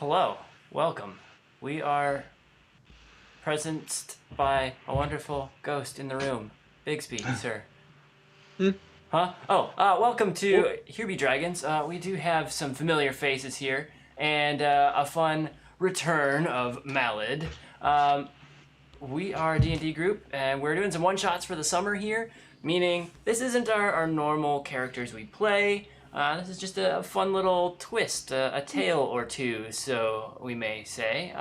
Hello, welcome. We are presenced by a wonderful ghost in the room. Bigsby, sir. Huh? Welcome to Here Be Dragons. We do have some familiar faces here, and a fun return of Malad. We are a D&D group, and we're doing some one-shots for the summer here, meaning this isn't our normal characters we play. This is just a fun little twist, a tale or two, so we may say.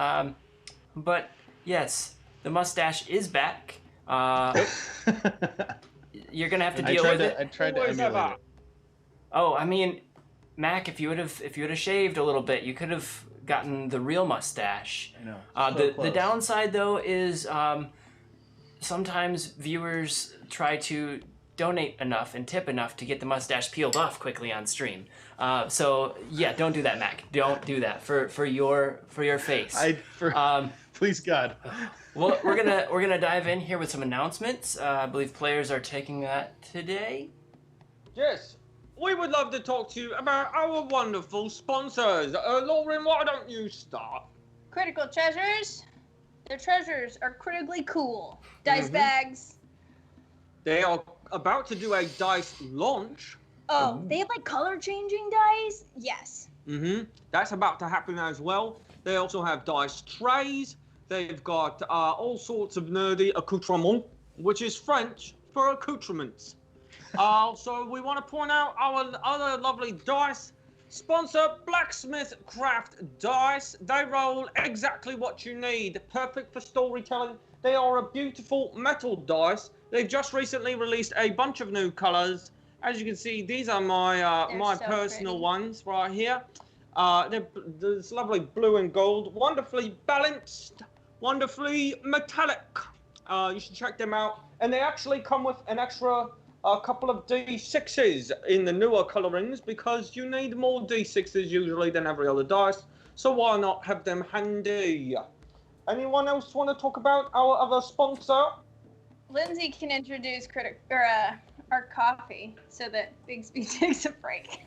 But yes, the mustache is back. You're gonna have to deal with it. I tried to emulate it. Oh, I mean, Mac, if you would have shaved a little bit, you could have gotten the real mustache. I know. The downside though is sometimes viewers try to donate enough and tip enough to get the mustache peeled off quickly on stream. So yeah, don't do that, Mac. Don't do that for your face. Please God. Well, we're gonna dive in here with some announcements. I believe players are taking that today. Yes, we would love to talk to you about our wonderful sponsors. Lauren, why don't you start? Critical treasures. Their treasures are critically cool. Dice bags. They are about to do a dice launch. Oh, they have like color changing dice? Yes. That's about to happen as well. They also have dice trays. They've got all sorts of nerdy accoutrements, which is French for accoutrements. So we want to point out our other lovely dice sponsor, Blacksmith Craft Dice. They roll exactly what you need. Perfect for storytelling. They are a beautiful metal dice. They've just recently released a bunch of new colors. As you can see, these are my so personal pretty. ones right here. They're this lovely blue and gold, wonderfully balanced, wonderfully metallic. You should check them out. And they actually come with an extra couple of D6s in the newer colorings because you need more D6s usually than every other dice. So why not have them handy? Anyone else want to talk about our other sponsor? Lindsay can introduce our coffee so that Bigsby takes a break.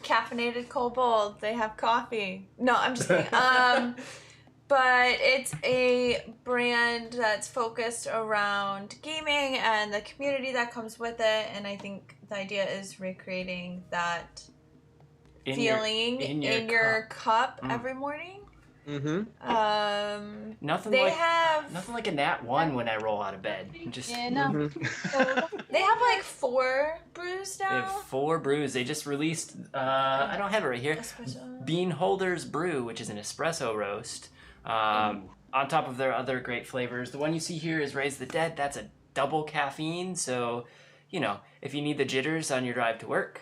Caffeinated Kobold. They have coffee. No, I'm just kidding. But it's a brand that's focused around gaming and the community that comes with it. And I think the idea is recreating that feeling in your cup every morning. Nothing like a nat 1 when I roll out of bed. Just Yeah, no. They have like 4 brews now. They have 4 brews. They just released I don't have it right here. Espresso. Bean Holders Brew, which is an espresso roast. On top of their other great flavors. The one you see here is Raise the Dead. That's a double caffeine, so if you need the jitters on your drive to work.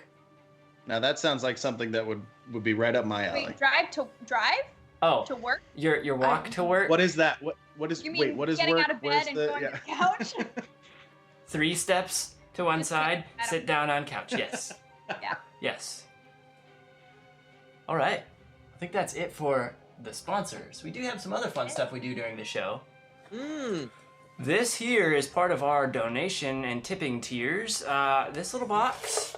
Now that sounds like something that would be right up my alley. Wait, drive? Oh, To work? your walk to work. What is that? What is You mean what is getting work? out of Where's bed and the going to the couch? 3 steps to one Just side, get out sit of- down on couch. Yes. Yeah. Yes. All right. I think that's it for the sponsors. We do have some other fun stuff we do during the show. This here is part of our donation and tipping tiers. This little box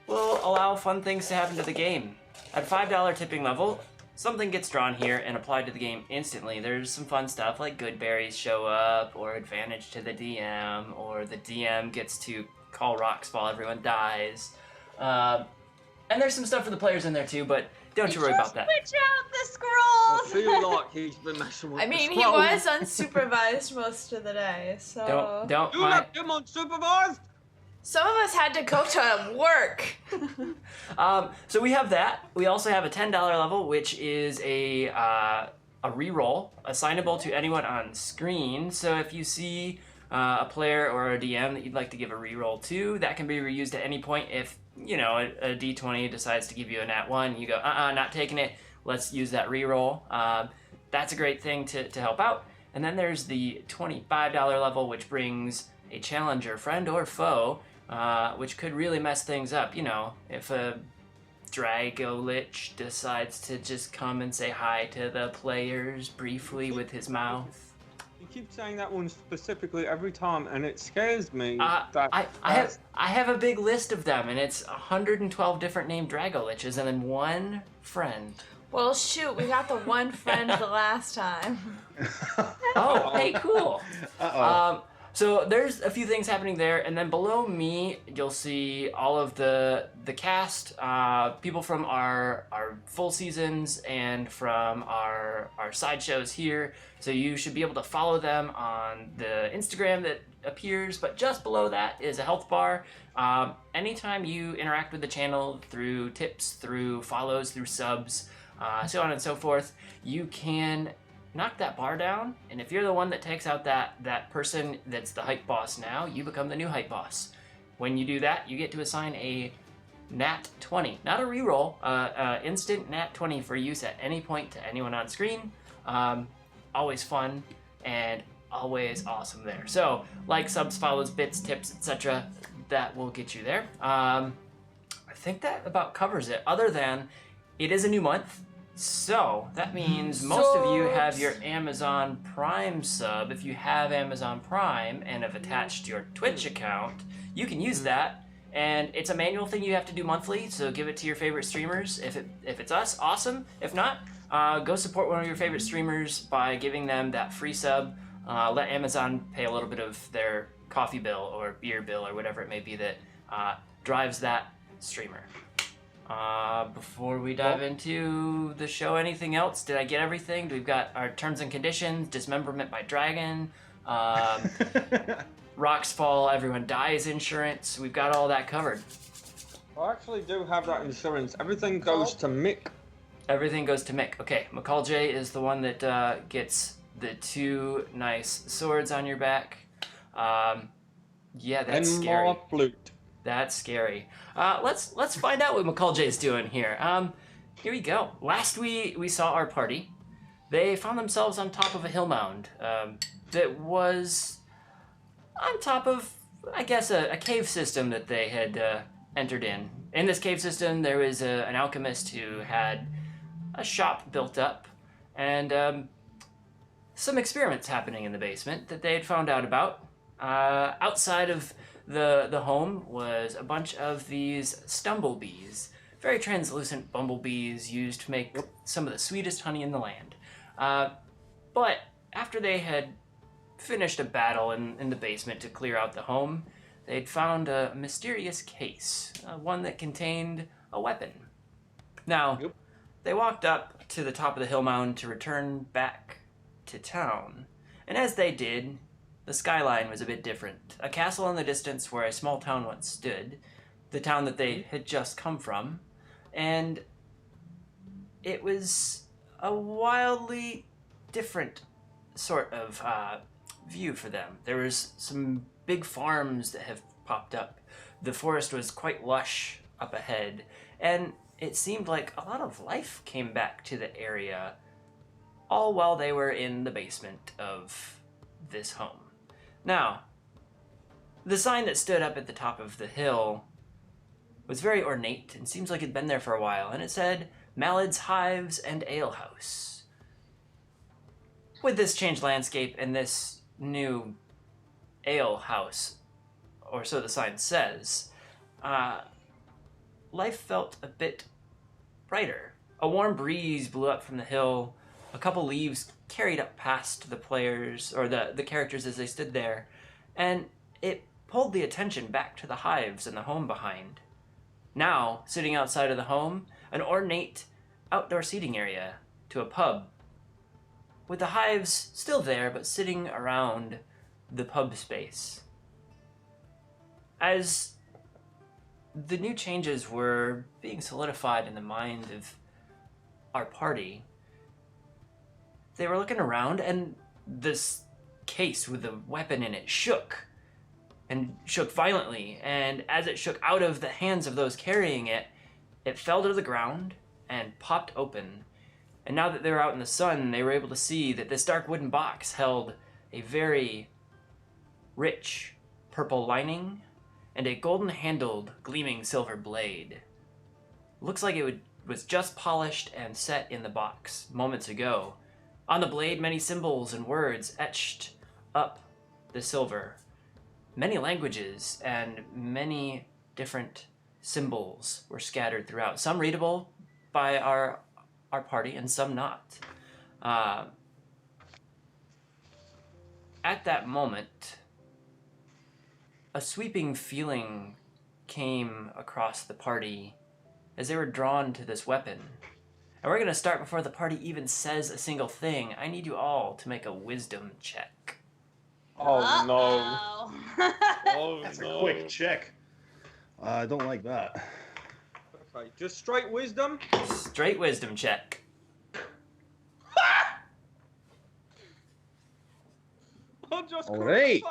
will allow fun things to happen to the game. At $5 tipping level, something gets drawn here and applied to the game instantly. There's some fun stuff like good berries show up, or advantage to the DM, or the DM gets to call rocks while everyone dies. And there's some stuff for the players in there too, but don't you worry about that. Switch out the I scrolls! feel like he's been messing with I mean, the he scrolls. was unsupervised most of the day, so... Don't You mind. left him unsupervised? Some of us had to go to work. So we have that. We also have a $10 level, which is a reroll assignable to anyone on screen. So if you see a player or a DM that you'd like to give a reroll to, that can be reused at any point. If a D20 decides to give you a nat 1, you go, not taking it. Let's use that reroll. That's a great thing to help out. And then there's the $25 level, which brings a challenger, friend or foe, which could really mess things up. If a Drago Lich decides to just come and say hi to the players briefly with his mouth. You keep saying that one specifically every time, and it scares me. I have a big list of them, and it's 112 different named Dragoliches, and then one friend. Well, shoot, we got the one friend the last time. Oh, hey, cool. Uh-oh. So there's a few things happening there, and then below me, you'll see all of the cast, people from our full seasons and from our side shows here. So you should be able to follow them on the Instagram that appears, but just below that is a health bar. Anytime you interact with the channel through tips, through follows, through subs, so on and so forth, you can knock that bar down, and if you're the one that takes out that person that's the hype boss now, you become the new hype boss. When you do that, you get to assign a nat 20, not a reroll, instant nat 20 for use at any point to anyone on screen. Always fun and always awesome there. So like, subs, follows, bits, tips, etc. that will get you there. I think that about covers it, other than it is a new month. So that means most of you have your Amazon Prime sub. If you have Amazon Prime and have attached your Twitch account, you can use that. And it's a manual thing you have to do monthly, so give it to your favorite streamers. If it's us, awesome. If not, go support one of your favorite streamers by giving them that free sub. Let Amazon pay a little bit of their coffee bill or beer bill or whatever it may be that drives that streamer. Before we dive into the show, anything else? Did I get everything? We've got our terms and conditions, dismemberment by dragon, rocks fall, everyone dies insurance. We've got all that covered. I actually do have that insurance. Everything goes to Mick. Everything goes to Mick. Okay, McCall J is the one that gets the two nice swords on your back. Yeah, that's and scary. more flute. That's scary. Let's find out what McCall J's doing here. Here we go. Last we saw our party. They found themselves on top of a hill mound that was on top of, I guess, a cave system that they had entered in. In this cave system, there was an alchemist who had a shop built up and some experiments happening in the basement that they had found out about. Outside of the home was a bunch of these stumblebees, very translucent bumblebees used to make some of the sweetest honey in the land. But after they had finished a battle in the basement to clear out the home, they'd found a mysterious case, one that contained a weapon. Now, they walked up to the top of the hill mound to return back to town, and as they did, the skyline was a bit different. A castle in the distance where a small town once stood, the town that they had just come from, and it was a wildly different sort of view for them. There was some big farms that have popped up. The forest was quite lush up ahead, and it seemed like a lot of life came back to the area, all while they were in the basement of this home. Now, the sign that stood up at the top of the hill was very ornate and seems like it'd been there for a while, and it said, Mallad's Hives and Ale House. With this changed landscape and this new ale house, or so the sign says, life felt a bit brighter. A warm breeze blew up from the hill. A couple leaves carried up past the players, or the characters as they stood there, and it pulled the attention back to the hives and the home behind. Now, sitting outside of the home, an ornate outdoor seating area to a pub, with the hives still there, but sitting around the pub space. As the new changes were being solidified in the mind of our party, they were looking around, and this case with the weapon in it shook, and shook violently, and as it shook out of the hands of those carrying it, it fell to the ground and popped open. And now that they were out in the sun, they were able to see that this dark wooden box held a very rich purple lining and a golden-handled, gleaming silver blade. Looks like it was just polished and set in the box moments ago. On the blade, many symbols and words etched up the silver, many languages and many different symbols were scattered throughout. Some readable by our party and some not. At that moment, a sweeping feeling came across the party as they were drawn to this weapon. And we're going to start before the party even says a single thing. I need you all to make a wisdom check. Oh no. Oh. That's a quick check. I don't like that. Okay, just straight wisdom. Straight wisdom check. I'm just All right.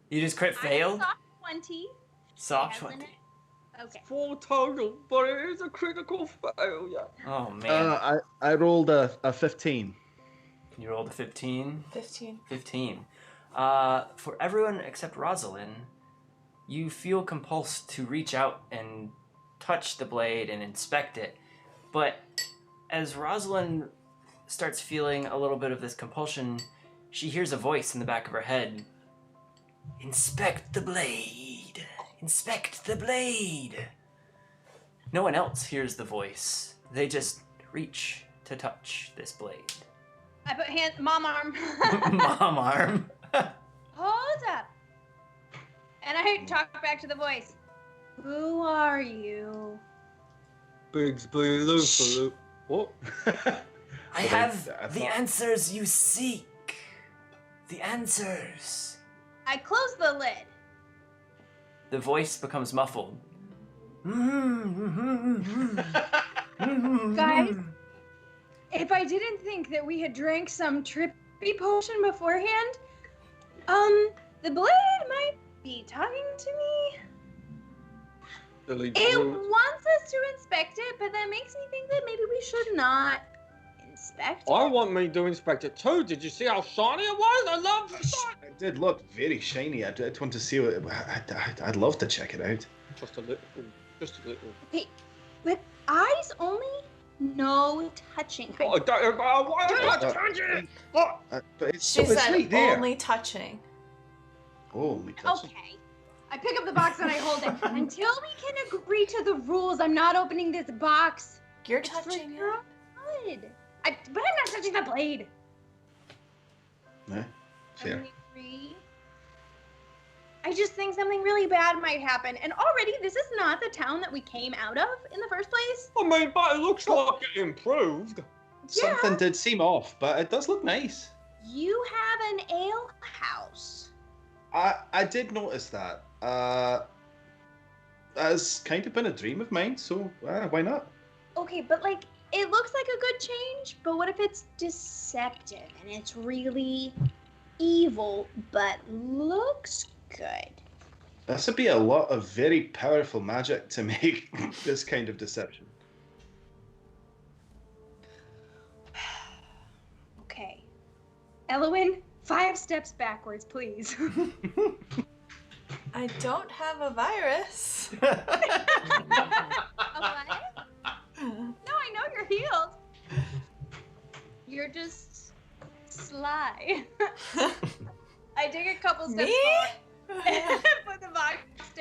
You just crit failed? Soft 20. Soft Hasn't 20. it? Okay. 4 total, but it is a critical failure. Oh, man. I rolled a 15. You rolled a 15? 15. 15. For everyone except Rosalind, you feel compulsed to reach out and touch the blade and inspect it. But as Rosalind starts feeling a little bit of this compulsion, she hears a voice in the back of her head. Inspect the blade. Inspect the blade. No one else hears the voice. They just reach to touch this blade. I put mom arm. Mom arm. Hold up. And I talk back to the voice. Who are you? Bigsby Loop. What? I have the answers you seek. The answers. I close the lid. The voice becomes muffled. Guys, if I didn't think that we had drank some trippy potion beforehand, the blade might be talking to me. It wants us to inspect it, but that makes me think that maybe we should not inspect it. I want me to inspect it too. Did you see how shiny it was? I love it. It did look very shiny. I did want to see it. I'd love to check it out. Just a little. Just a little. Hey, but eyes only, no touching. Oh, why not touching? But it's, She it's said right there. only touching. Only touching. Okay. I pick up the box and I hold it. Until we can agree to the rules, I'm not opening this box. You're It's for touching your it. good. But I'm not touching the blade. No, fair. And we agree. I just think something really bad might happen. And already, this is not the town that we came out of in the first place. I mean, but it looks like it improved. Yeah. Something did seem off, but it does look nice. You have an ale house. I did notice that. That's kind of been a dream of mine, so why not? Okay, but like, it looks like a good change, but what if it's deceptive and it's really evil, but looks good? This would be a lot of very powerful magic to make this kind of deception. Okay. Elowen, 5 steps backwards, please. I don't have a virus. What? No, I know you're healed. You're just sly. I take a couple steps Me? forward and put the box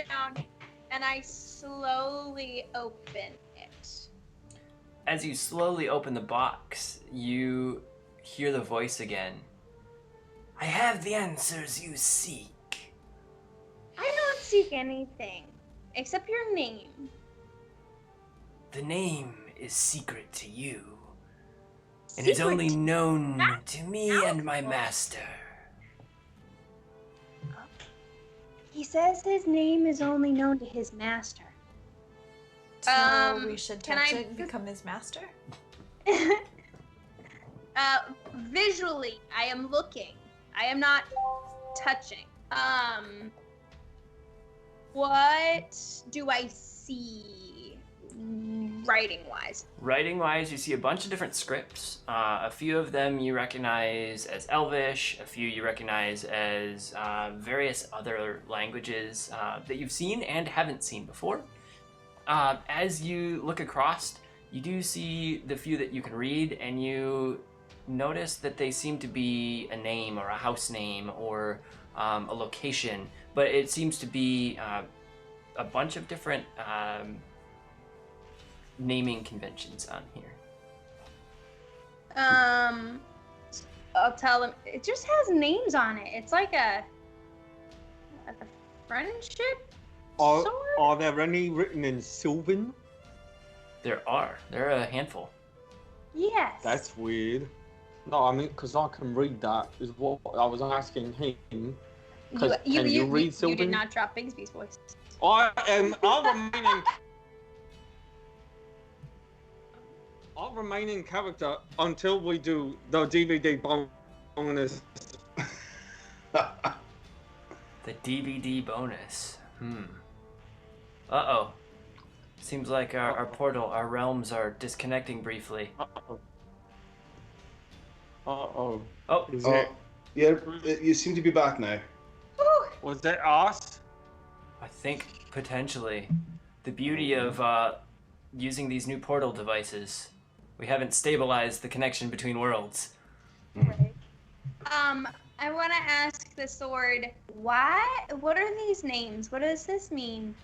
down, and I slowly open it. As you slowly open the box, you hear the voice again. I have the answers you seek. I don't seek anything except your name. The name is secret to you, and is Secret? only known to me and my master. He says his name is only known to his master. So we should can touch I it and become his master? Visually, I am looking. I am not touching. What do I see writing-wise? Writing-wise, you see a bunch of different scripts. A few of them you recognize as Elvish, a few you recognize as various other languages that you've seen and haven't seen before. As you look across, you do see the few that you can read, and you notice that they seem to be a name or a house name or a location, but it seems to be a bunch of different naming conventions on here. I'll tell them. It just has names on it. It's like a friendship sword? Are there any written in Sylvan? There are a handful. Yes. That's weird. No, I mean, because I can read that, is what I was asking him. Can you read Sylvan? You did not drop Bigsby's voice. I'll remain in character until we do the DVD bonus. The DVD bonus. Uh-oh. Seems like our portal, our realms are disconnecting briefly. Uh-oh. Oh. Is it? Yeah, you seem to be back now. Was that us? I think potentially. The beauty of using these new portal devices, we haven't stabilized the connection between worlds. Right. I want to ask the sword, what are these names? What does this mean?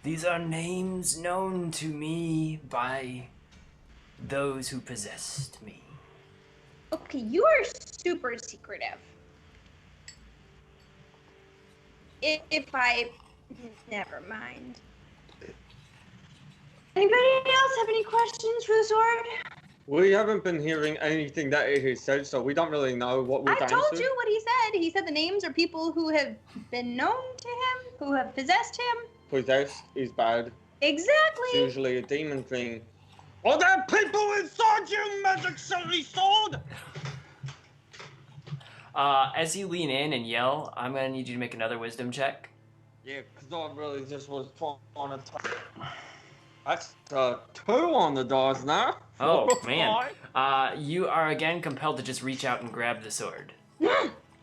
These are names known to me by those who possessed me. Okay, you are super secretive. Never mind. Anybody else have any questions for the sword? We haven't been hearing anything that it has said, so we don't really know what we've I answered. told you what he said. He said the names are people who have been known to him, who have possessed him. Possess is bad. It's Exactly. usually a demon thing. Are there people inside you, Magic Silly Sword? As you lean in and yell, I'm gonna need you to make another wisdom check. Yeah, because I really just was trying to talk. That's 2 on the dice now. Oh, man. You are again compelled to just reach out and grab the sword.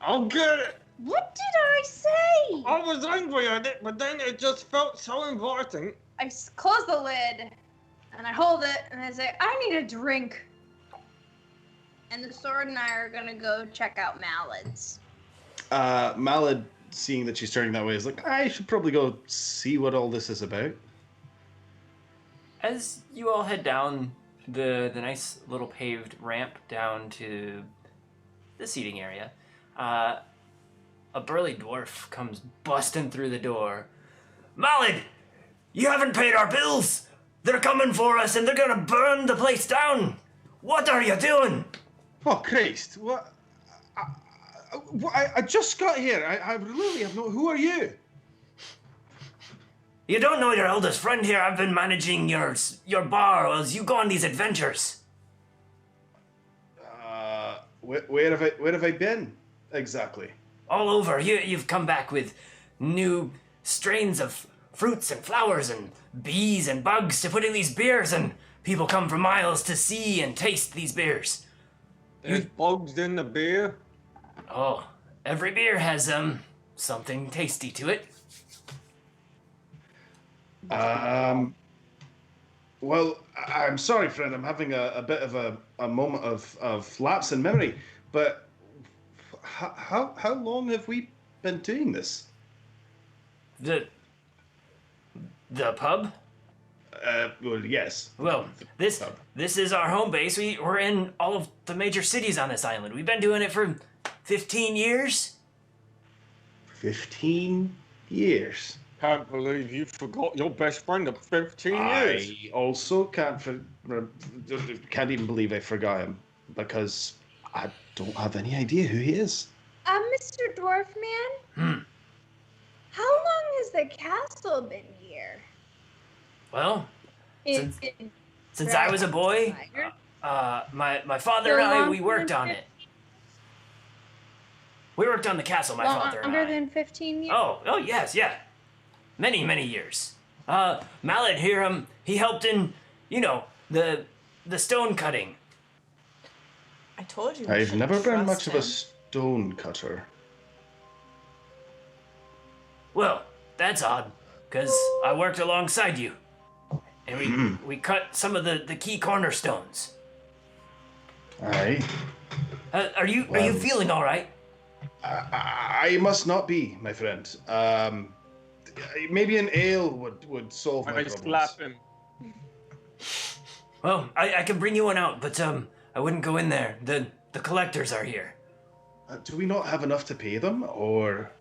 I'll get it. What did I say? I was angry at it, but then it just felt so inviting. I close the lid, and I hold it, and I say, I need a drink. And the sword and I are gonna go check out Malad's. Malad, seeing that she's turning that way, is like, I should probably go see what all this is about. As you all head down the nice little paved ramp down to the seating area, a burly dwarf comes busting through the door. Malad, you haven't paid our bills! They're coming for us and they're gonna burn the place down! What are you doing? Oh, Christ. What? I just got here. I really have no... Who are you? You don't know your eldest friend here. I've been managing your bar as you go on these adventures. Where have I been? Exactly. All over. You've come back with new strains of fruits and flowers and bees and bugs to put in these beers, and people come from miles to see and taste these beers. There's bugs in the beer. Oh, every beer has something tasty to it. Well, I'm sorry, friend. I'm having a bit of a moment of lapse in memory. But how long have we been doing this? The pub? Well, yes. Well, this is our home base. We're in all of the major cities on this island. We've been doing it for 15 years. 15 years. Can't believe you forgot your best friend of 15 years. I also can't even believe I forgot him, because I don't have any idea who he is. Mr. Dwarf Man? How long has the castle been here? Well, since I was a boy, my father and I, we worked on it. We worked on the castle, my father and I. Longer than 15 years? Oh, yes, yeah. Many, many years. Malad here, he helped in, the stone cutting. I told you. I've never been much of a stone cutter. Well, that's odd, because I worked alongside you. And we cut some of the key cornerstones. Aye. Are you Well, feeling all right? I must not be, my friend. Maybe an ale would solve my I problems. slap him. Well, I can bring you one out, but I wouldn't go in there. The collectors are here. Do we not have enough to pay them, or?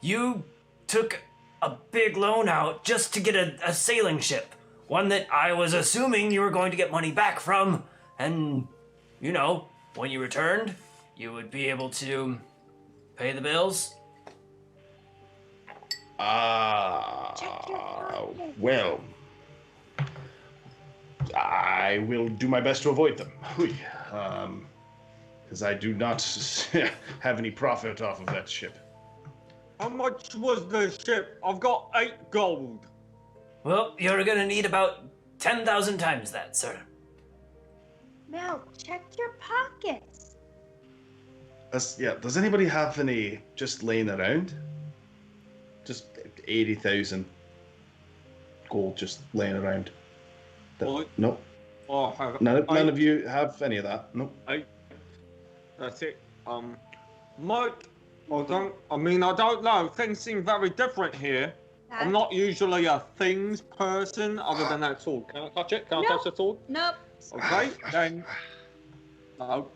You took a big loan out just to get a sailing ship. One that I was assuming you were going to get money back from. And, you know, when you returned, you would be able to pay the bills. Well, I will do my best to avoid them. Because I do not have any profit off of that ship. How much was the ship? I've got 8 gold. Well, you're gonna need about 10,000 times that, sir. Mel, check your pockets. Does anybody have any just laying around? Just 80,000 gold just laying around. Well, No. Oh, None of you have any of that? No. That's it. Mike, I don't know. Things seem very different here. I'm not usually a things person other than that sword. Can I touch it? Can I touch the sword? Nope. Okay, then. No.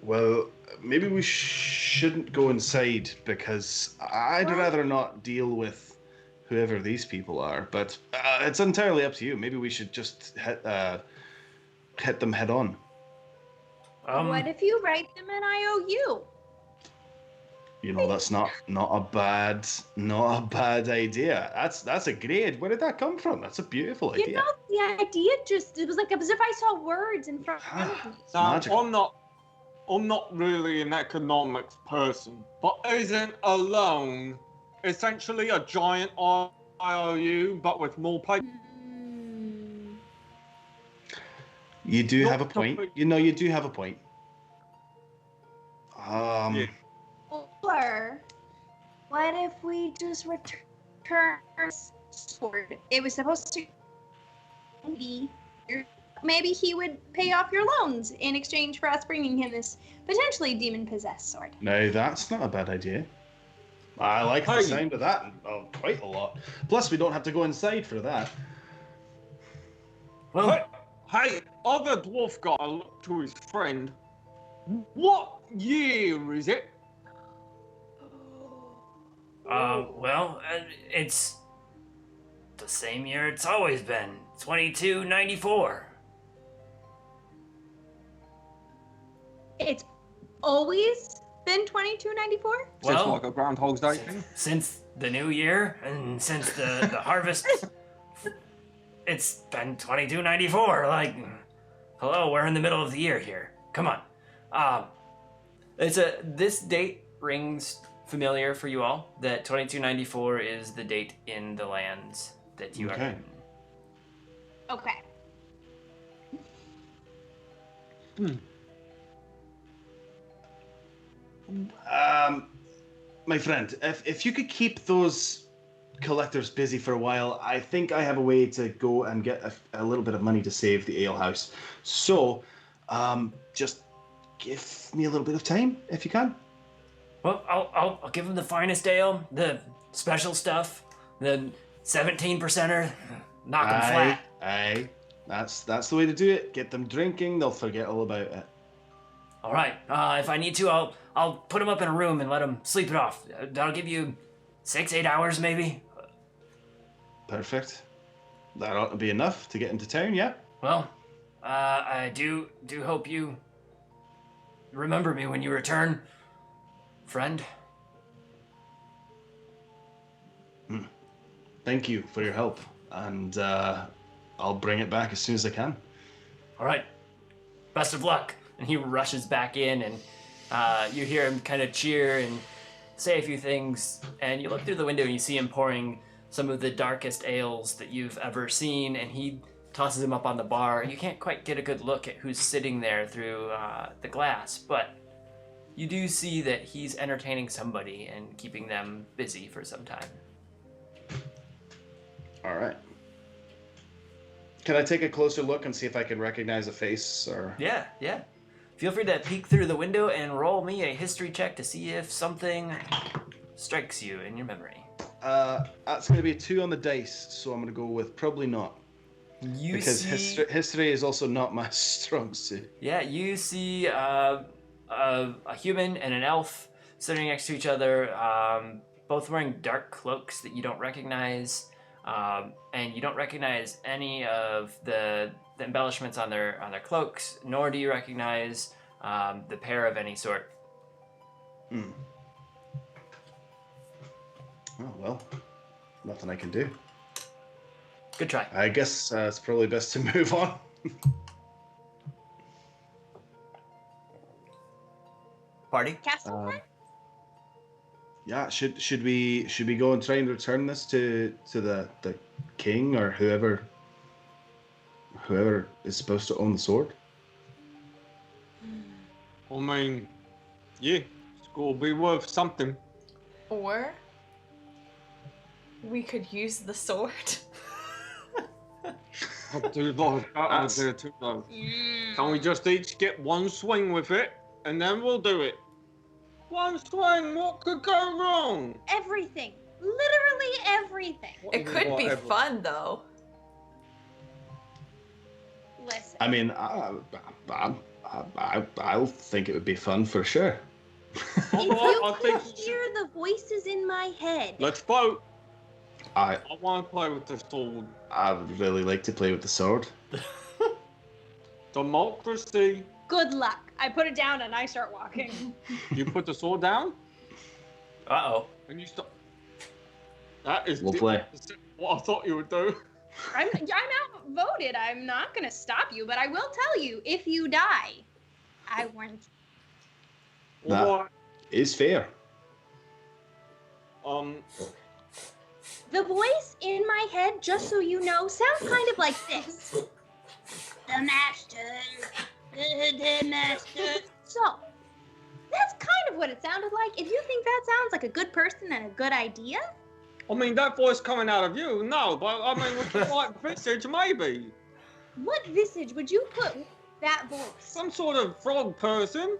Well, maybe we shouldn't go inside because I'd rather not deal with whoever these people are. But it's entirely up to you. Maybe we should just hit them head on. What if you write them an IOU? You know, that's not a bad idea. That's a great. Where did that come from? That's a beautiful idea. You know, the idea it was like as if I saw words in front of me. Now, I'm not really an economics person, but isn't a loan essentially a giant IOU but with more paper? You do have a point. You know, you do have a point. Yeah. Or what if we just return this sword? It was supposed to be. Maybe he would pay off your loans in exchange for us bringing him this potentially demon-possessed sword. No, that's not a bad idea. I like the sound of that quite a lot. Plus, we don't have to go inside for that. Well, Hey, other dwarf guy looked to his friend. What year is it? it's the same year it's always been. 2294. It's always been 2294? Well, Just like a Groundhog's Day. Since the new year and since the harvest, it's been 2294. Like, hello, we're in the middle of the year here. Come on. This date rings familiar for you all. That 2294 is the date in the lands that you are in. Okay. My friend, if you could keep those collectors busy for a while, I think I have a way to go and get a little bit of money to save the ale house. So, just give me a little bit of time, if you can. Well, I'll give them the finest ale, the special stuff, the 17%er, knock them flat. Aye, that's the way to do it. Get them drinking, they'll forget all about it. All right. If I need to, I'll put them up in a room and let them sleep it off. That'll give you 6-8 hours, maybe. Perfect. That ought to be enough to get into town, yeah? Well, I do hope you remember me when you return, friend. Thank you for your help, and I'll bring it back as soon as I can. All right. Best of luck. And he rushes back in, and you hear him kind of cheer and say a few things, and you look through the window and you see him pouring some of the darkest ales that you've ever seen, and he tosses them up on the bar. You can't quite get a good look at who's sitting there through the glass, but you do see that he's entertaining somebody and keeping them busy for some time. All right. Can I take a closer look and see if I can recognize a face or? Yeah. Feel free to peek through the window and roll me a history check to see if something strikes you in your memory. That's going to be a 2 on the dice, so I'm going to go with probably not. Because history is also not my strong suit. Yeah, you see a human and an elf sitting next to each other, both wearing dark cloaks that you don't recognize, and you don't recognize any of the embellishments on their cloaks, nor do you recognize the pair of any sort. Oh well, nothing I can do. Good try. I guess it's probably best to move on. Party? Castle time? Yeah, should we go and try and return this to the king or whoever is supposed to own the sword? I mean, yeah, it's gonna be worth something. Or we could use the sword. I'll do that there too, though. Can we just each get one swing with it, and then we'll do it? One swing, what could go wrong? Everything. Literally everything. It could be fun, though. Listen. I mean, I'll think it would be fun for sure. If you could hear the voices in my head. Let's vote. I want to play with the sword. I would really like to play with the sword. Democracy. Good luck. I put it down and I start walking. You put the sword down? Uh-oh. And you stop. That is We'll play. What I thought you would do. I'm outvoted. I'm not gonna stop you, but I will tell you, if you die, I warn you. That is fair. The voice in my head, just so you know, sounds kind of like this. The master, the master. So, that's kind of what it sounded like. If you think that sounds like a good person and a good idea. I mean, that voice coming out of you, no, but I mean, with the right visage, maybe. What visage would you put with that voice? Some sort of frog person.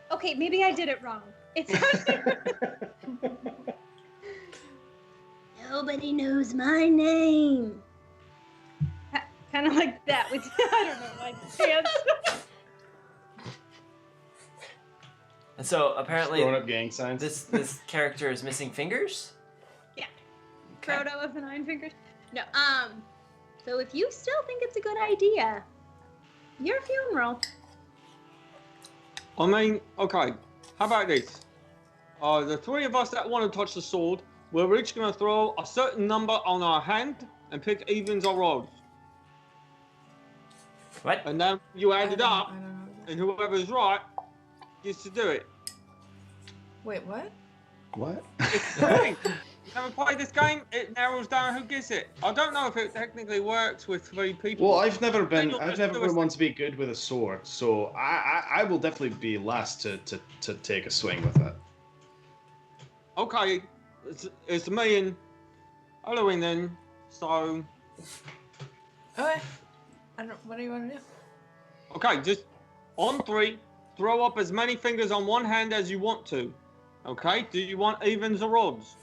Okay, maybe I did it wrong. It's Nobody knows my name. Kind of like that with, I don't know, like hands. And so apparently Grown-up gang signs. this character is missing fingers? Yeah. Frodo of the Nine Fingers. No, so if you still think it's a good idea, your funeral. I mean, okay, how about this? The three of us that want to touch the sword, we're each going to throw a certain number on our hand and pick evens or odds. What? And then you add it up, I don't know. and whoever's right gets to do it. Wait, what? What? It's the thing. You never played this game, it narrows down who gets it. I don't know if it technically works with 3 people. Well, I've never been one to be good with a sword, so I will definitely be last to take a swing with it. Okay, it's me and Halloween then, so... Okay. What do you want to do? Okay, just on 3, throw up as many fingers on one hand as you want to. Okay, do you want evens or odds?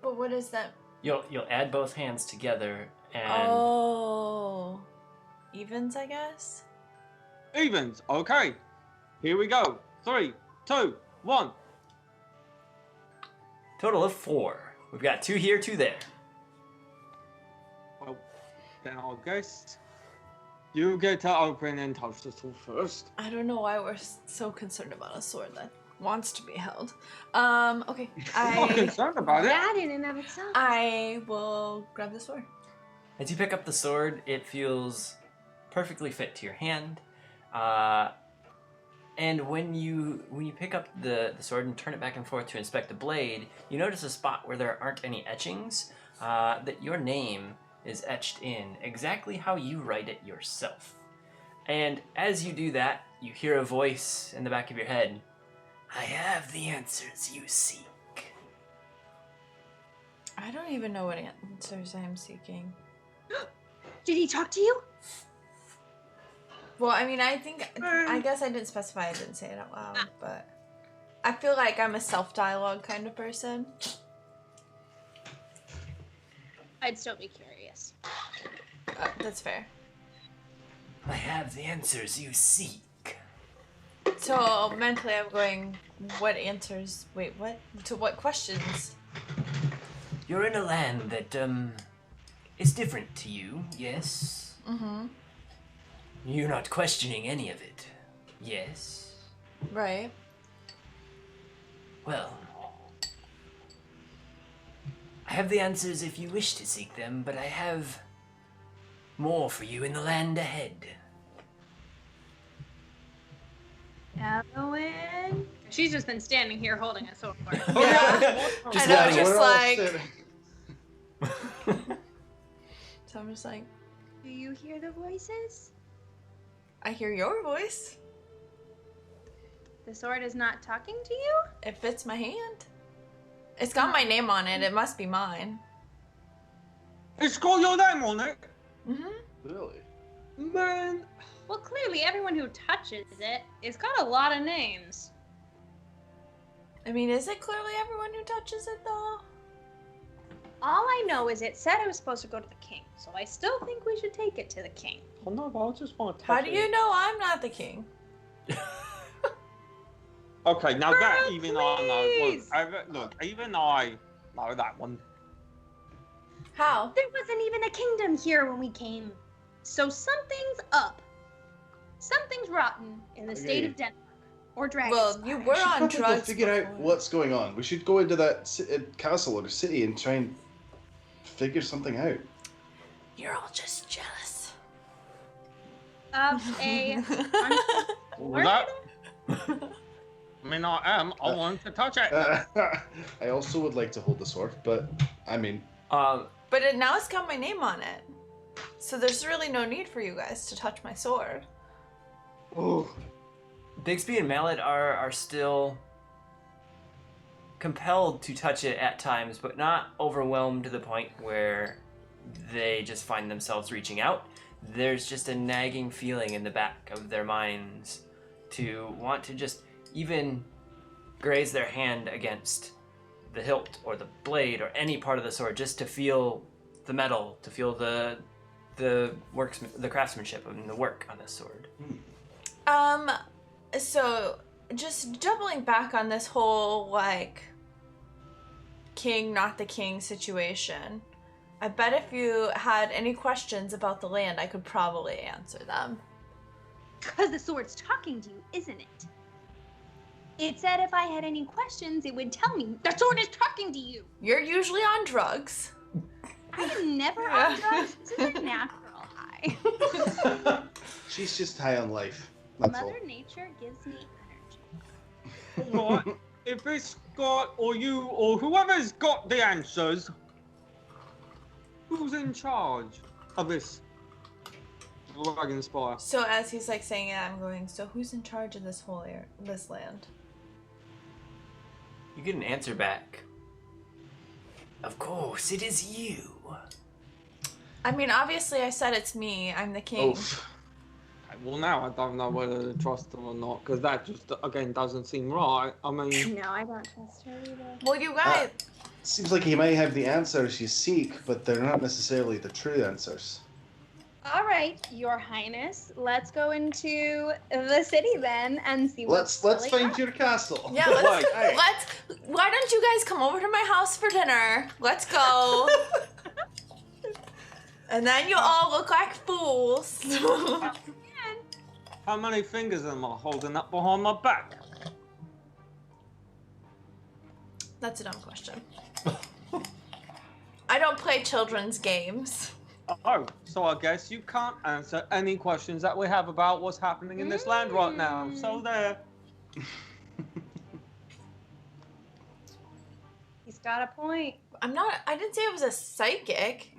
But what is that? You'll add both hands together and Oh. Evens, I guess? Evens, okay. Here we go. 3, 2, 1. total of 4. We've got 2 here, 2 there. Well, then I guess you get to open and touch the sword first. I don't know why we're so concerned about a sword that wants to be held. Okay. I'm not concerned about it. That in and of itself. I will grab the sword. As you pick up the sword, it feels perfectly fit to your hand. And when you pick up the sword and turn it back and forth to inspect the blade, you notice a spot where there aren't any etchings, that your name is etched in exactly how you write it yourself. And as you do that, you hear a voice in the back of your head. I have the answers you seek. I don't even know what answers I'm seeking. Did he talk to you? Well, I mean, I guess I didn't specify. I didn't say it out loud, but I feel like I'm a self-dialogue kind of person. I'd still be curious. That's fair. I have the answers you seek. So mentally, I'm going, what answers? Wait, what? To what questions? You're in a land that, is different to you, yes? Mm-hmm. You're not questioning any of it, yes? Right. Well, I have the answers if you wish to seek them, but I have more for you in the land ahead. Evelyn? She's just been standing here holding a sword. Yeah. Just I know, letting just it- like. So I'm just like, Do you hear the voices? I hear your voice. The sword is not talking to you? It fits my hand. It's got my name on it. It must be mine. It's got your name on it. Mm-hmm. Really? Man. Well, clearly everyone who touches it, it's got a lot of names. I mean, is it clearly everyone who touches it, though? All I know is it said I was supposed to go to the king, so I still think we should take it to the king. Oh no, but I just want to How touch do it. you know I'm not the king? Okay, now that Girl, even I know. please. Look, even I know that one. How? There wasn't even a kingdom here when we came. So something's up. Something's rotten in the state Okay. of Denmark. Or Dragonspire. Well, you We were should on probably go drugs figure out before. what's going on. We should go into that castle or city and try and figure something out. You're all just jealous. Of a Well, that. I mean, I am. I want to touch it. I also would like to hold the sword, but I mean, But now it's got my name on it. So there's really no need for you guys to touch my sword. oh, Bixby and Mallet are still compelled to touch it at times, but not overwhelmed to the point where they just find themselves reaching out. There's just a nagging feeling in the back of their minds to want to just even graze their hand against the hilt or the blade or any part of the sword, just to feel the metal, to feel the craftsmanship and the work on this sword. So just doubling back on this whole, like, king, not the king situation, I bet if you had any questions about the land, I could probably answer them. Because the sword's talking to you, isn't it? It said if I had any questions, it would tell me. The sword is talking to you! You're usually on drugs. I am never on drugs. This is a natural high. she's just high on life. That's all. Mother Nature gives me energy. Right. If it's got, or you, or whoever's got the answers, who's in charge of this Dragonspire? So as he's like saying it, I'm going, so who's in charge of this whole this land? You get an answer back. Of course, it is you. I mean, obviously I said it's me. I'm the king. Oof. Well, now I don't know whether to trust them or not, because that just, again, doesn't seem right. I mean, No, I don't trust her either. Well, you guys... Seems like he might have the answers you seek, but they're not necessarily the true answers. All right, Your Highness. Let's go into the city then and see Let's what's really find up. your castle. Yeah, Wait, let's... Why don't you guys come over to my house for dinner? Let's go. And then you all look like fools. how many fingers am I holding up behind my back? That's a dumb question. I don't play children's games. Oh, so I guess you can't answer any questions that we have about what's happening in this land right now. So there. He's got a point. I didn't say I was a psychic.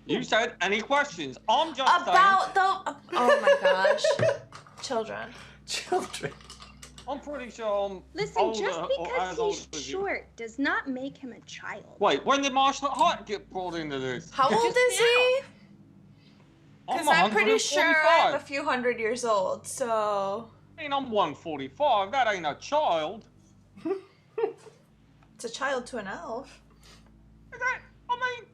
You said any questions. I'm just About the... Oh my gosh. Children. Children. I'm pretty sure I'm Listen, older just or because as old he's as you. short does not make him a child. Wait, when did martial art get brought into this? How old Just is he? Because I'm pretty sure I'm a 145. few hundred years old, so... I mean, I'm 145. That ain't a child. It's a child to an elf. Is that, I mean,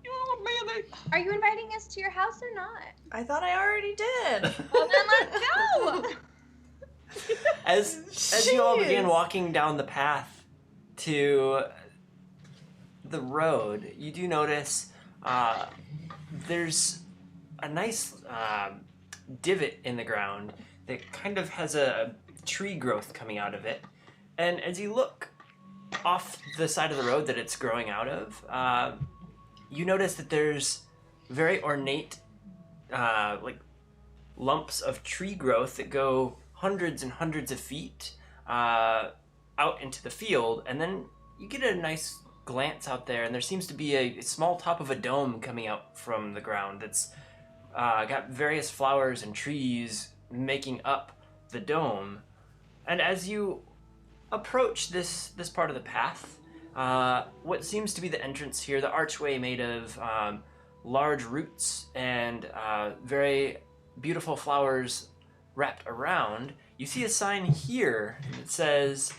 you know what, me and they... Are you inviting us to your house or not? I thought I already did. Well, then let's go. As you all begin Jeez. walking down the path to the road, you do notice there's a nice divot in the ground that kind of has a tree growth coming out of it. And as you look off the side of the road that it's growing out of, you notice that there's very ornate like lumps of tree growth that go hundreds and hundreds of feet out into the field, and then you get a nice glance out there, and there seems to be a small top of a dome coming out from the ground that's got various flowers and trees making up the dome. And as you approach this part of the path, what seems to be the entrance here, the archway made of large roots and very beautiful flowers wrapped around, you see a sign here that says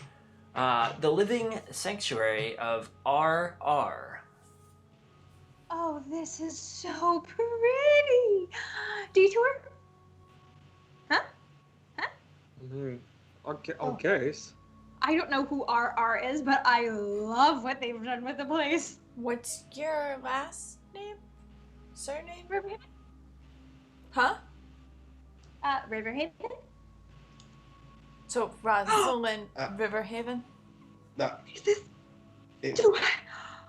the Living Sanctuary of RR. Oh, this is so pretty. Detour? Huh? I guess. I don't know who RR is, but I love what they've done with the place. What's your last name? Surname? Riverhaven? Huh? Riverhaven? So, Rosalind Uh, Riverhaven? No, Is this... it, Do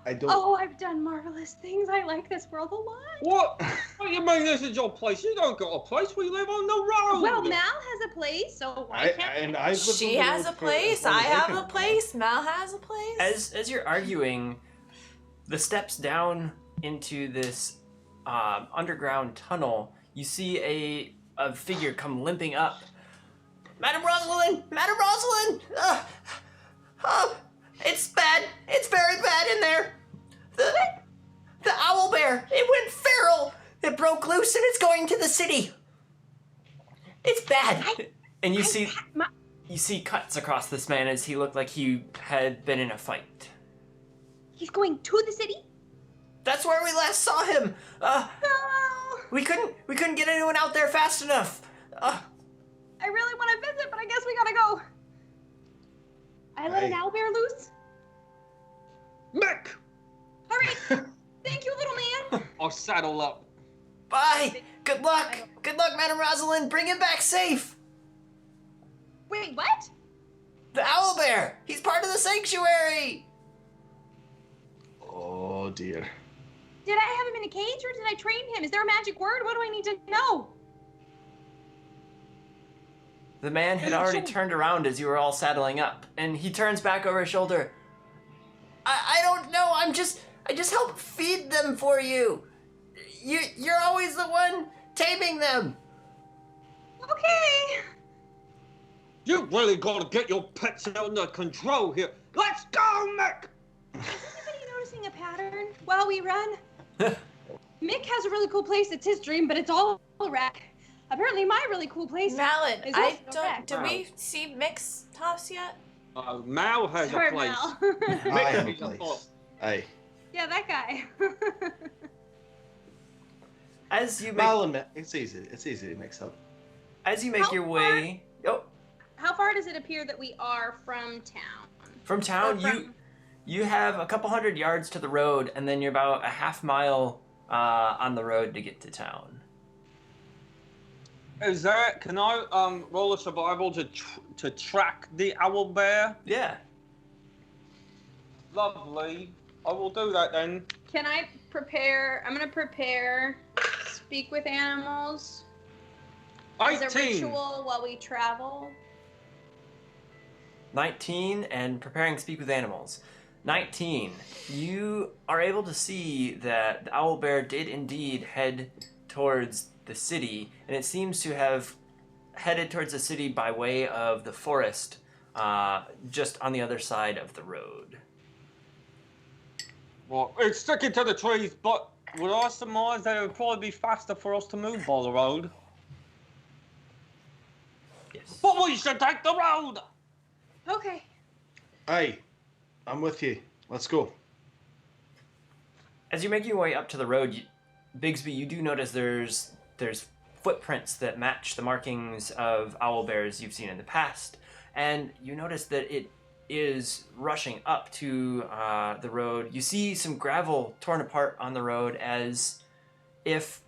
I don't. Oh, I've done marvelous things. I like this world a lot. What? What do you mean this is your place? You don't got a place. We live on the road. Well, Mal has a place, so why can't... I've lived She on the has road a for place, as long I as have can a remember. place, Mal has a place. As you're arguing, the steps down into this underground tunnel, you see a figure come limping up. Madam Rosalind! Madam Rosalind! It's bad. It's very bad in there. The owl bear, it went feral. It broke loose and it's going to the city. It's bad. And you see cuts across this man as he looked like he had been in a fight. He's going to the city? That's where we last saw him. No! We couldn't get anyone out there fast enough. I really want to visit, but I guess we gotta go. I let an Hey. owlbear loose? Mick! Alright. Thank you, little man. I'll saddle up. Bye. Good luck. Good luck, Madam Rosalind. Bring him back safe. Wait, what? The owl bear. He's part of the sanctuary. Oh dear. Did I have him in a cage or did I train him? Is there a magic word? What do I need to know? The man had already turned around as you were all saddling up, and he turns back over his shoulder. I don't know. I just help feed them for you. You're always the one taming them. Okay. You really gotta get your pets under control here. Let's go, Mick! Is anybody noticing a pattern while we run? Mick has a really cool place. It's his dream, but it's all a wreck. Apparently, my really cool place. Malin, is I also a don't. wreck. Did we see Mick's house yet? Mal has Sorry, a place. Mal. I have a needs a place. Aye. Yeah, that guy. As you make Mal and Mick, it's easy. It's easy to mix up. as you make How your way How far does it appear that we are from town? from town, Or from- you have a couple hundred yards to the road, and then you're about a half mile on the road to get to town. Is that? Can I roll a survival to track the owl bear? Yeah. Lovely. I will do that then. Can I prepare? I'm gonna prepare speak with animals as a 18. ritual while we travel. 19 and preparing speak with animals. 19. You are able to see that the owl bear did indeed head towards the city, and it seems to have headed towards the city by way of the forest just on the other side of the road. Well, it's sticking to the trees, but would I surmise that it would probably be faster for us to move by the road? Yes. But we should take the road! Okay. Aye, I'm with you. Let's go. As you make your way up to the road, Bigsby, you do notice there's footprints that match the markings of owl bears you've seen in the past, and you notice that it is rushing up to the road. You see some gravel torn apart on the road as if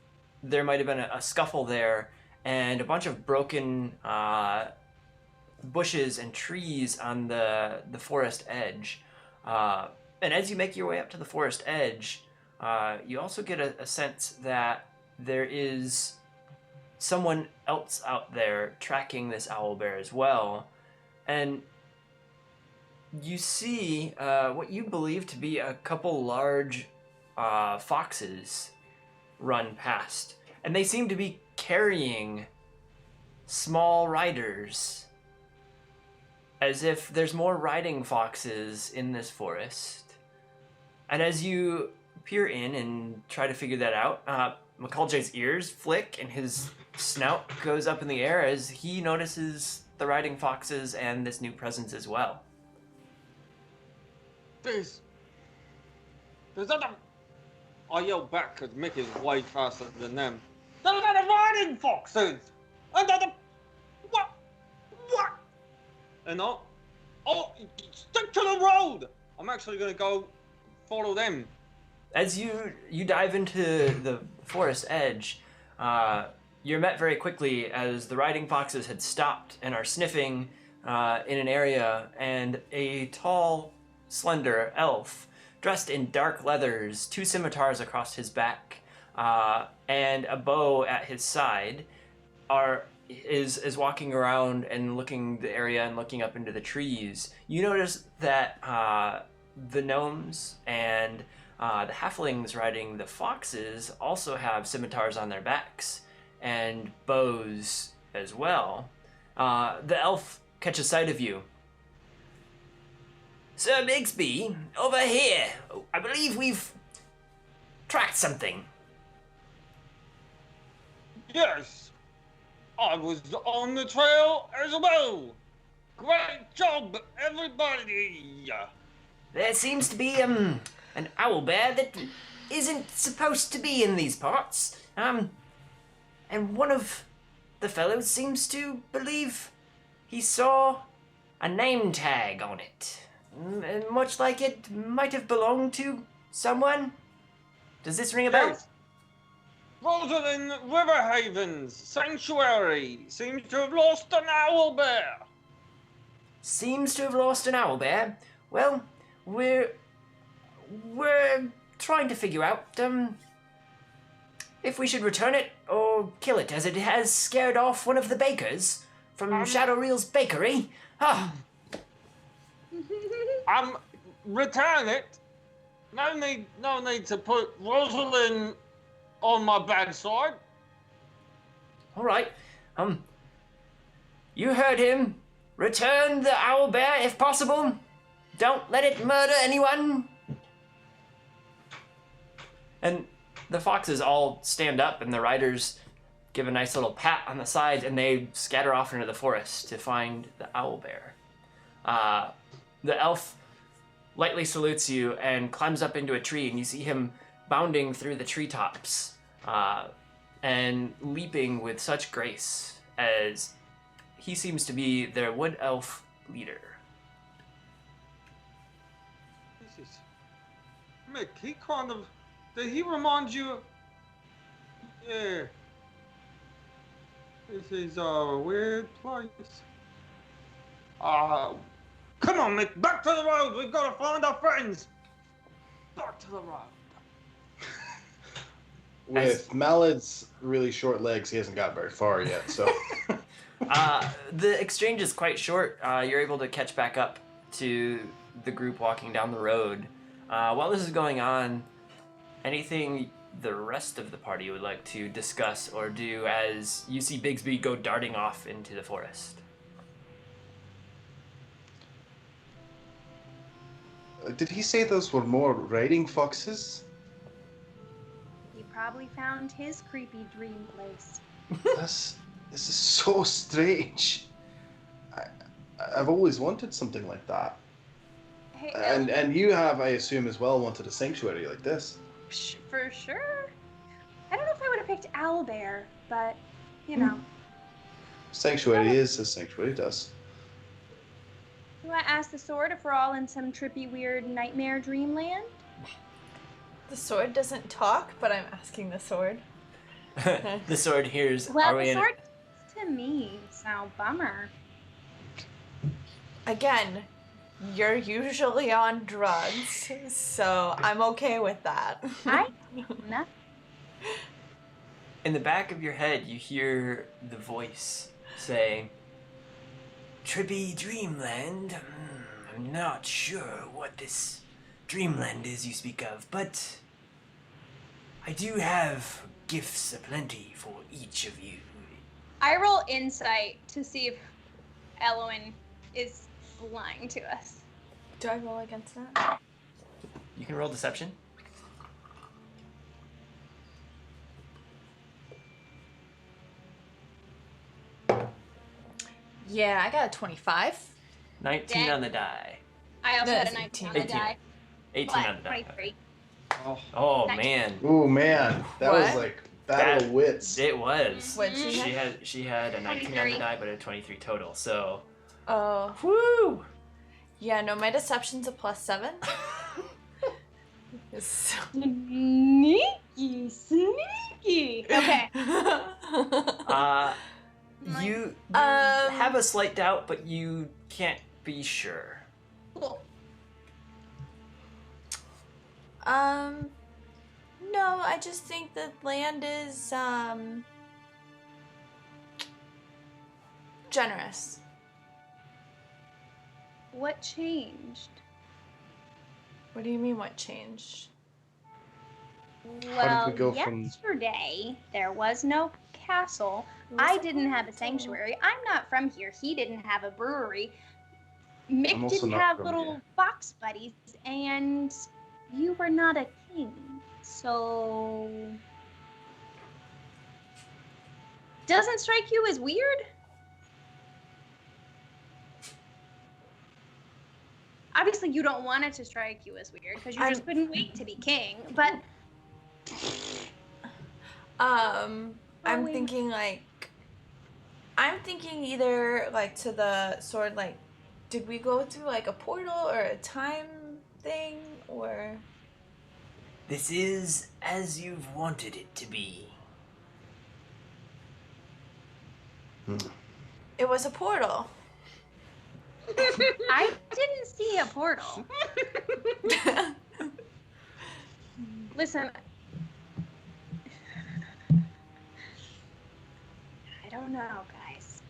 there might have been a scuffle there, and a bunch of broken bushes and trees on the forest edge. And as you make your way up to the forest edge, you also get a sense that there is someone else out there tracking this owl bear as well. And you see what you believe to be a couple large foxes run past. And they seem to be carrying small riders, as if there's more riding foxes in this forest. And as you peer in and try to figure that out, McCullj's ears flick and his snout goes up in the air as he notices the riding foxes and this new presence as well. There's other... I yell back because Mick is way faster than them. There's other riding foxes! Another... What? And oh, stick to the road! I'm actually going to go follow them. As you dive into the forest edge, you're met very quickly as the riding foxes had stopped and are sniffing in an area, and a tall, slender elf, dressed in dark leathers, 2 scimitars across his back, and a bow at his side, is walking around and looking the area and looking up into the trees. You notice that the gnomes and the halflings riding the foxes also have scimitars on their backs and bows as well. The elf catches sight of you. Sir Bigsby, over here. I believe we've tracked something. Yes, I was on the trail as well. Great job, everybody. There seems to be an owl bear that isn't supposed to be in these parts. And one of the fellows seems to believe he saw a name tag on it. Much like it might have belonged to someone. Does this ring a bell? Yes. Rosalind Riverhaven's sanctuary seems to have lost an owl bear. Seems to have lost an owl bear. Well, we're trying to figure out if we should return it or kill it, as it has scared off one of the bakers from Shadow Reel's bakery. Return it. No need to put Rosalind on my bad side. All right. You heard him. Return the owl bear if possible. Don't let it murder anyone. And the foxes all stand up, and the riders give a nice little pat on the side, and they scatter off into the forest to find the owl bear. The elf lightly salutes you and climbs up into a tree, and you see him bounding through the treetops and leaping with such grace, as he seems to be their wood elf leader. This is... Mick, he kind of... Did he remind you... Yeah. This is a weird place. Come on, Mick, back to the road. We've got to find our friends. Back to the road. With Malad's really short legs, he hasn't got very far yet, so... The exchange is quite short. You're able to catch back up to the group walking down the road. While this is going on, anything the rest of the party would like to discuss or do as you see Bigsby go darting off into the forest? Did he say those were more riding foxes? He probably found his creepy dream place. This is so strange. I've always wanted something like that. Hey, And you have, I assume, as well wanted a sanctuary like this. for sure. I don't know if I would have picked Owlbear, but you know. Sanctuary is as sanctuary does. Do I ask the sword if we're all in some trippy, weird nightmare dreamland? The sword doesn't talk, but I'm asking the sword. The sword hears. Well, Are we the in? sword to me, so bummer. Again, you're usually on drugs, so I'm okay with that. Nothing. In the back of your head, you hear the voice say, "Trippy Dreamland? I'm not sure what this Dreamland is you speak of, but I do have gifts aplenty for each of you." I roll insight to see if Elwyn is lying to us. Do I roll against that? You can roll deception. Yeah, I got a 25. 19 Dang. on the die. I also That had a is 19 on the 18. die. 18 What? on the die. 23. Oh 19. man, Oh man, that was What? like battle of wits. it was. What'd she have? She had a 19 on the 23. die, but a 23 total. So, Oh. whoo! Yeah, no, my deception's a +7. So... Sneaky. Okay. You have a slight doubt, but you can't be sure. Cool. No, I just think that land is, generous. What changed? What do you mean, what changed? How did we go yesterday there was no castle. I didn't have a sanctuary. I'm not from here. He didn't have a brewery. I'm Mick also didn't not have from little here. fox buddies, and you were not a king. So, doesn't strike you as weird? Obviously, you don't want it to strike you as weird because you just couldn't wait to be king. But I'm wait. thinking either like to the sword, like, did we go through like a portal or a time thing, or? This is as you've wanted it to be. It was a portal. I didn't see a portal. Listen, I don't know, guys.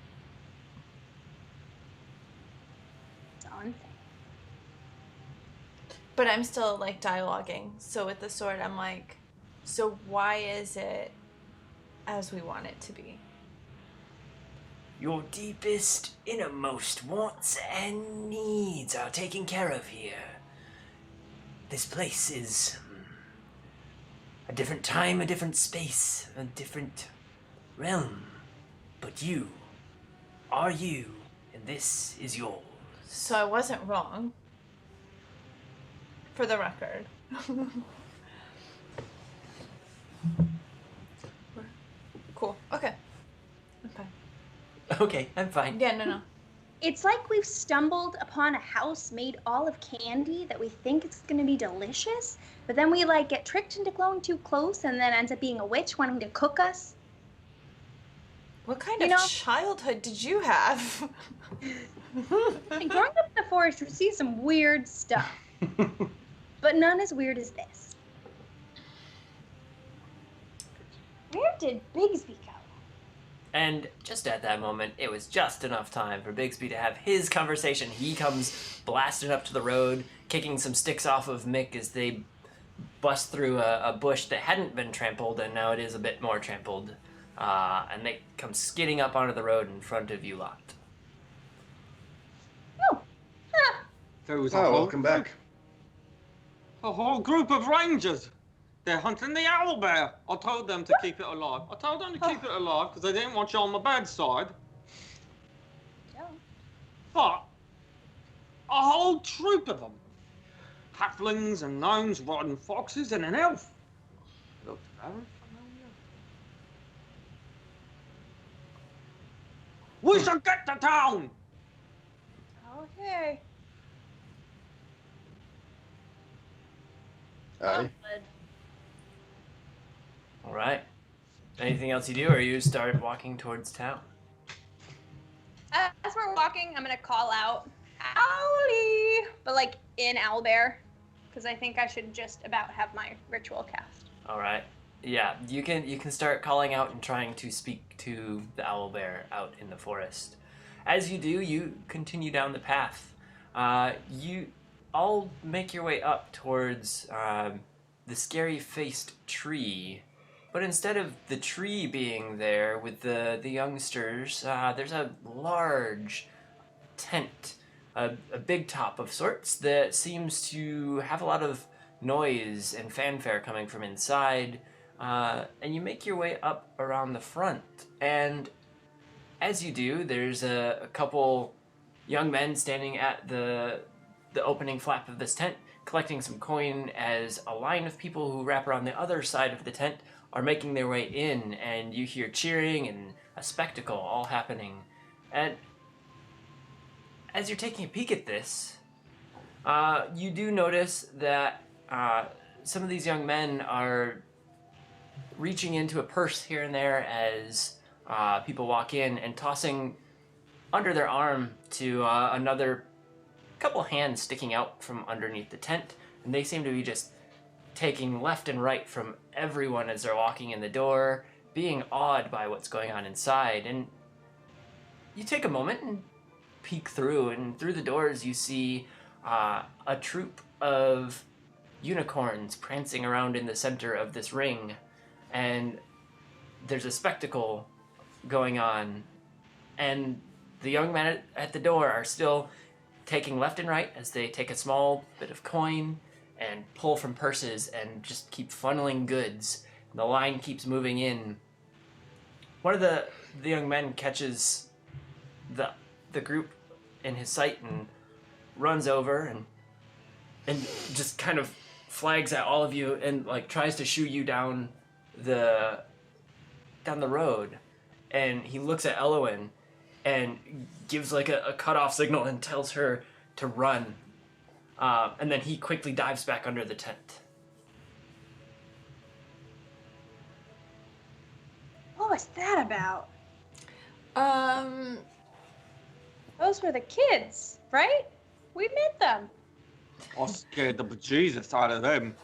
It's on thing. But I'm still like dialoguing. So with the sword, I'm like, so why is it as we want it to be? Your deepest, innermost wants and needs are taken care of here. This place is a different time, a different space, a different realm. But you are you, and this is yours. So I wasn't wrong. For the record. Cool. Okay. Okay. Okay, I'm fine. Yeah, no. It's like we've stumbled upon a house made all of candy that we think it's going to be delicious, but then we like get tricked into going too close and then ends up being a witch wanting to cook us. What kind You of know- childhood did you have? And growing up in the forest, we see some weird stuff, but none as weird as this. Where did Bigsby go? And just at that moment, it was just enough time for Bigsby to have his conversation. He comes blasting up to the road, kicking some sticks off of Mick as they bust through a bush that hadn't been trampled, and now it is a bit more trampled. And they come skidding up onto the road in front of you lot. There was a Oh, hole. welcome back. A whole group of rangers. They're hunting the owlbear. I told them to keep it alive. I told them to keep it alive because they didn't want you on the bad side. Yeah. But a whole troop of them. Halflings and gnomes riding foxes and an elf. Looked very familiar. We should get to town! Okay. Aye. All right. Anything else you do, or you start walking towards town? As we're walking, I'm gonna call out, Owlie! But like in owlbear, because I think I should just about have my ritual cast. All right. Yeah, you can start calling out and trying to speak to the owlbear out in the forest. As you do, you continue down the path. You all make your way up towards the scary-faced tree. But instead of the tree being there with the youngsters, there's a large tent, a big top of sorts that seems to have a lot of noise and fanfare coming from inside. And you make your way up around the front. And as you do, there's a couple young men standing at the opening flap of this tent, collecting some coin as a line of people who wrap around the other side of the tent are making their way in, and you hear cheering and a spectacle all happening. And as you're taking a peek at this, you do notice that some of these young men are reaching into a purse here and there as people walk in and tossing under their arm to another couple hands sticking out from underneath the tent, and they seem to be just taking left and right from everyone as they're walking in the door, being awed by what's going on inside. And you take a moment and peek through, and through the doors you see a troop of unicorns prancing around in the center of this ring, and there's a spectacle going on, and the young men at the door are still taking left and right as they take a small bit of coin and pull from purses and just keep funneling goods. The line keeps moving in. One of the young men catches the group in his sight and runs over and just kind of flags at all of you and like tries to shoo you down the road. And he looks at Elowen and gives like a cutoff signal and tells her to run. And then he quickly dives back under the tent. What was that about? Those were the kids, right? We met them. I scared the bejesus out of them.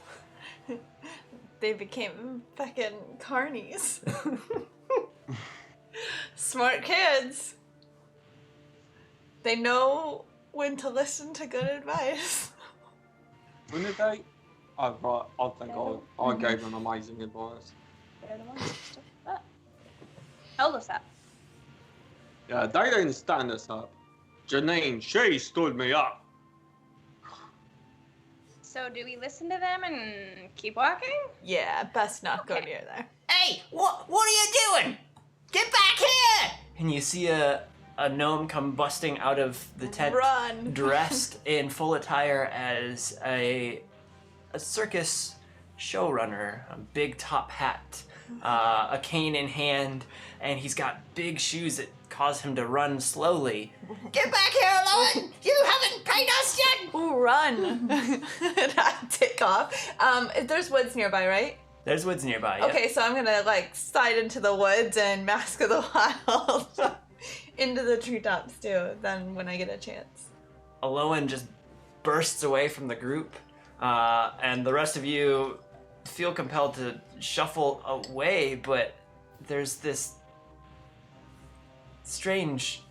They became fucking carnies. Smart kids. They know when to listen to good advice. When did they? Oh, right. I think I gave them amazing advice. They're the ones that stuck that. Held us up. Yeah, they didn't stand us up. Janine, she stood me up. So do we listen to them and keep walking? Yeah, best not go Okay. near there. Hey, what are you doing? Get back here! And you see a gnome come busting out of the tent, Run. dressed in full attire as a circus showrunner, a big top hat, a cane in hand, and he's got big shoes that cause him to run slowly. Get back here, Lowen! You haven't paid us yet! Ooh, run. And I take off. There's woods nearby, right? There's woods nearby. Yeah. Okay, so I'm gonna like slide into the woods and Mask of the Wild into the treetops too. Then when I get a chance. Alolan just bursts away from the group, and the rest of you feel compelled to shuffle away, but there's this strange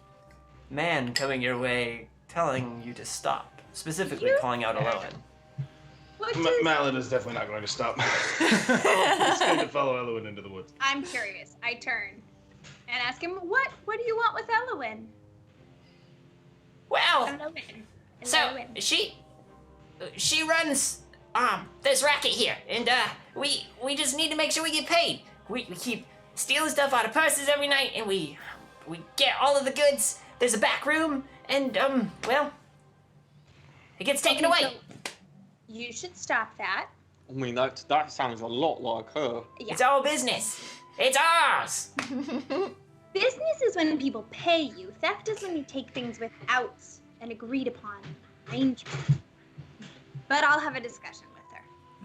man coming your way telling you to stop, specifically calling out Alolan. What is... Malin is definitely not going to stop. He's going to follow Elowen into the woods. I'm curious. I turn and ask him, what do you want with Elowen? Well, Elowen. so Elowen. she runs there's racket here, and we just need to make sure we get paid. We keep stealing stuff out of purses every night, and we get all of the goods. There's a back room, and well, it gets taken away. So you should stop that. I mean, that sounds a lot like her. Yeah. It's our business. It's ours. Business is when people pay you. Theft is when you take things without an agreed upon arrangement. But I'll have a discussion with her.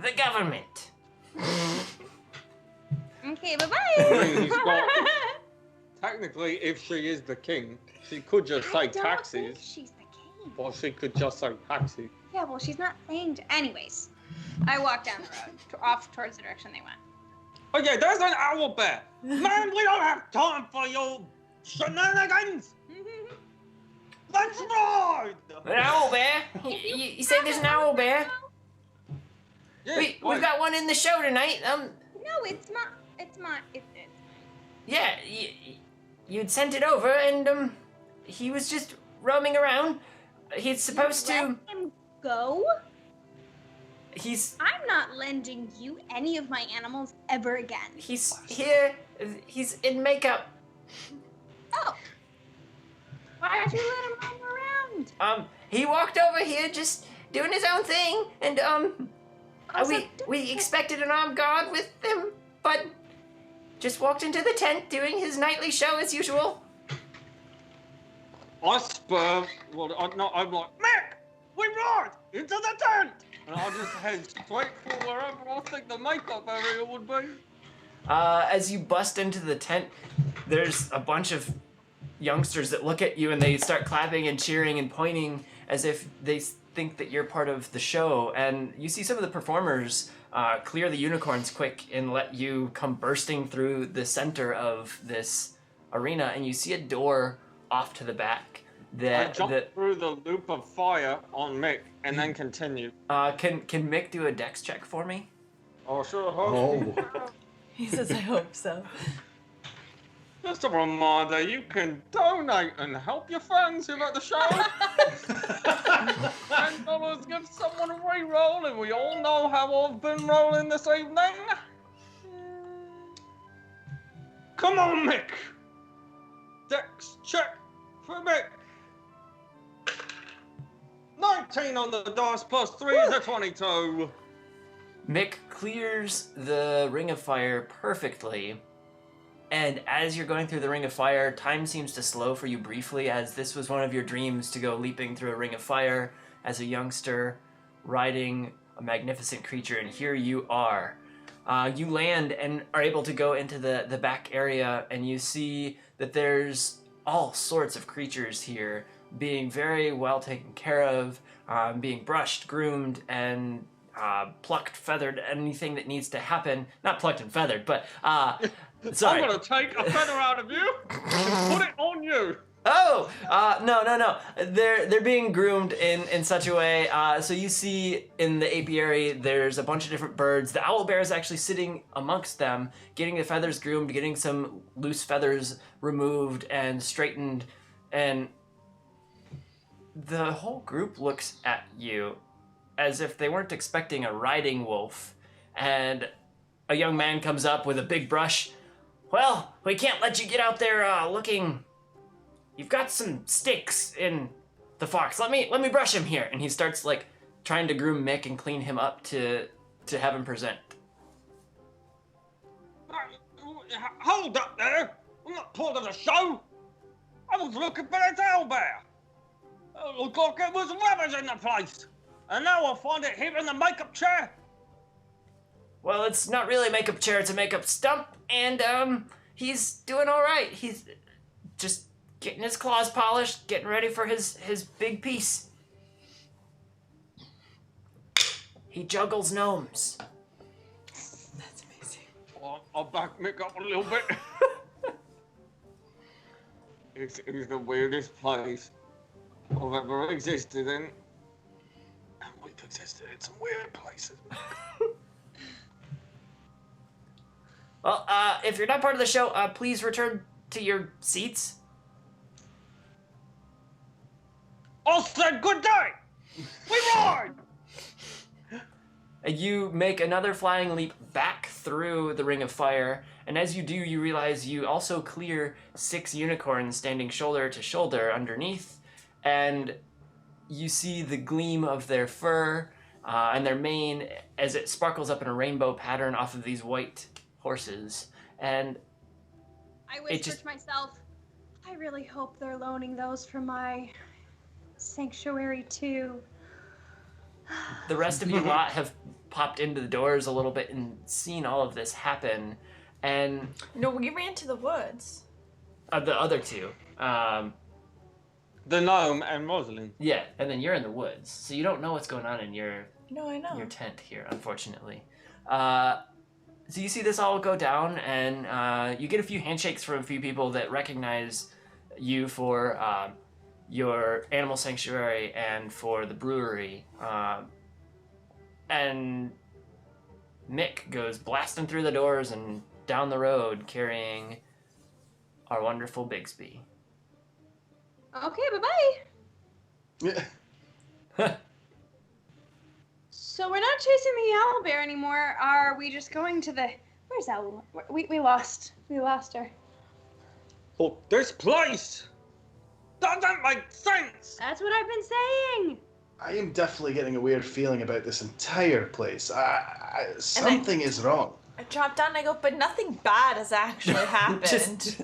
The government. Okay, I bye-bye. mean, he's got... Technically, if she is the king, she could just I say don't taxes. think she's the king. Or she could just say taxi. Yeah, well, she's not saying... Anyways, I walked down the road, off towards the direction they went. Okay, there's an owl bear. Man, we don't have time for your shenanigans. Let's ride. An owl bear? You say there's an owl bear? Yeah, We've got one in the show tonight. No, it's not. It's not. It's Yeah, you'd sent it over, and he was just roaming around. He's supposed Let to. him go? He's I'm not lending you any of my animals ever again. he's here. He's in makeup. Oh. Why'd you let him roam around? He walked over here just doing his own thing, and Also, we expected an armed guard with him, but just walked into the tent doing his nightly show as usual. I spur. Well, I'm like, Mick, we ride into the tent. And I'll just head straight for wherever I think the makeup area would be. As you bust into the tent, there's a bunch of youngsters that look at you and they start clapping and cheering and pointing as if they think that you're part of the show. And you see some of the performers clear the unicorns quick and let you come bursting through the center of this arena, and you see a door off to the back. I jump through the loop of fire on Mick and then continue. Can Mick do a dex check for me? Oh, sure hope. He says, I hope so. Just a reminder, you can donate and help your friends who like the show. $10 gives someone a re-roll, and we all know how I've been rolling this evening. Come on, Mick. Dex check for Mick. 19 on the dice plus 3 is a 22. Mick clears the ring of fire perfectly, and as you're going through the ring of fire, time seems to slow for you briefly, as this was one of your dreams, to go leaping through a ring of fire as a youngster riding a magnificent creature, and here you are. You land and are able to go into the back area, and you see that there's all sorts of creatures here, being very well taken care of, being brushed, groomed, and plucked, feathered, anything that needs to happen. Not plucked and feathered, but sorry. I'm gonna take a feather out of you and put it on you. Oh, no. They're being groomed in such a way. So you see in the apiary, there's a bunch of different birds. The owl bear is actually sitting amongst them, getting the feathers groomed, getting some loose feathers removed and straightened, and the whole group looks at you as if they weren't expecting a riding wolf. And a young man comes up with a big brush. Well, we can't let you get out there looking. You've got some sticks in the fox. Let me brush him here. And he starts like trying to groom Mick and clean him up to have him present. Hold up there! I'm not part of the show! I was looking for that owl bear! It looked like it was rubbish in the place! And now I'll find it here in the makeup chair! Well, it's not really a makeup chair, it's a makeup stump, and he's doing alright. He's just getting his claws polished, getting ready for his big piece. He juggles gnomes. That's amazing. I'll back Mick up a little bit. It's the weirdest place I've ever existed in. And we've existed in some weird places. Well, if you're not part of the show, please return to your seats. I said good day! We ride! You make another flying leap back through the ring of fire, and as you do, you realize you also clear 6 unicorns standing shoulder to shoulder underneath, and you see the gleam of their fur and their mane as it sparkles up in a rainbow pattern off of these white horses. And I whisper to myself, I really hope they're loaning those for my sanctuary too. the rest of you lot have popped into the doors a little bit and seen all of this happen. And No, we ran to the woods. the other two, The gnome and Rosalind. yeah, and then you're in the woods, so you don't know what's going on in your No, I know. tent here, unfortunately. So you see this all go down, and you get a few handshakes from a few people that recognize you for your animal sanctuary and for the brewery. And Mick goes blasting through the doors and down the road carrying our wonderful Bigsby. Okay, bye-bye. Yeah. So we're not chasing the owl bear anymore. Are we just going to the... Where's Owl? We lost her. Oh, this place doesn't make sense. That's what I've been saying. I am definitely getting a weird feeling about this entire place. Something is wrong. I dropped down and I go, but nothing bad has actually happened. Just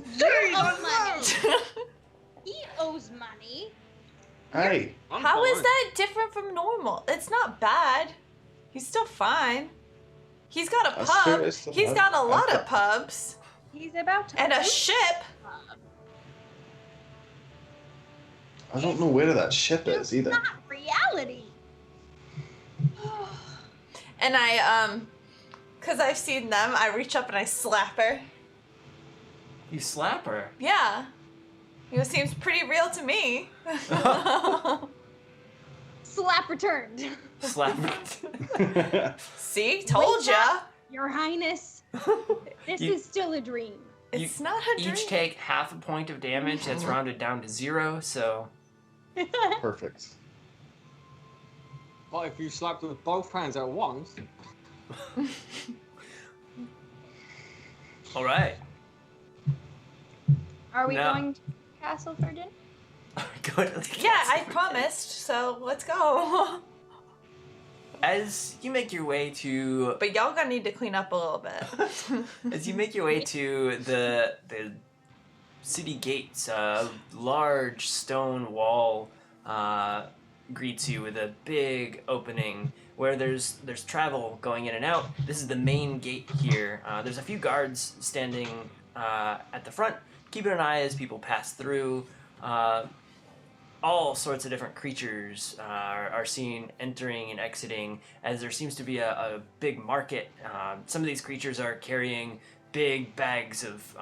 He owes money. Aye. How is that different from normal? It's not bad. He's still fine. He's got a That's pub. true, it's still He's fine. got a lot Okay. of pubs. He's about to... And a open ship. pub. I don't know where that ship is either. Not reality. And I, because I've seen them, I reach up and I slap her. you slap her. Yeah. It seems pretty real to me. Slap returned. Slap her. See? Told ya. Your Highness, this You- is still a dream. It's not a dream. Each take half a point of damage. That's rounded down to 0, so... Perfect. But if you slapped with both hands at once, All right. Are we No. going to Castle for dinner? Go to the Yeah, I castle. promised, so let's go. As you make your way to... But y'all gonna need to clean up a little bit. As you make your way to the city gates, a large stone wall greets you with a big opening where there's travel going in and out. This is the main gate here. There's a few guards standing at the front, keeping an eye as people pass through. All sorts of different creatures are seen entering and exiting as there seems to be a big market. Some of these creatures are carrying big bags of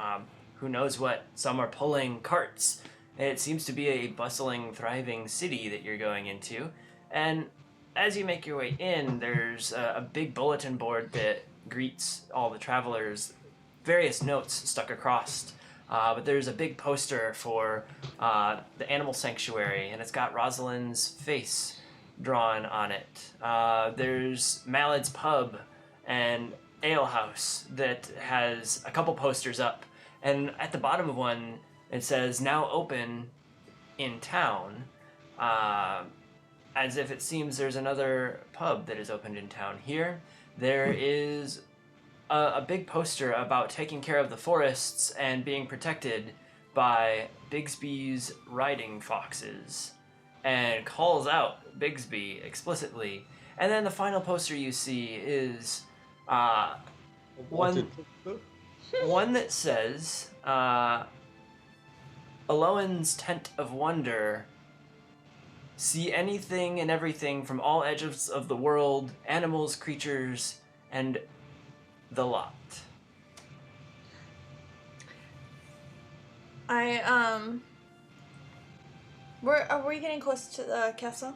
who knows what. Some are pulling carts. It seems to be a bustling, thriving city that you're going into. And as you make your way in, there's a big bulletin board that greets all the travelers, various notes stuck across. But there's a big poster for the animal sanctuary, and it's got Rosalind's face drawn on it. There's Mallad's Pub and Ale House that has a couple posters up, and at the bottom of one it says "Now open in town," as if it seems there's another pub that is opened in town. Here, there is a big poster about taking care of the forests and being protected by Bigsby's riding foxes, and calls out Bigsby explicitly. And then the final poster you see is one that says Aloan's Tent of Wonder. See anything and everything from all edges of the world, animals, creatures, and the lot. Are we getting close to the castle?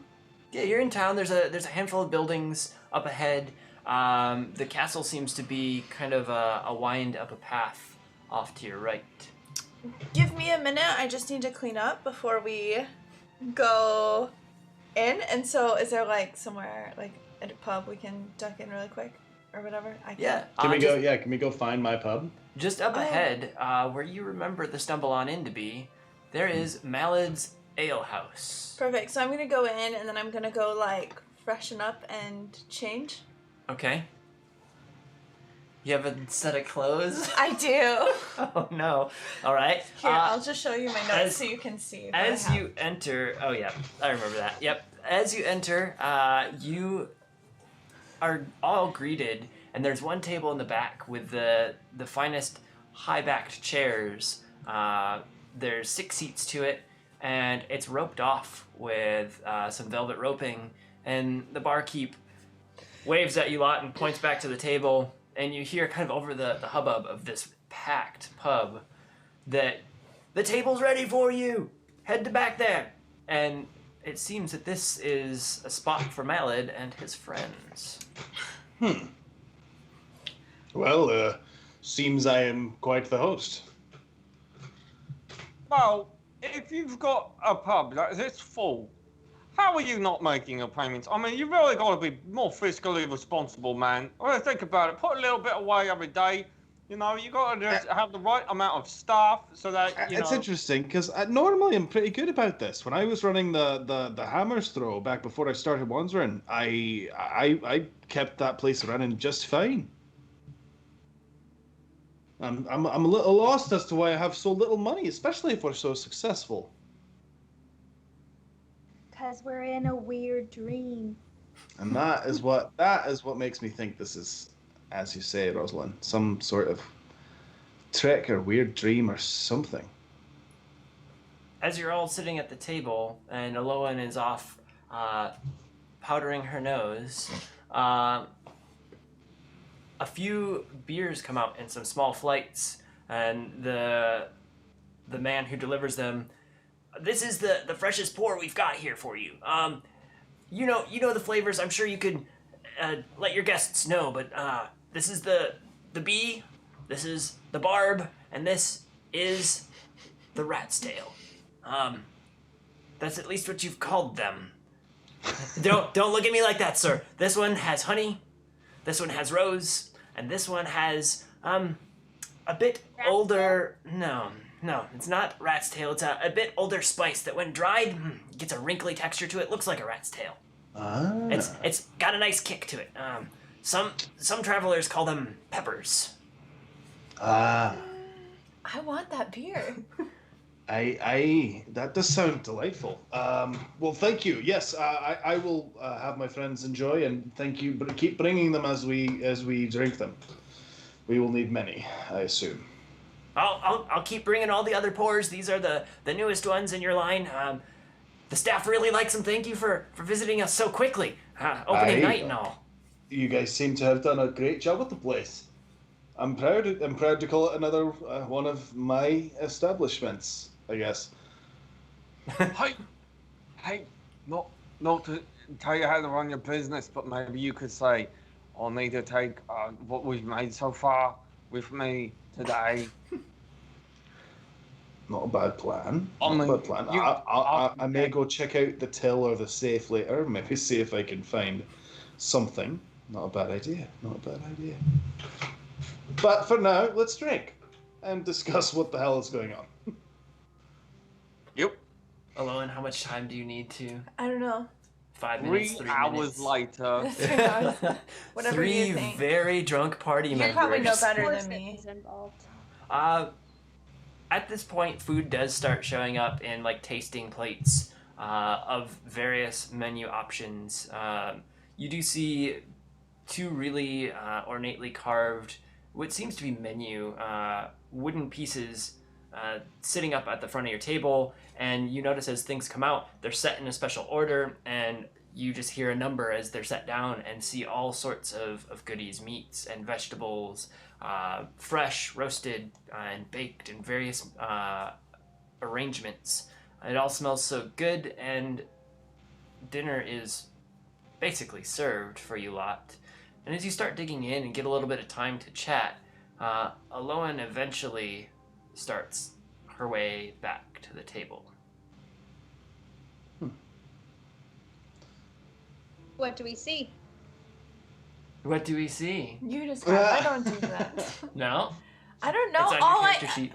Yeah, you're in town. There's a handful of buildings up ahead. The castle seems to be kind of a wind up a path off to your right. Give me a minute. I just need to clean up before we go in. And so, is there like somewhere like at a pub, we can duck in really quick or whatever. I can't. Yeah. Can we go? Yeah, can we go find my pub? Just up ahead, where you remember the Stumble On Inn to be, there is Malad's Ale House. Perfect. So I'm gonna go in, and then I'm gonna go like freshen up and change. Okay. You have a set of clothes? I do. Oh no. All right. Here, I'll just show you my notes as- so you can see. As you enter, oh yeah, I remember that. Yep. As you enter, you are all greeted, and there's one table in the back with the finest high-backed chairs. There's 6 seats to it, and it's roped off with some velvet roping. And the barkeep waves at you lot and points back to the table, and you hear kind of over the hubbub of this packed pub that the table's ready for you. Head to back there. And it seems that this is a spot for Malad and his friends. Well, seems I am quite the host. Well, if you've got a pub that is this full, how are you not making a payment? I mean, you really got to be more fiscally responsible, man. Well, think about it. Put a little bit away every day. You know, you got to just have the right amount of staff so that, It's interesting, because normally I'm pretty good about this. When I was running the Hammer's Throw back before I started Wandsworn, I kept that place running just fine. I'm a little lost as to why I have so little money, especially if we're so successful. Because we're in a weird dream. And that is what makes me think this is, as you say, Rosalind, some sort of trick or weird dream or something. As you're all sitting at the table and Aloan is off powdering her nose, a few beers come out in some small flights, and the man who delivers them, this is the freshest pour we've got here for you. You know the flavors. I'm sure you could let your guests know, but this is the bee, this is the barb, and this is the rat's tail. That's at least what you've called them. Don't look at me like that, sir. This one has honey, this one has rose, and this one has a bit older. No, it's not rat's tail. It's a bit older spice that, when dried, gets a wrinkly texture to it. Looks like a rat's tail. It's got a nice kick to it. Some travelers call them peppers. I want that beer. That does sound delightful. Well, thank you. Yes, I will have my friends enjoy, and thank you. But keep bringing them as we drink them. We will need many, I assume. I'll keep bringing all the other pours. These are the newest ones in your line. The staff really likes them. Thank you for visiting us so quickly. Opening night and all. You guys seem to have done a great job with the place. I'm proud to call it another one of my establishments, I guess. Hey, not to tell you how to run your business, but maybe you could say, I'll need to take what we've made so far with me today. Not a bad plan. I may go check out the till or the safe later. Maybe see if I can find something. Not a bad idea. But for now, let's drink and discuss what the hell is going on. Yep. Aloan, how much time do you need to? I don't know. 5 minutes, 3 3 hours minutes. later. 3 hours. Whatever Three you think. very drunk party You members. probably know better Force than me. is involved. At this point, food does start showing up in like tasting plates of various menu options. You do see 2 really ornately carved, what seems to be menu, wooden pieces sitting up at the front of your table, and you notice as things come out, they're set in a special order, and you just hear a number as they're set down and see all sorts of goodies, meats and vegetables, fresh, roasted, and baked in various arrangements. It all smells so good, and dinner is basically served for you lot. And as you start digging in and get a little bit of time to chat, Aloan eventually starts her way back to the table. What do we see? What do we see? You describe. I don't do that. No? I don't know. It's on All your character sheet.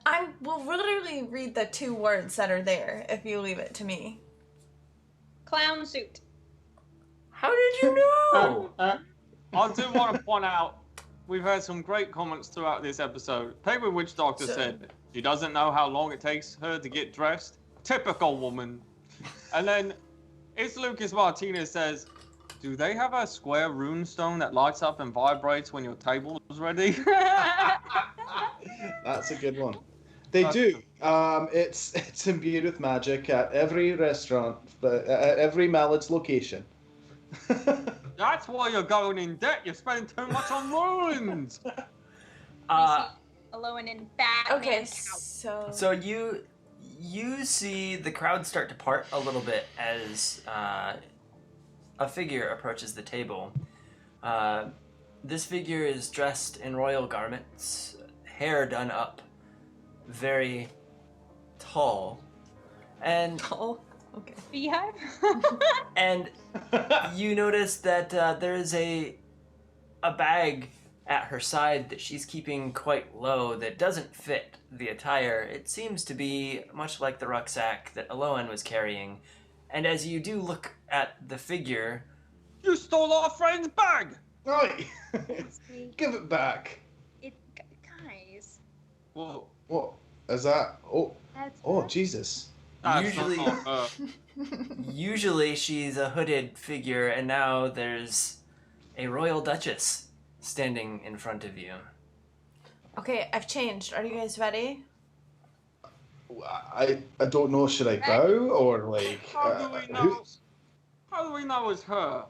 I will literally read the 2 words that are there if you leave it to me. Clown suit. How did you know? I do want to point out, we've had some great comments throughout this episode. Penguin Witch Doctor said she doesn't know how long it takes her to get dressed. Typical woman. And then it's Lucas Martinez says, do they have a square runestone that lights up and vibrates when your table is ready? That's a good one. They do. It's imbued with magic at every restaurant, but at every Mallet's location. That's why you're going in debt. You're spending too much on runes. Alone in Batman. Okay, couch. so you see the crowd start to part a little bit as a figure approaches the table. This figure is dressed in royal garments, hair done up, very tall, and okay. Beehive? and you notice that there is a bag at her side that she's keeping quite low that doesn't fit the attire. It seems to be much like the rucksack that Aloan was carrying. And as you do look at the figure... You stole our friend's bag! Oi! Give it back. Guys. Whoa. What is that? That's Jesus. Usually, usually she's a hooded figure, and now there's a royal duchess standing in front of you. Okay, I've changed. Are you guys ready? I don't know. Should I bow or like? How do we know? How do we know it's her?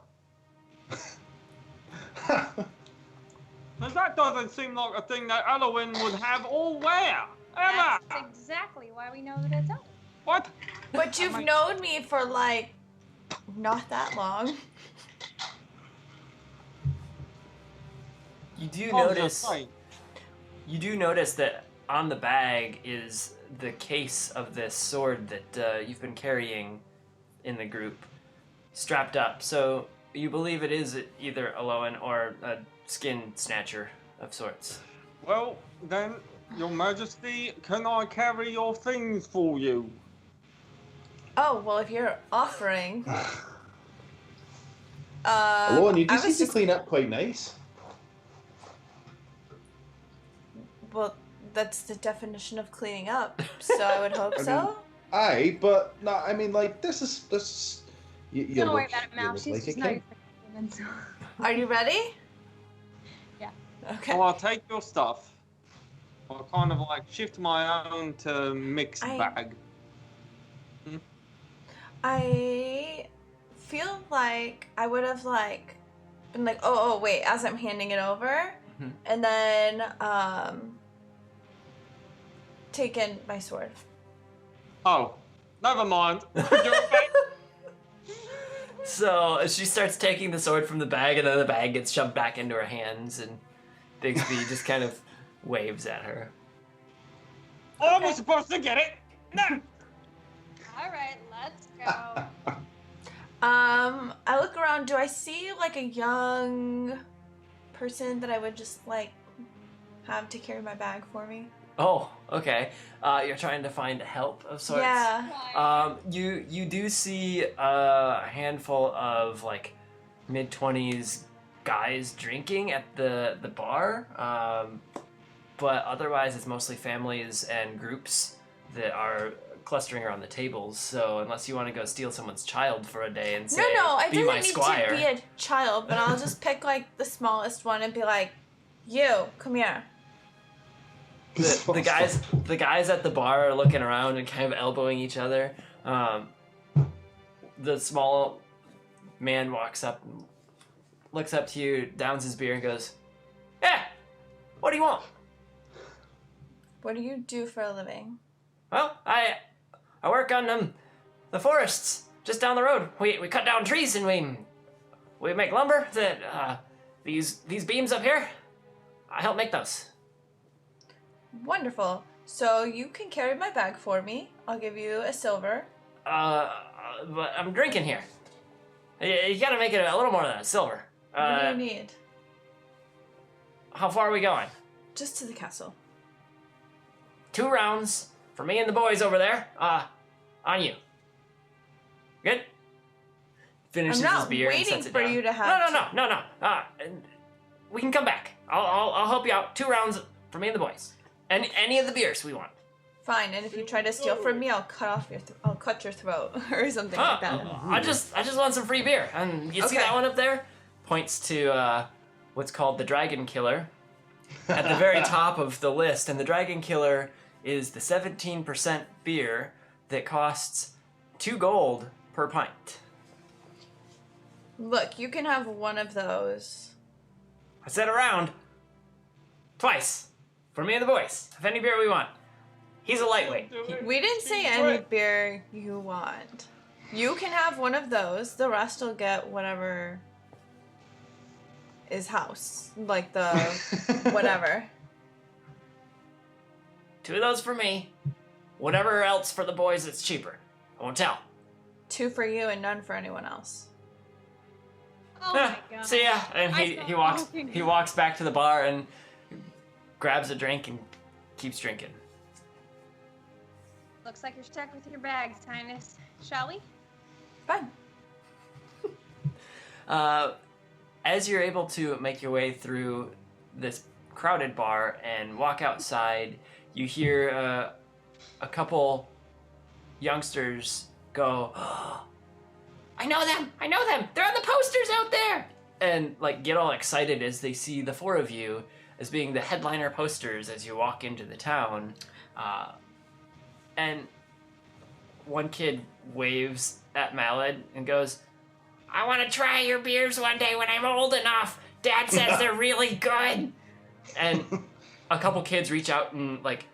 Because that doesn't seem like a thing that Elowen would have or wear. Emma! That's exactly why we know that it's Ellen. What? But you've known me for like not that long. You do Oh, notice. that's right. You do notice that on the bag is the case of this sword that you've been carrying in the group, strapped up. So you believe it is either Aloan or a skin snatcher of sorts. Well, then, Your Majesty, can I carry your things for you? Oh, well, if you're offering. Aloan, you I do seem was to just- clean up quite nice. Well, that's the definition of cleaning up, so I would hope so. Aye, but no, I mean, like, this is. You Don't worry look, about it, you Mal. look She's like a just king. nice woman, so. Are you ready? Yeah. Okay. So I'll take your stuff. I'll kind of like shift my own to mixed bag. I feel like I would have like been like, oh wait, as I'm handing it over, and then taken my sword. Oh, never mind. You're okay. So she starts taking the sword from the bag, and then the bag gets shoved back into her hands, and Bigsby just kind of waves at her. I was supposed to get it. No. All right, let's go. I look around. Do I see like a young person that I would just like have to carry my bag for me? Oh, okay. You're trying to find help of sorts? Yeah. You do see a handful of like mid-20s guys drinking at the bar, but otherwise it's mostly families and groups that are clustering around the tables. So unless you want to go steal someone's child for a day and say, No, I be didn't my need squire. to be a child, but I'll just pick like the smallest one and be like, you, come here. The guys at the bar are looking around and kind of elbowing each other. The small man walks up, looks up to you, downs his beer, and goes, "Yeah, what do you want?" What do you do for a living? Well, I work on the forests just down the road. We cut down trees and we make lumber. That these beams up here, I help make those. Wonderful. So you can carry my bag for me. I'll give you a silver. But I'm drinking here. You gotta make it a little more than a silver. What do you need? How far are we going? Just to the castle. 2 rounds for me and the boys over there. On you. Good? Finishes I'm not his beer and waiting sets it for down. you to have. No. We can come back. I'll help you out. 2 rounds for me and the boys. And any of the beers we want. Fine, and if you try to steal from me, I'll cut your throat or something like that. I just want some free beer. And you see Okay. that one up there? Points to what's called the Dragon Killer at the very top of the list. And the Dragon Killer is the 17% beer that costs 2 gold per pint. Look, you can have one of those. I said around twice for me and the boys. Of any beer we want. He's a lightweight. We didn't say any beer you want. You can have one of those. The rest will get whatever is house. Like the whatever. 2 of those for me. Whatever else for the boys that's cheaper. I won't tell. 2 for you and none for anyone else. Oh my god. See ya. And he walks back to the bar and grabs a drink and keeps drinking. Looks like you're stuck with your bags, Highness. Shall we? Fine. As you're able to make your way through this crowded bar and walk outside, you hear a couple youngsters go, oh, I know them! They're on the posters out there! And like get all excited as they see the 4 of you as being the headliner posters as you walk into the town. And one kid waves at Malad and goes, I want to try your beers one day when I'm old enough. Dad says they're really good. And a couple kids reach out and like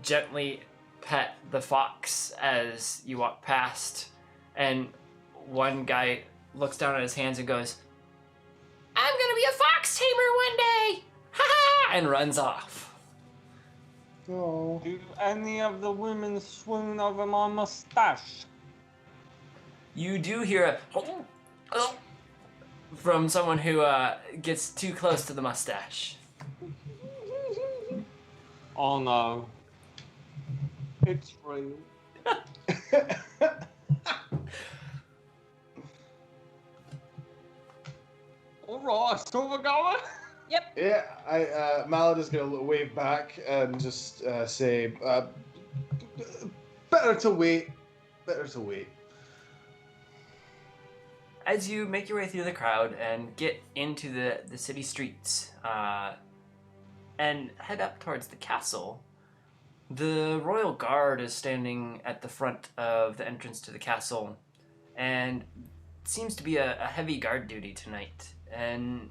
gently pet the fox as you walk past. And one guy looks down at his hands and goes, I'm gonna be a fox tamer one day. Ha ha! And runs off. Do any of the women swoon over my mustache? You do hear a from someone who gets too close to the mustache. Oh no. It's real. Alright, so we're going? Yep. Yeah, Malad is going to wave back and just say, better to wait. As you make your way through the crowd and get into the city streets and head up towards the castle, the royal guard is standing at the front of the entrance to the castle, and it seems to be a heavy guard duty tonight. And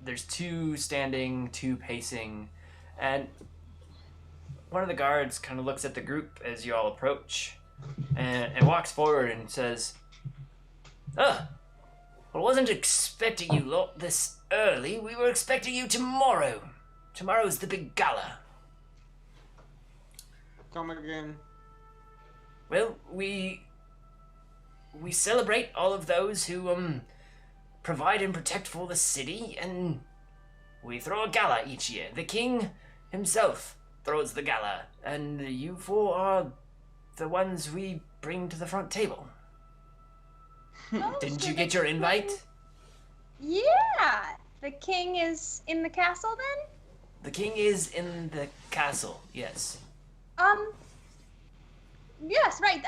there's 2 standing, 2 pacing, and one of the guards kind of looks at the group as you all approach and walks forward and says, well, I wasn't expecting you lot this early. We were expecting you tomorrow. Tomorrow's the big gala. Come again. Well, we celebrate all of those who provide and protect for the city, and we throw a gala each year. The king himself throws the gala, and you 4 are the ones we bring to the front table. Oh, Didn't so you the get your king- invite? Yeah. The king is in the castle then? The king is in the castle, yes. Yes, right.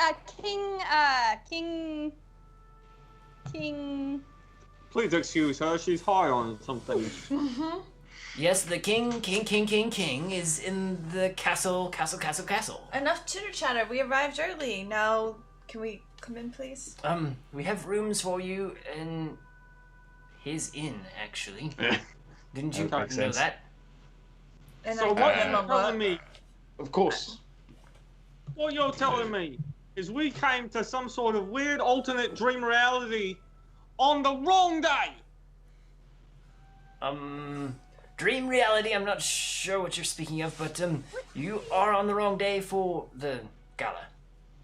King. Please excuse her, she's high on something. Yes, the king is in the castle. Enough chitter chatter. We arrived early. Now, can we come in, please? We have rooms for you in his inn, actually. Didn't you Okay. know Makes sense. that? And So I what give him a you're telling look. me, Of course. what you're telling me is we came to some sort of weird alternate dream reality on the wrong day. Dream reality, I'm not sure what you're speaking of, but you are on the wrong day for the gala.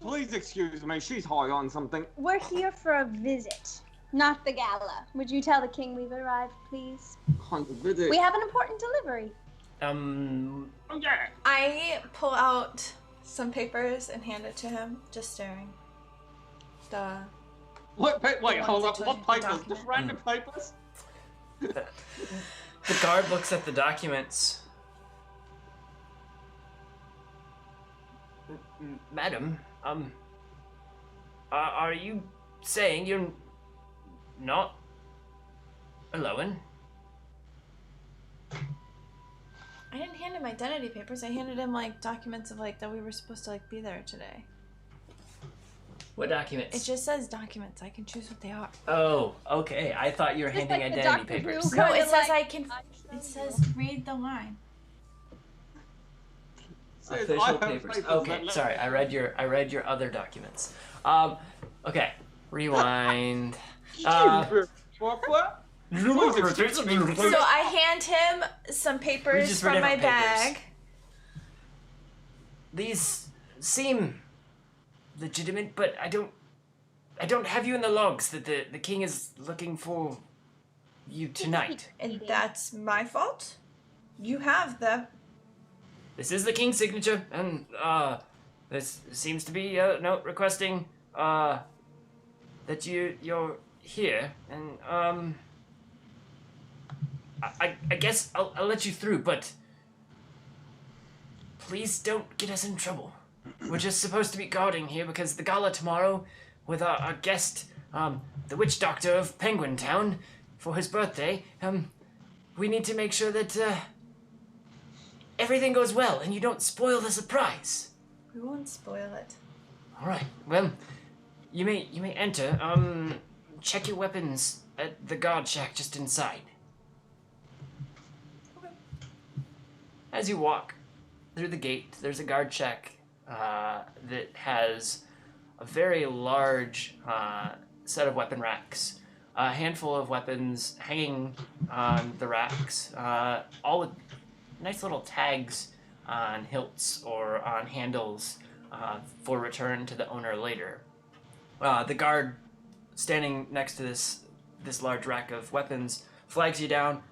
Please excuse me, she's high on something. We're here for a visit. not the gala. Would you tell the king we've arrived, please? We have an important delivery. Yeah. I pull out some papers and hand it to him, just staring. Wait, hold up. What papers? Document. Just random papers? The guard looks at the documents. Madam, are you saying you're not alone? I didn't hand him identity papers. I handed him like documents of like that we were supposed to like be there today. What documents? It just says documents. I can choose what they are. Oh, okay. I thought you were Just handing like the identity Dr. papers. Who No, kinda it says like- I can. It says read the line. Says, Official I have papers. papers Okay, that- sorry. I read your other documents. Okay. Rewind. What? So I hand him some papers just read from my different papers. bag. These seem legitimate, but I don't have you in the logs that the king is looking for you tonight. And that's my fault? You have the... This is the king's signature, and this seems to be a note requesting that you're here, and I guess I'll let you through, but please don't get us in trouble. We're just supposed to be guarding here because the gala tomorrow with our guest, the witch doctor of Penguin Town, for his birthday. We need to make sure that everything goes well and you don't spoil the surprise. We won't spoil it. All right. Well, you may enter. Check your weapons at the guard shack just inside. Okay. As you walk through the gate, there's a guard shack that has a very large set of weapon racks, a handful of weapons hanging on the racks, all with nice little tags on hilts or on handles for return to the owner later. The guard standing next to this large rack of weapons flags you down.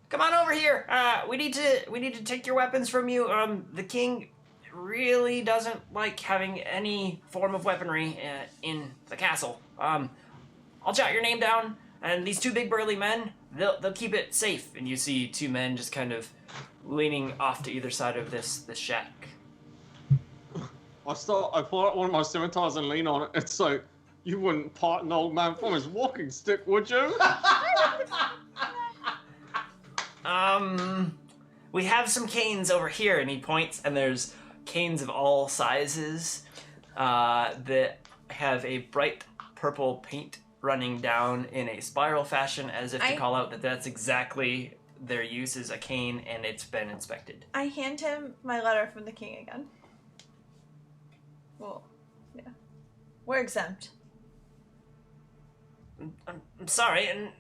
Come on over here. We need to take your weapons from you. The king really doesn't like having any form of weaponry in the castle. I'll jot your name down, and these two big burly men, they'll keep it safe. And you see two men just kind of leaning off to either side of this shack. I pull out one of my scimitars and lean on it. It's like, you wouldn't part an old man from his walking stick, would you? We have some canes over here, and he points, and there's canes of all sizes that have a bright purple paint running down in a spiral fashion, as if to call out that that's exactly their use as a cane, and it's been inspected. I hand him my letter from the king again. Well, yeah. We're exempt. I'm sorry, and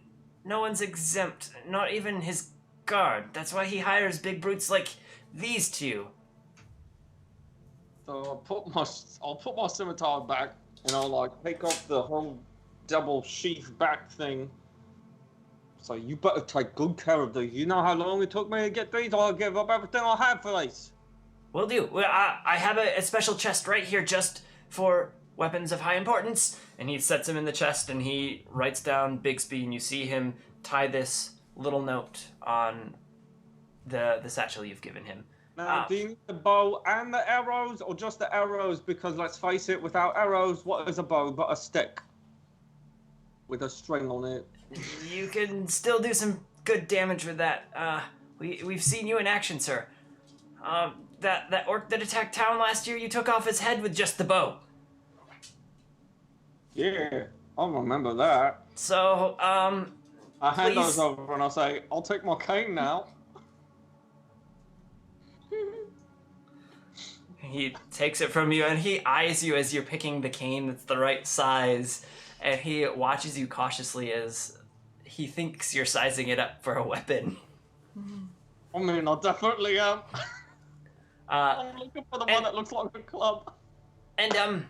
no one's exempt, not even his guard. That's why he hires big brutes like these two. So I'll put my scimitar back, and I'll like take off the whole double sheath back thing. So you better take good care of these. You know how long it took me to get these? I'll give up everything I have for these. Will do. Well, I have a special chest right here just for weapons of high importance. And he sets him in the chest, and he writes down Bigsby, and you see him tie this little note on the satchel you've given him. Now, do you need the bow and the arrows, or just the arrows? Because let's face it, without arrows, what is a bow but a stick with a string on it? You can still do some good damage with that. We've seen you in action, sir. That orc that attacked town last year, you took off his head with just the bow. Yeah, I remember that. So, I hand please. those over and I say, I'll take my cane now. He takes it from you, and he eyes you as you're picking the cane that's the right size, and he watches you cautiously as he thinks you're sizing it up for a weapon. I mean, I definitely am. I'm looking for the one that looks like a club. And,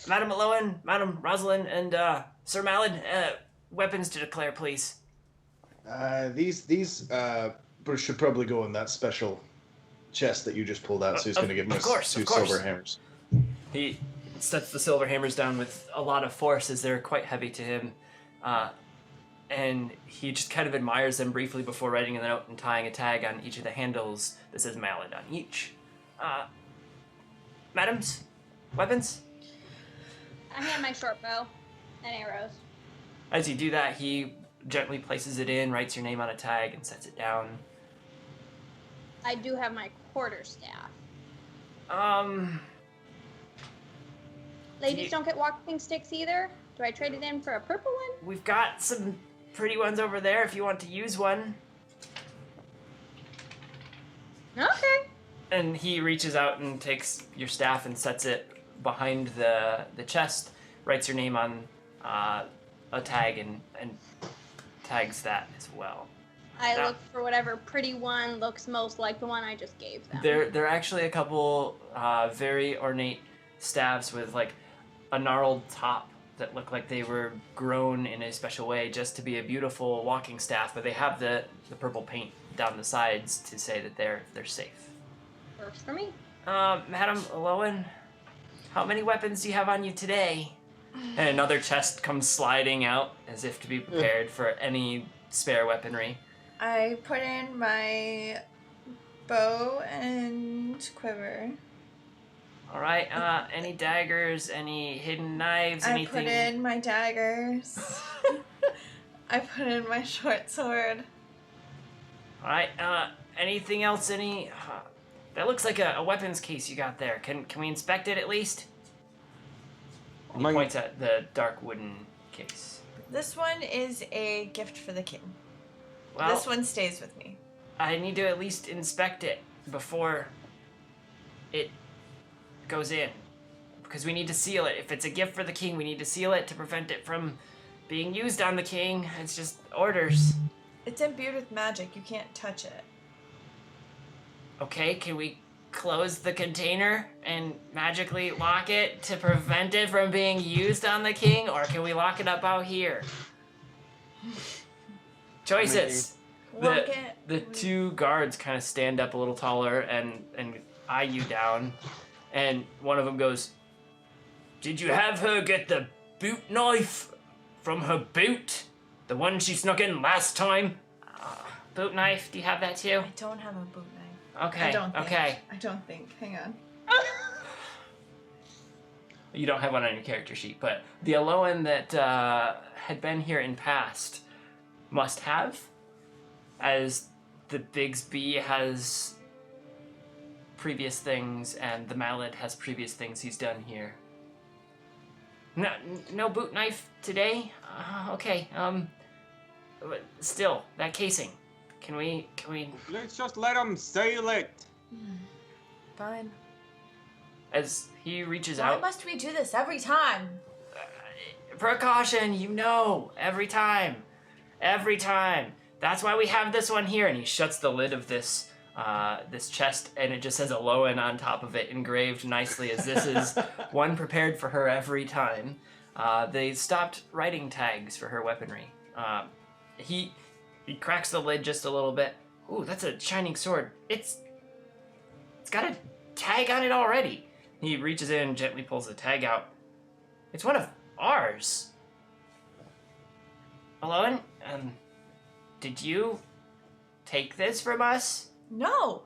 Madam Aloan, Madam Rosalind, and Sir Malin, weapons to declare, please. These should probably go in that special chest that you just pulled out. So he's going to give me two silver hammers. He sets the silver hammers down with a lot of force as they're quite heavy to him. And he just kind of admires them briefly before writing a note and tying a tag on each of the handles that says Malin on each. Madams? Weapons? I hand my short bow and arrows. As you do that, he gently places it in, writes your name on a tag, and sets it down. I do have my quarterstaff. Ladies don't get walking sticks either? Do I trade it in for a purple one? We've got some pretty ones over there if you want to use one. Okay. And he reaches out and takes your staff and sets it behind the chest, writes your name on a tag and tags that as well. I look for whatever pretty one looks most like the one I just gave them. There are actually a couple very ornate staves with like a gnarled top that look like they were grown in a special way just to be a beautiful walking staff, but they have the purple paint down the sides to say that they're safe. Works for me. Madam Aloan, how many weapons do you have on you today? And another chest comes sliding out as if to be prepared for any spare weaponry. I put in my bow and quiver. All right. Any daggers? Any hidden knives? Anything? I put in my daggers. I put in my short sword. All right. Anything else? That looks like a weapons case you got there. Can we inspect it at least? He points at the dark wooden case. This one is a gift for the king. Well, this one stays with me. I need to at least inspect it before it goes in, because we need to seal it. If it's a gift for the king, we need to seal it to prevent it from being used on the king. It's just orders. It's imbued with magic. You can't touch it. Okay, can we close the container and magically lock it to prevent it from being used on the king, or can we lock it up out here? Choices. The two guards kind of stand up a little taller and eye you down, and one of them goes, "Did you have her get the boot knife from her boot? The one she snuck in last time?" Boot knife, do you have that too? I don't have a boot knife. Okay, I don't think. okay. I don't think. Hang on. You don't have one on your character sheet, but the Aloan that had been here in past must have, as the Bigsby has previous things and the Mallet has previous things he's done here. No boot knife today? Okay, but still, that casing. Can we... Let's just let him seal it. Fine. As he reaches Why out... must we do this every time? Precaution, every time. Every time. That's why we have this one here. And he shuts the lid of this chest, and it just says Aloan on top of it, engraved nicely, as this is one prepared for her every time. They stopped writing tags for her weaponry. He cracks the lid just a little bit. Ooh, that's a shining sword. It's got a tag on it already. He reaches in and gently pulls the tag out. It's one of ours. Aloan, did you take this from us? No.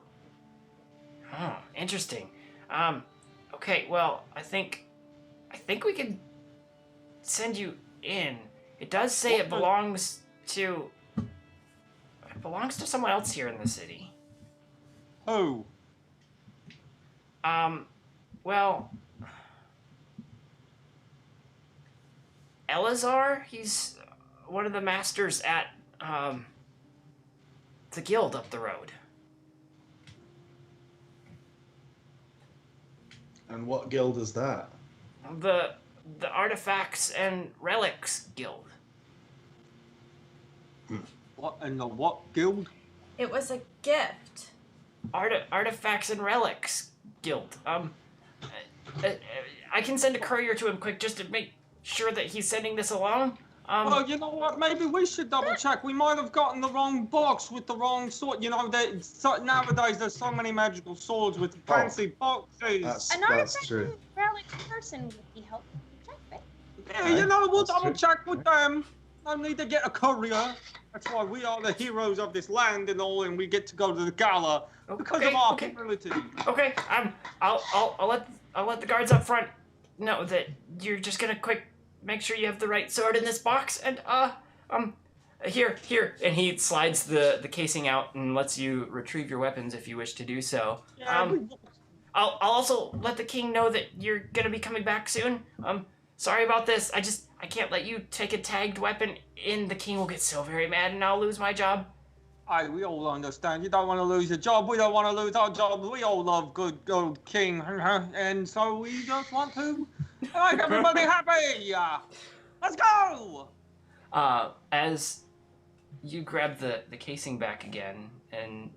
Oh, interesting. Okay, well, I think we could send you in. It does say it belongs to someone else here in the city. Who? Well, Elazar, he's one of the masters at, the guild up the road. And what guild is that? The Artifacts and Relics Guild. What in the what guild? It was a gift. Artifacts and Relics Guild. I can send a courier to him quick just to make sure that he's sending this along. Well, you know what? Maybe we should double check. We might have gotten the wrong box with the wrong sword. You know, nowadays there's so many magical swords with fancy boxes. An That's true. artifact relic person would be helpful to check, right? Yeah, you know, we'll That's double true. check with them. No need to get a courier. That's why we are the heroes of this land and all, and we get to go to the gala because of our humility. Okay, I'll let the guards up front know that you're just gonna quick make sure you have the right sword in this box, and here, and he slides the casing out and lets you retrieve your weapons if you wish to do so. Yeah, I'll also let the king know that you're gonna be coming back soon. Sorry about this. I can't let you take a tagged weapon in. The king will get so very mad, and I'll lose my job. we all understand. You don't want to lose your job. We don't want to lose our job. We all love good king, and so we just want to make everybody happy. Let's go. As you grab the casing back again, and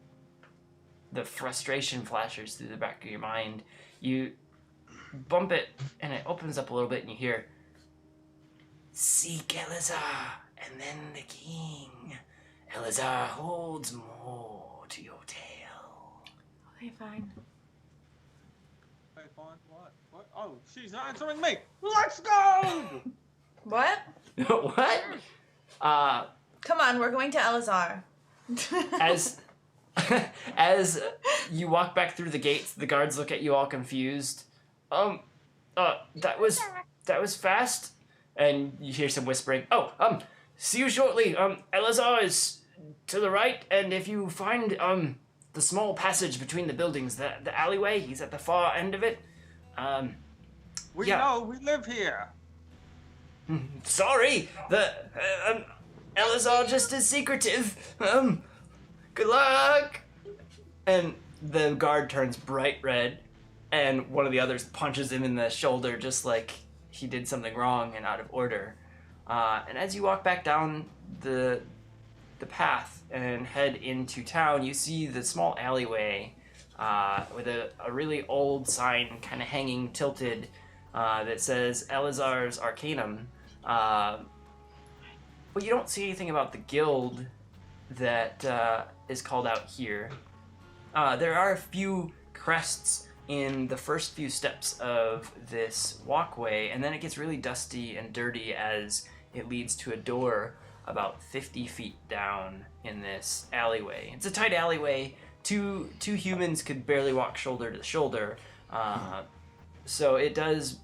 the frustration flashes through the back of your mind, you bump it, and it opens up a little bit, and you hear, "Seek Elazar, and then the king. Elazar holds more to your tale." Okay, fine. Hey, fine. What? Oh, she's answering me. Let's go. What? What? Come on, we're going to Elazar. As you walk back through the gates, the guards look at you all confused. That was fast. And you hear some whispering. See you shortly. Elazar is to the right, and if you find the small passage between the buildings, the alleyway, he's at the far end of it. We Yeah. know. We live here. Sorry, the Elazar just is secretive. Good luck. And the guard turns bright red, and one of the others punches him in the shoulder, just like he did something wrong and out of order. And as you walk back down the path and head into town, you see the small alleyway with a really old sign kind of hanging tilted that says Elazar's Arcanum. But you don't see anything about the guild that is called out here. There are a few crests in the first few steps of this walkway, and then it gets really dusty and dirty as it leads to a door about 50 feet down in this alleyway. It's a tight alleyway. Two humans could barely walk shoulder to shoulder, so it does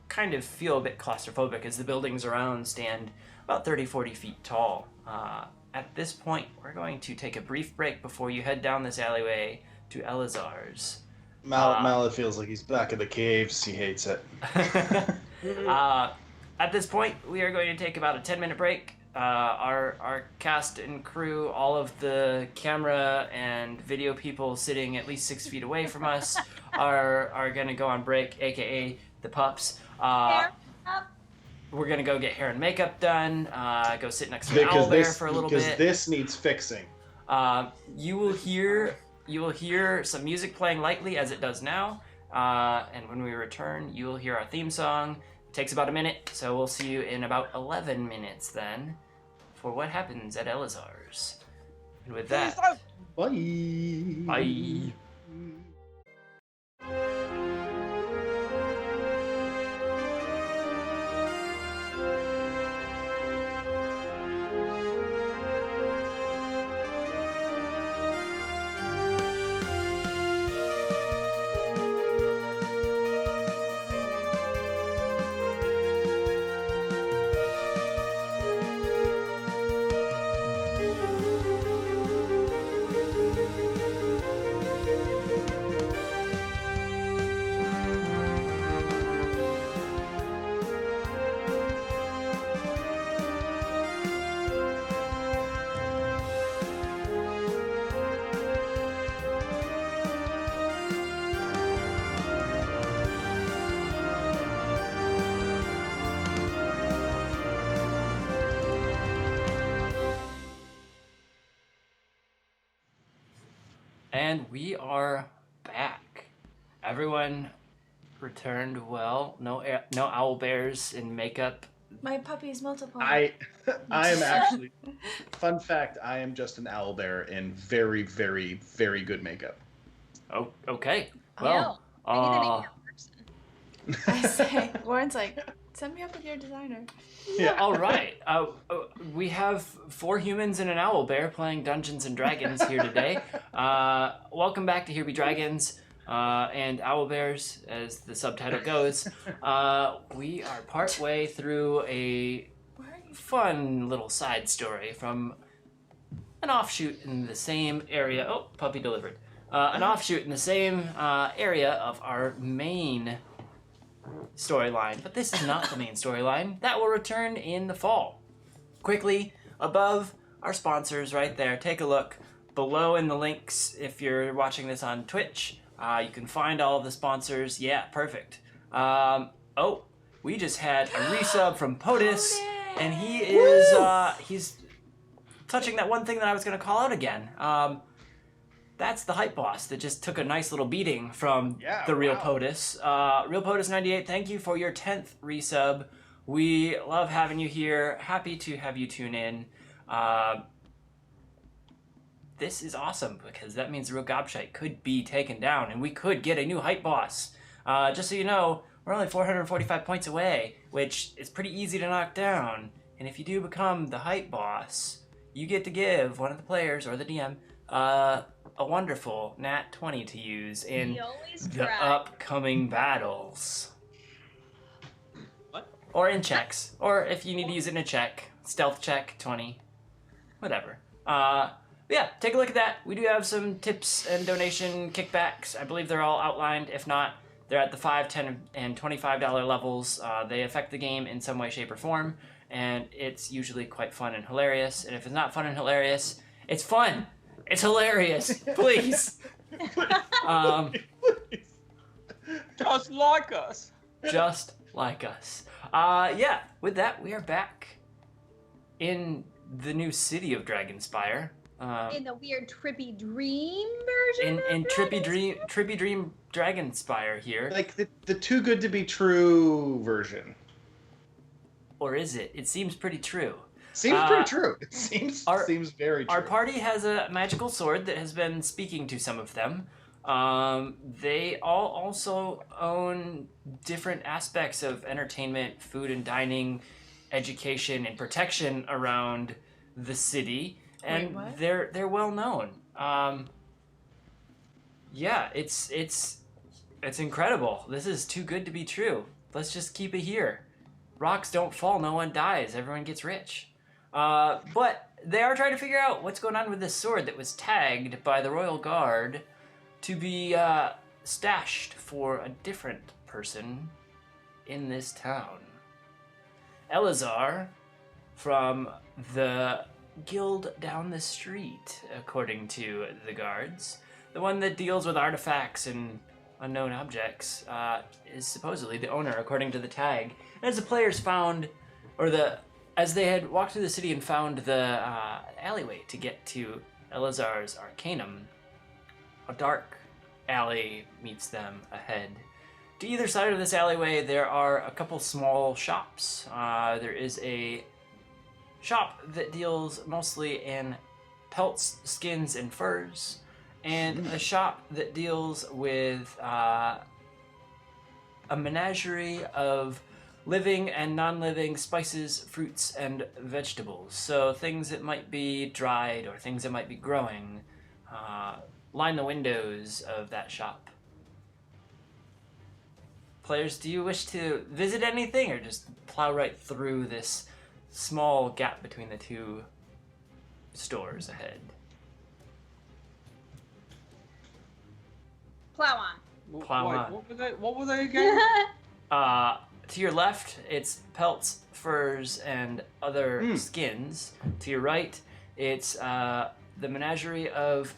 kind of feel a bit claustrophobic as the buildings around stand about 30-40 feet tall. At this point, we're going to take a brief break before you head down this alleyway to Elazar's. Mallet feels like he's back in the caves. He hates it. At this point, we are going to take about a 10-minute break. Our cast and crew, all of the camera and video people sitting at least 6 feet away from us, are going to go on break, aka the pups. Hair up. We're going to go get hair and makeup done, go sit next to an owlbear for a little bit. Because this needs fixing. You will hear some music playing lightly as it does now, and when we return, you will hear our theme song. It takes about a minute, so we'll see you in about 11 minutes then for what happens at Elazar's. And with that, Bye. bye. And we are back. Everyone returned well. No owl bears in makeup. My puppies multiply. I am actually. Fun fact: I am just an owlbear in very, very, very good makeup. Oh, okay. Well, I need a makeup person. I say, Warren's like, set me up with your designer. Yeah. all right. We have 4 humans and an owl bear playing Dungeons and Dragons here today. Welcome back to Here Be Dragons and Owl Bears, as the subtitle goes. We are partway through a fun little side story from an offshoot in the same area. Oh, puppy delivered. An offshoot in the same area of our main storyline, but this is not the main storyline. That will return in the fall. Quickly, above our sponsors right there, take a look. Below in the links, if you're watching this on Twitch, you can find all of the sponsors. Yeah, perfect. We just had a resub from POTUS, and he is, he's touching that one thing that I was going to call out again. That's the hype boss that just took a nice little beating from the real POTUS. Real POTUS 98, thank you for your 10th resub. We love having you here. Happy to have you tune in. This is awesome because that means the real Gobshite could be taken down and we could get a new hype boss. Just so you know, we're only 445 points away, which is pretty easy to knock down. And if you do become the hype boss, you get to give one of the players or the DM a wonderful nat 20 to use in the upcoming battles. What? Or in checks. Or if you need to use it in a check. Stealth check, 20. Whatever. Yeah, take a look at that. We do have some tips and donation kickbacks. I believe they're all outlined. If not, they're at the $5, $10, and $25 levels. They affect the game in some way, shape, or form. And it's usually quite fun and hilarious. And if it's not fun and hilarious, it's fun. It's hilarious. Please. Just like us. Just like us. Yeah, with that, we are back in the new city of Dragonspire. In the weird trippy dream version. In Trippy Dream Dragonspire here. Like the too good to be true version. Or is it? It seems pretty true. Seems pretty true. It seems very true. Our party has a magical sword that has been speaking to some of them. They all also own different aspects of entertainment, food and dining, education, and protection around the city. And Wait, what? they're well known. Yeah, it's incredible. This is too good to be true. Let's just keep it here. Rocks don't fall, no one dies, everyone gets rich. But they are trying to figure out what's going on with this sword that was tagged by the Royal Guard to be stashed for a different person in this town. Elazar from the guild down the street, according to the guards, the one that deals with artifacts and unknown objects, is supposedly the owner, according to the tag. As the players found, as they had walked through the city and found the alleyway to get to Elazar's Arcanum, a dark alley meets them ahead. To either side of this alleyway, there are a couple small shops. There is a shop that deals mostly in pelts, skins, and furs, and a shop that deals with a menagerie of living and non-living spices, fruits, and vegetables. So things that might be dried or things that might be growing line the windows of that shop. Players, do you wish to visit anything or just plow right through this small gap between the two stores ahead? Plow on. Plow Wait, on. what were they again? To your left, it's pelts, furs, and other skins. To your right, it's the menagerie of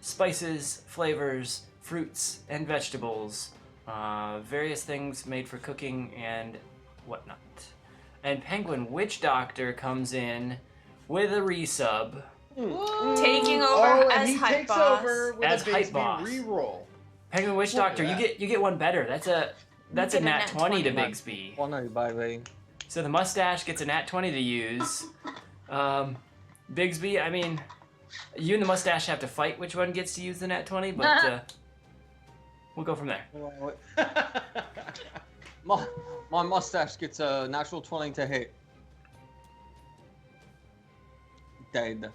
spices, flavors, fruits, and vegetables. Various things made for cooking and whatnot. And Penguin Witch Doctor comes in with a resub. Taking over as and he hype takes boss. over with As a hype Bigsby boss. reroll. Penguin Witch Doctor, you get one better. That's a nat 20 to Bigsby. 20, baby. So the mustache gets a nat 20 to use. Bigsby, I mean, you and the mustache have to fight which one gets to use the nat 20, but we'll go from there. My mustache gets a natural 20 to hit. Dead.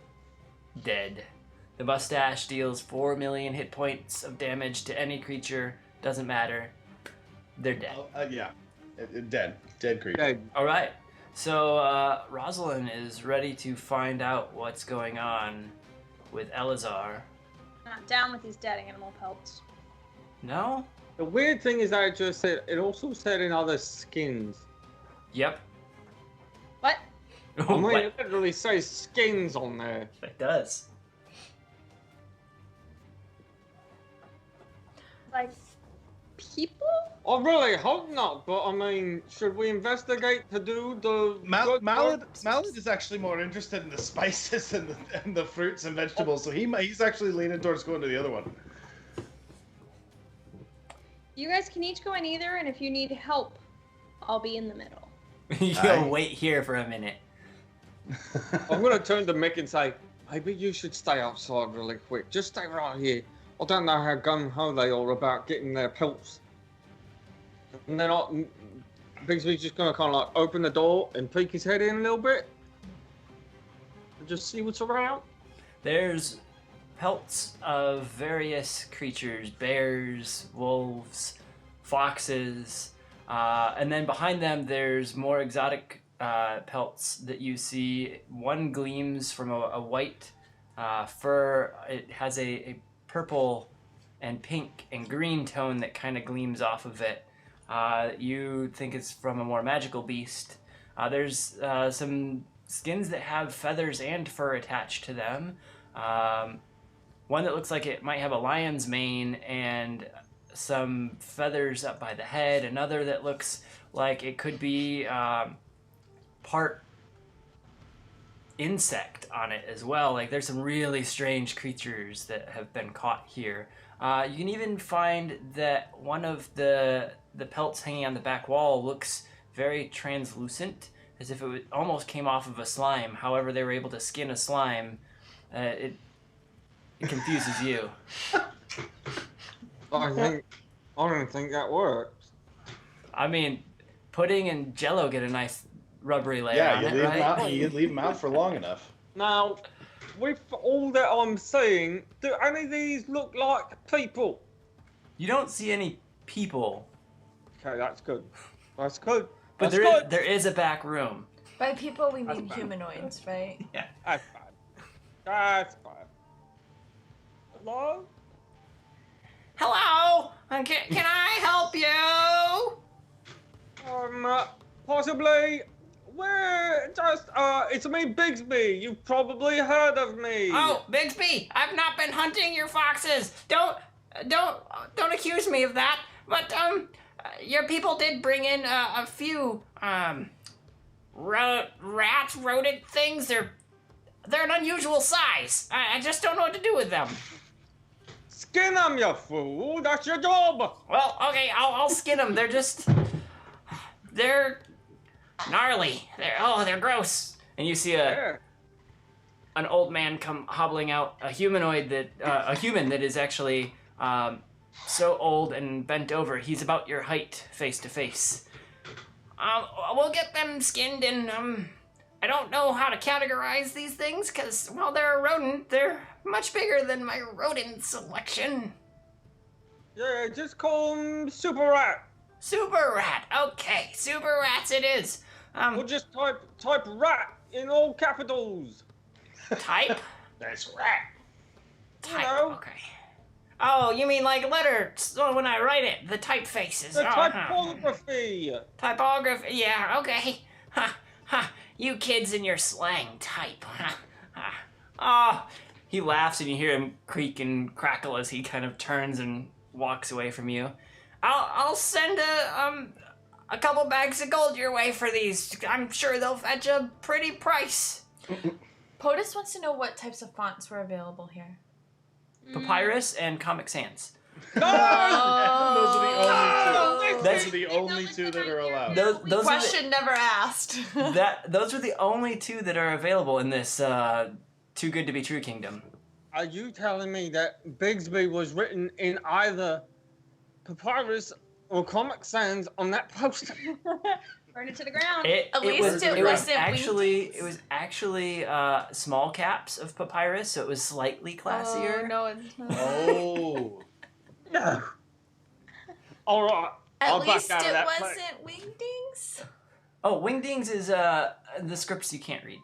The mustache deals 4 million hit points of damage to any creature. Doesn't matter. They're dead. Yeah. Dead creature. Dead. All right. So Rosalind is ready to find out what's going on with Elazar. Not down with these dead animal pelts. No? The weird thing is that it also said in other skins. Yep. What? I mean, it literally says skins on there. It does. Like, people? I really hope not, but I mean, should we investigate to do the... Malad is actually more interested in the spices and the fruits and vegetables, so he's actually leaning towards going to the other one. You guys can each go in either, and if you need help, I'll be in the middle. You'll wait here for a minute. I'm gonna turn to Mick and say, maybe you should stay outside really quick. Just stay right here. I don't know how gung-ho they are about getting their pelts. And then Bigsby's just gonna kind of like open the door and peek his head in a little bit. And just see what's around. There's pelts of various creatures, bears, wolves, foxes, and then behind them there's more exotic pelts that you see. One gleams from a white fur. It has a purple and pink and green tone that kind of gleams off of it. You think it's from a more magical beast. There's some skins that have feathers and fur attached to them. One that looks like it might have a lion's mane and some feathers up by the head. Another that looks like it could be part insect on it as well. Like there's some really strange creatures that have been caught here. You can even find that one of the pelts hanging on the back wall looks very translucent, as if it almost came off of a slime. However, they were able to skin a slime. It confuses you. I don't think that works. I mean, pudding and Jello get a nice rubbery layer on it, right? You leave them out for long enough. Now, with all that I'm seeing, do any of these look like people? You don't see any people. Okay, that's good. That's good. But That's there is a back room. By people, we mean humanoids, right? Yeah. That's fine. That's fine. Hello? Hello? Can I help you? Possibly. It's me, Bigsby. You've probably heard of me. Oh, Bigsby, I've not been hunting your foxes. Don't accuse me of that. But your people did bring in a few rats, rodent things. They're an unusual size. I just don't know what to do with them. Skin them, you fool. That's your job. Well, okay, I'll skin them. They're gnarly. They're gross. And you see an old man come hobbling out, a human that is actually so old and bent over. He's about your height, face to face. We'll get them skinned, and I don't know how to categorize these things, because while they're a rodent, they're much bigger than my rodent selection. Yeah, just call them Super Rat. Super Rat. Okay, Super Rats it is. We'll just type rat in all capitals. Type? That's rat. Type, You know. okay. Oh, you mean like letters so when I write it, the typefaces. The Uh-huh. typography. Typography, yeah, okay. Ha, ha, you kids and your slang type. Ha, ha. Oh, he laughs and you hear him creak and crackle as he kind of turns and walks away from you. I'll send a couple bags of gold your way for these. I'm sure they'll fetch a pretty price. POTUS wants to know what types of fonts were available here. Papyrus and Comic Sans. Those are the only two that are allowed. Those Question never asked. those are the only two that are available in this Too Good to Be True kingdom. Are you telling me that Bigsby was written in either papyrus or Comic Sans on that poster? Burn it to the ground. It was actually small caps of papyrus, so it was slightly classier. Oh, no, it's not. Oh. No. All right. At I'll least back out of it that wasn't Wingdings. Oh, Wingdings is the scripts you can't read.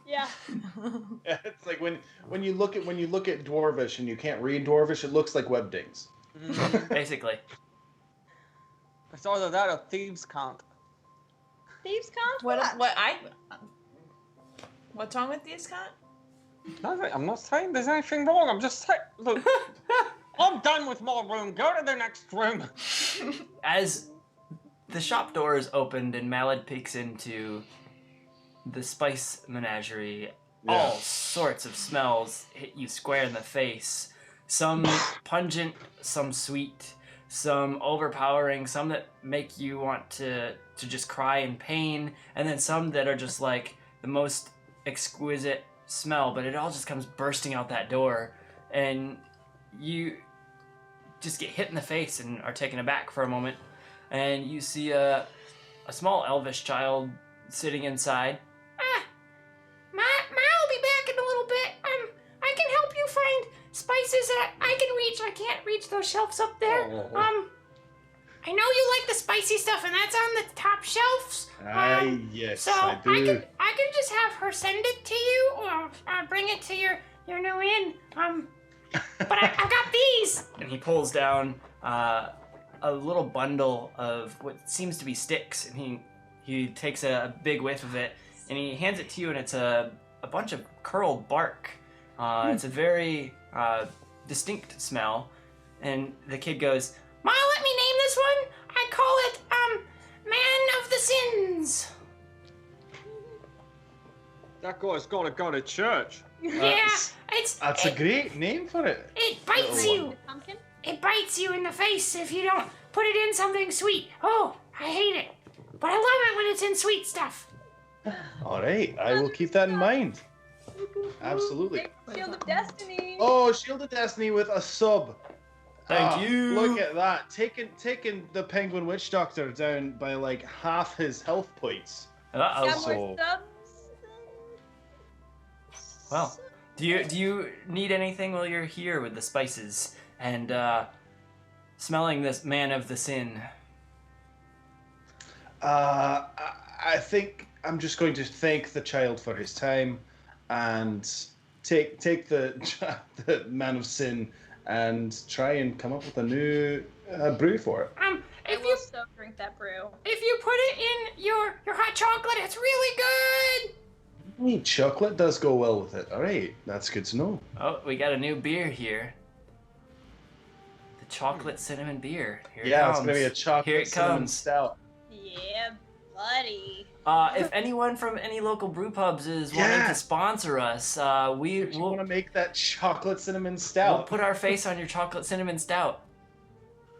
Yeah. It's like when you look at Dwarvish and you can't read Dwarvish, it looks like Webdings. Basically. It's either that or Thieves Can't. Thieves can't. What's wrong with these cats? Nothing. I'm not saying there's anything wrong. I'm just saying. Look, I'm done with my room. Go to the next room. As the shop door is opened and Malad peeks into the spice menagerie, all sorts of smells hit you square in the face. Some pungent, some sweet, some overpowering, some that make you want to just cry in pain, and then some that are just like the most exquisite smell, but it all just comes bursting out that door, and you just get hit in the face and are taken aback for a moment, and you see a small elvish child sitting inside. Ma will be back in a little bit. I can help you find spices that I can reach. I can't reach those shelves up there. I know you like the spicy stuff, and that's on the top shelves. Yes, So I do. I can just have her send it to you, or bring it to your new inn. But I've got these. And he pulls down a little bundle of what seems to be sticks, and he takes a big whiff of it, and he hands it to you, and it's a bunch of curled bark. It's a very distinct smell, and the kid goes, Ma, let me name this one. I call it Man of the Sins. That guy's got to go to church. That's a great name for it. It bites you. Pumpkin. It bites you in the face if you don't put it in something sweet. Oh, I hate it. But I love it when it's in sweet stuff. All right, I will keep that in mind. Absolutely. Shield of Destiny. Oh, Shield of Destiny with a sub. Thank you. Look at that. Taking the Penguin Witch Doctor down by like half his health points. Uh-oh. Got more subs. Well, do you need anything while you're here with the spices and smelling this man of the sin? I think I'm just going to thank the child for his time, and take the man of sin and try and come up with a new brew for it. I If will you so drink that brew. if you put it in your hot chocolate, it's really good. Chocolate does go well with it. All right, that's good to know. Oh, we got a new beer here. The chocolate cinnamon beer. Here it Yeah, comes. it's gonna be a Here chocolate it cinnamon comes. stout. Yeah, buddy. If anyone from any local brew pubs is wanting to sponsor us, If you we'll want to make that chocolate cinnamon we'll stout, put our face on your chocolate cinnamon stout.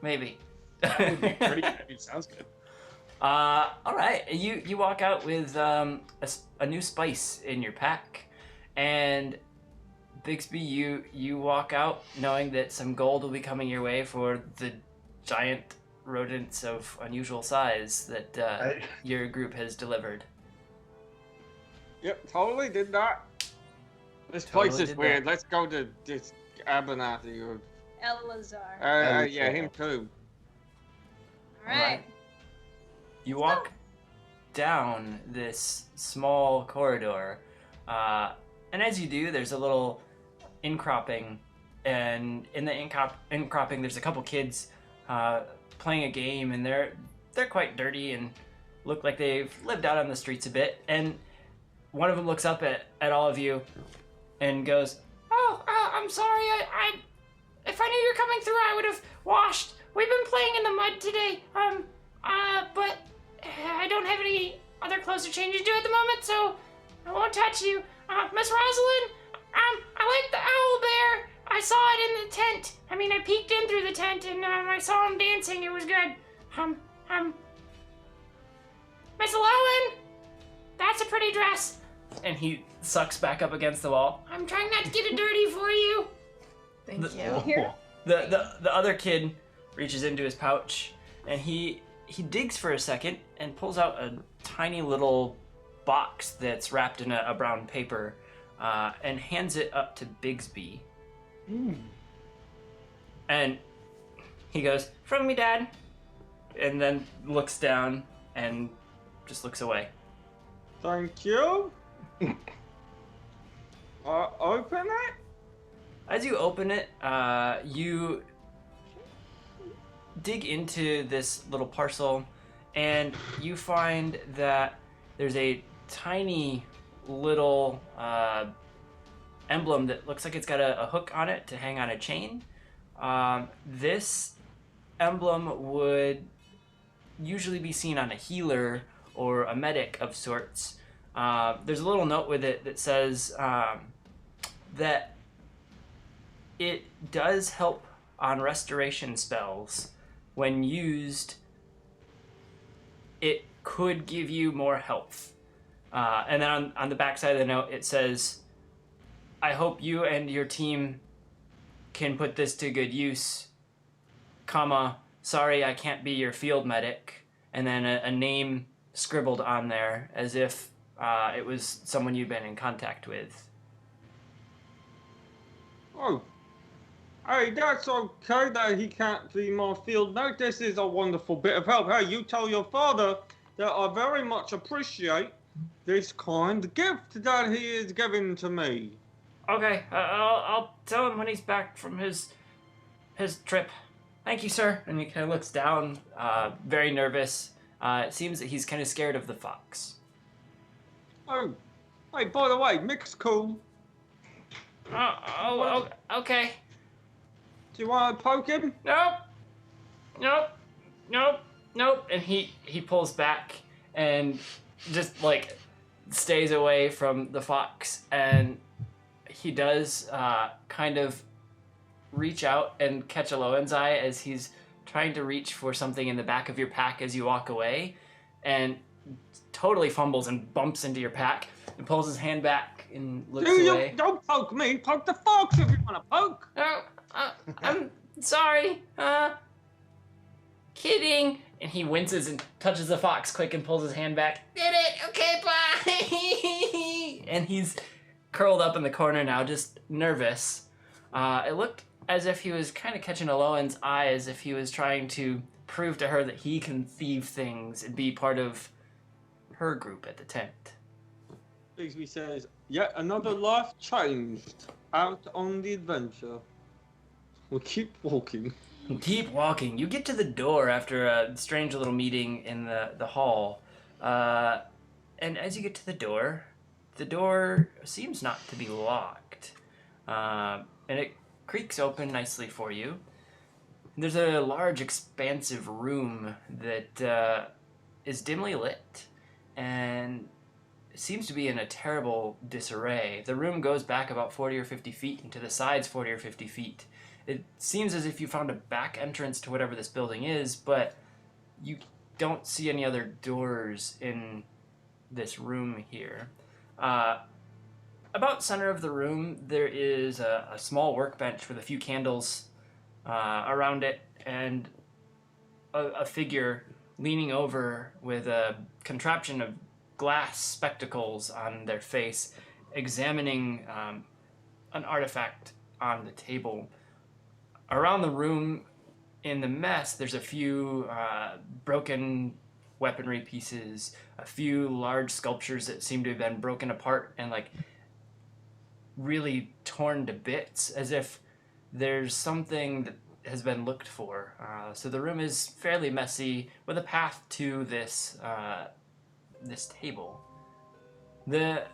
Maybe. pretty good. Sounds good. All right. You walk out with a new spice in your pack, and Bixby, you walk out knowing that some gold will be coming your way for the giant rodents of unusual size that your group has delivered. Yep, totally did that. This Totally place is did weird. that. Let's go to this Abernathy or Elazar. yeah, him too. All right. You walk down this small corridor, and as you do, there's a little incropping, and in the incropping, there's a couple kids playing a game, and they're quite dirty and look like they've lived out on the streets a bit. And one of them looks up at all of you and goes, Oh, I'm sorry. If I knew you were coming through, I would have washed. We've been playing in the mud today. But I don't have any other clothes to change into at the moment, so I won't touch you. Miss Rosalind, I like the owl bear. I saw it in the tent. I mean, I peeked in through the tent and I saw him dancing. It was good. Miss Lowen, that's a pretty dress. And he sucks back up against the wall. I'm trying not to get it dirty for you. Thank you. Oh. The other kid reaches into his pouch and he digs for a second and pulls out a tiny little box that's wrapped in a brown paper and hands it up to Bigsby. And he goes, "From me, Dad," and then looks down and just looks away. Thank you. Open it? As you open it, you dig into this little parcel and you find that there's a tiny little emblem that looks like it's got a hook on it to hang on a chain. This emblem would usually be seen on a healer or a medic of sorts. There's a little note with it that says that it does help on restoration spells. When used, it could give you more health. And then on the back side of the note, it says, "I hope you and your team can put this to good use, comma, sorry I can't be your field medic," and then a name scribbled on there as if it was someone you'd been in contact with. Oh. Hey, that's okay that he can't be my field medic. This is a wonderful bit of help. Hey, you tell your father that I very much appreciate this kind gift that he is giving to me. Okay, I'll tell him when he's back from his trip. Thank you, sir. And he kind of looks down, very nervous. It seems that he's kind of scared of the fox. Oh, hey, by the way, Mick's cool. Okay. Do you want to poke him? Nope. And he pulls back and just like stays away from the fox, and he does kind of reach out and catch a Lowen's eye as he's trying to reach for something in the back of your pack as you walk away, and totally fumbles and bumps into your pack and pulls his hand back and looks away. Don't poke me. Poke the fox if you want to poke. I'm sorry. Kidding. And he winces and touches the fox quick and pulls his hand back. Did it? Okay, bye. And he's curled up in the corner now, just nervous. It looked as if he was kind of catching Aloan's eye, as if he was trying to prove to her that he can thieve things and be part of her group at the tent. Bigsby says, yet another life changed out on the adventure. We'll keep walking. Keep walking. You get to the door after a strange little meeting in the hall. And as you get to the door seems not to be locked. And it creaks open nicely for you. And there's a large, expansive room that is dimly lit and seems to be in a terrible disarray. The room goes back about 40 or 50 feet, and to the sides 40 or 50 feet. It seems as if you found a back entrance to whatever this building is, but you don't see any other doors in this room here. About center of the room, there is a small workbench with a few candles around it, and a figure leaning over with a contraption of glass spectacles on their face, examining an artifact on the table. Around the room, in the mess, there's a few broken weaponry pieces, a few large sculptures that seem to have been broken apart and like really torn to bits, as if there's something that has been looked for. So the room is fairly messy, with a path to this table. The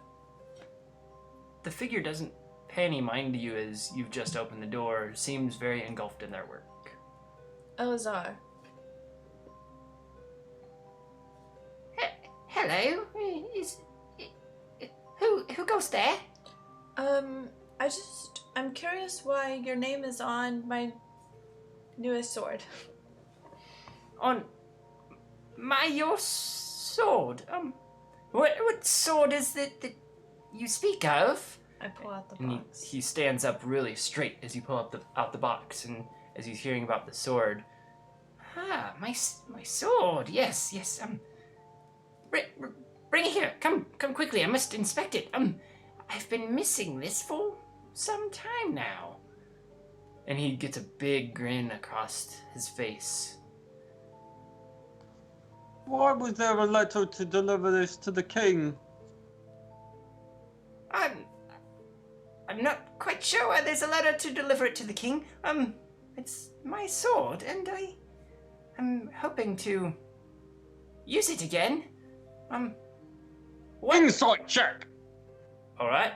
figure doesn't pay any mind to you as you've just opened the door. Seems very engulfed in their work. Elazar. Hello. Who goes there? I just I'm curious why your name is on my newest sword. On your sword? What sword is it that you speak of? I pull out the And box. he stands up really straight as you pull out the box, and as he's hearing about the sword. Ah, my sword. Yes. Bring it here. Come quickly. I must inspect it. I've been missing this for some time now. And he gets a big grin across his face. Why was there a letter to deliver this to the king? I'm not quite sure why there's a letter to deliver it to the king. It's my sword, and I'm hoping to use it again. What? Insight check. All right.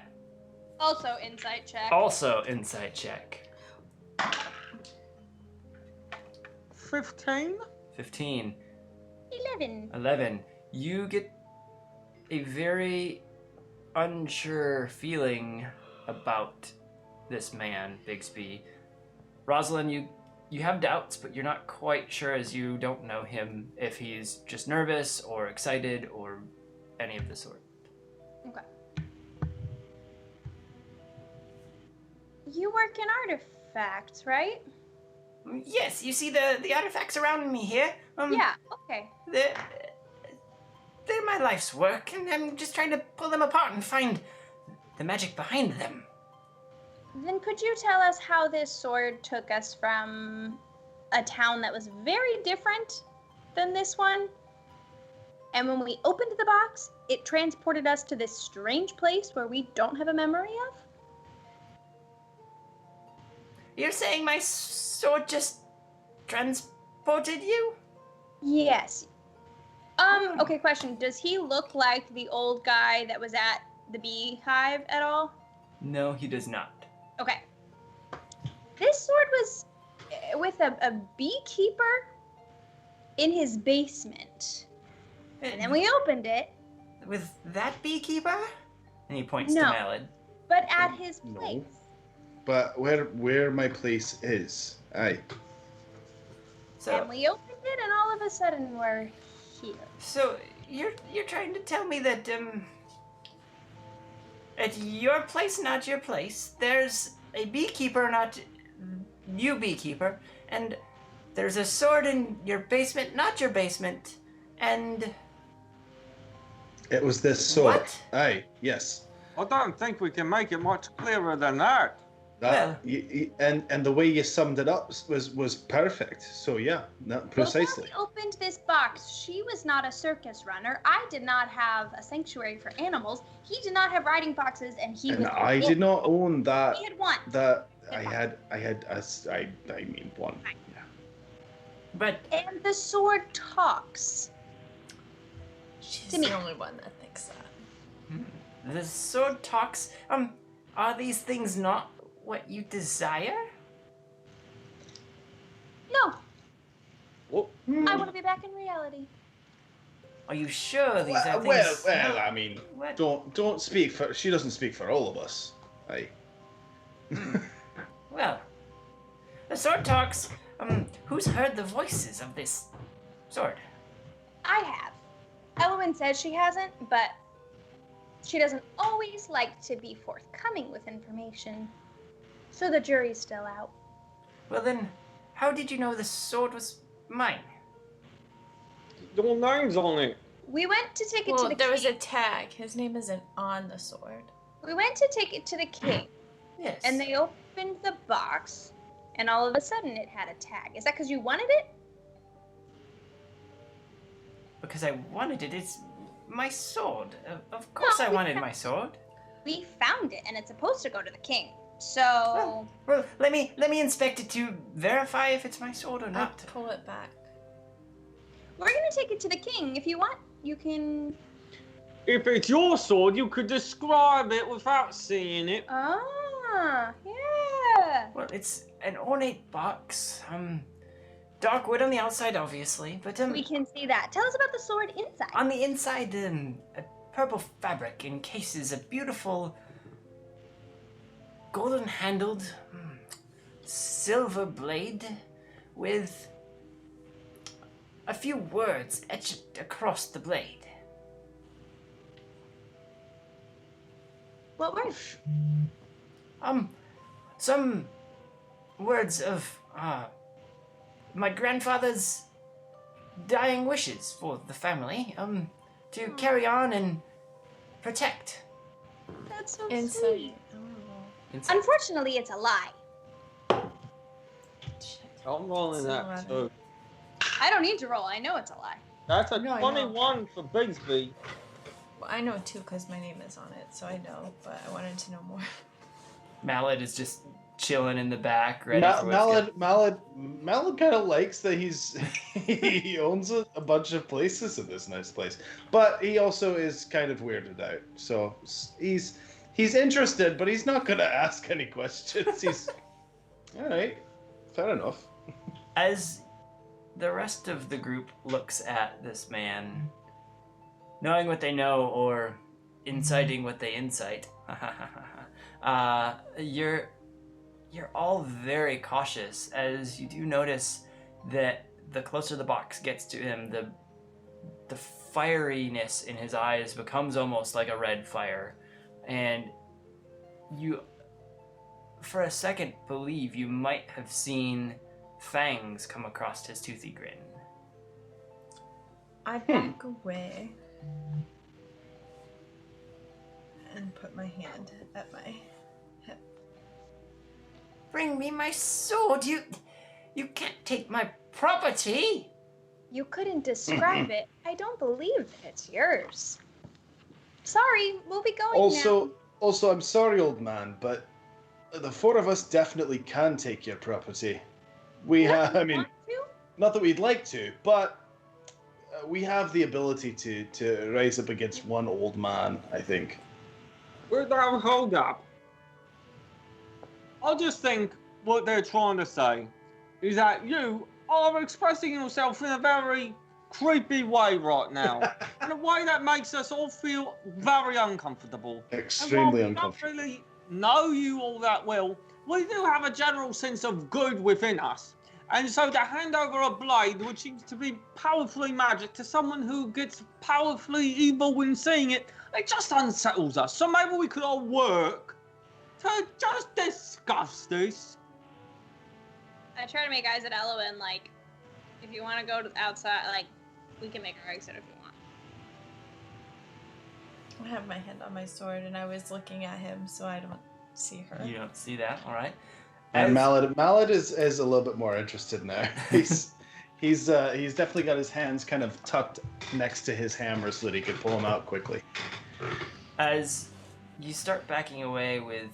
Also, insight check. Also, insight check. 15. 15. 11. 11. You get a very unsure feeling about this man, Bigsby. Rosalind, you have doubts, but you're not quite sure, as you don't know him, if he's just nervous or excited or any of the sort. Okay. You work in artifacts, right? Yes, you see the artifacts around me here? Yeah, okay. They're my life's work, and I'm just trying to pull them apart and find the magic behind them. Then could you tell us how this sword took us from a town that was very different than this one? And when we opened the box, it transported us to this strange place where we don't have a memory of? You're saying my sword just transported you? Yes. Okay, question. Does he look like the old guy that was at the beehive at all? No, he does not. Okay. This sword was with a beekeeper in his basement. And then we opened it. With that beekeeper? And he points No. to Malad. But at his No. place. But where my place is, aye. So, And we opened it, and all of a sudden we're here. so you're trying to tell me that at your place, not your place, there's a beekeeper, not you beekeeper, and there's a sword in your basement, not your basement, and It was this sword. What? Aye, yes. I don't think we can make it much clearer than that. That and the way you summed it up was perfect. So yeah, precisely. Before we opened this box, she was not a circus runner. I did not have a sanctuary for animals. He did not have riding foxes, and he And was. I did not own that. He had one. That Good I mean one. Yeah. but And the sword talks. She's To me. the only one that thinks that. the sword talks. Are these things not what you desire? No, What? I want to be back in reality. Are you sure these are Well, things? well, I mean, What? don't speak for. She doesn't speak for all of us. Aye. Well, the sword talks. Who's heard the voices of this sword? I have. Elowen says she hasn't, but she doesn't always like to be forthcoming with information. So the jury's still out. Well then, how did you know the sword was mine? Your name's on it. We went to take it Well, to the there was a king. tag. His name isn't on the sword. We went to take it to the king, Yes. and they opened the box, and all of a sudden it had a tag. Is that because you wanted it? Because I wanted it. It's my sword. Of course No, I we wanted can't- my sword. We found it, and it's supposed to go to the king. So Well, let me inspect it to verify if it's my sword or I'll not. pull it back. we're gonna take it to the king. If you want, you can. If it's your sword, you could describe it without seeing it. Ah, yeah. Well, it's an ornate box. Dark wood on the outside, obviously, but We can see that. Tell us about the sword inside. on the inside, a purple fabric encases a beautiful golden-handled silver blade with a few words etched across the blade. What words? Some words of my grandfather's dying wishes for the family, to carry on and protect. That's so Insight. sweet. Unfortunately, it's a lie. I'm rolling that too. I don't need to roll. I know it's a lie. That's a No, I know. 21 for Bigsby. Well, I know it too because my name is on it, so I know, but I wanted to know more. Mallet is just chilling in the back, ready for Mallet kind of likes that he owns a bunch of places in this nice place, but he also is kind of weirded out. So he's interested, but he's not gonna ask any questions. He's all right, fair enough. As the rest of the group looks at this man, knowing what they know or inciting what they incite, you're all very cautious, as you do notice that the closer the box gets to him, the fieriness in his eyes becomes almost like a red fire, and you, for a second, believe you might have seen fangs come across his toothy grin. I back away and put my hand at my hip. Bring me my sword! You can't take my property! You couldn't describe it. I don't believe that it's yours. Sorry, we'll be going now. Also, I'm sorry, old man, but the four of us definitely can take your property. We have, I mean, Want to? not that we'd like to, but we have the ability to rise up against one old man, I think. Without hold up. I just think what they're trying to say is that you are expressing yourself in a very creepy way right now. In a way that makes us all feel very uncomfortable. Extremely and while uncomfortable. We don't really know you all that well. We do have a general sense of good within us. And so to hand over a blade, which seems to be powerfully magic, to someone who gets powerfully evil when seeing it, it just unsettles us. So maybe we could all work to just discuss this. I try to make eyes at Ella and, like, if you want to go to outside, like, we can make our exit if you want. I have my hand on my sword, and I was looking at him, so I don't see her. You don't see that, all right? And Mallet is a little bit more interested now. He's definitely got his hands kind of tucked next to his hammer so that he could pull them out quickly. As you start backing away with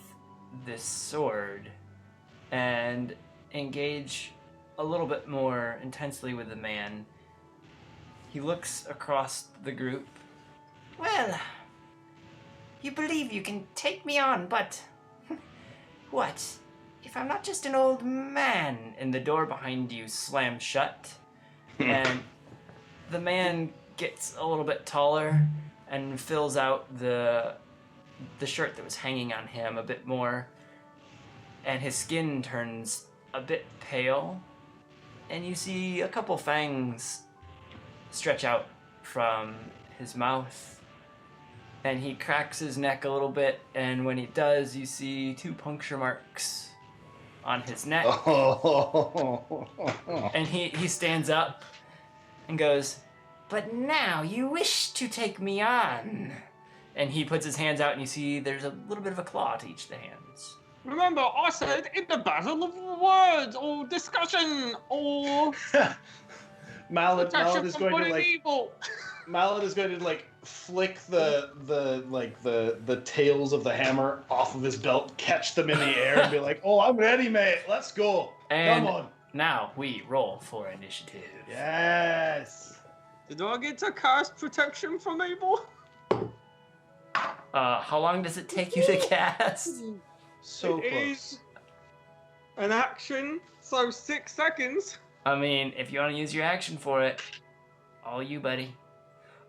this sword and engage a little bit more intensely with the man, he looks across the group. Well, you believe you can take me on, but what if I'm not just an old man? And the door behind you slams shut, and the man gets a little bit taller and fills out the shirt that was hanging on him a bit more, and his skin turns a bit pale, and you see a couple fangs stretch out from his mouth, and he cracks his neck a little bit, and when he does, you see 2 puncture marks on his neck. And he stands up and goes, "But now you wish to take me on." And he puts his hands out, and you see there's a little bit of a claw to each of the hands. Remember, I said in the battle of words or discussion or Mallet protection is from going good to and evil. Mallet is going to flick the tails of the hammer off of his belt, catch them in the air, and be like, "Oh, I'm ready, mate. Let's go. And Come on." now we roll for initiative. Yes. Did I get to cast protection from evil? How long does it take you to cast? So It close. is an action, so 6 seconds. I mean, if you want to use your action for it, all you, buddy.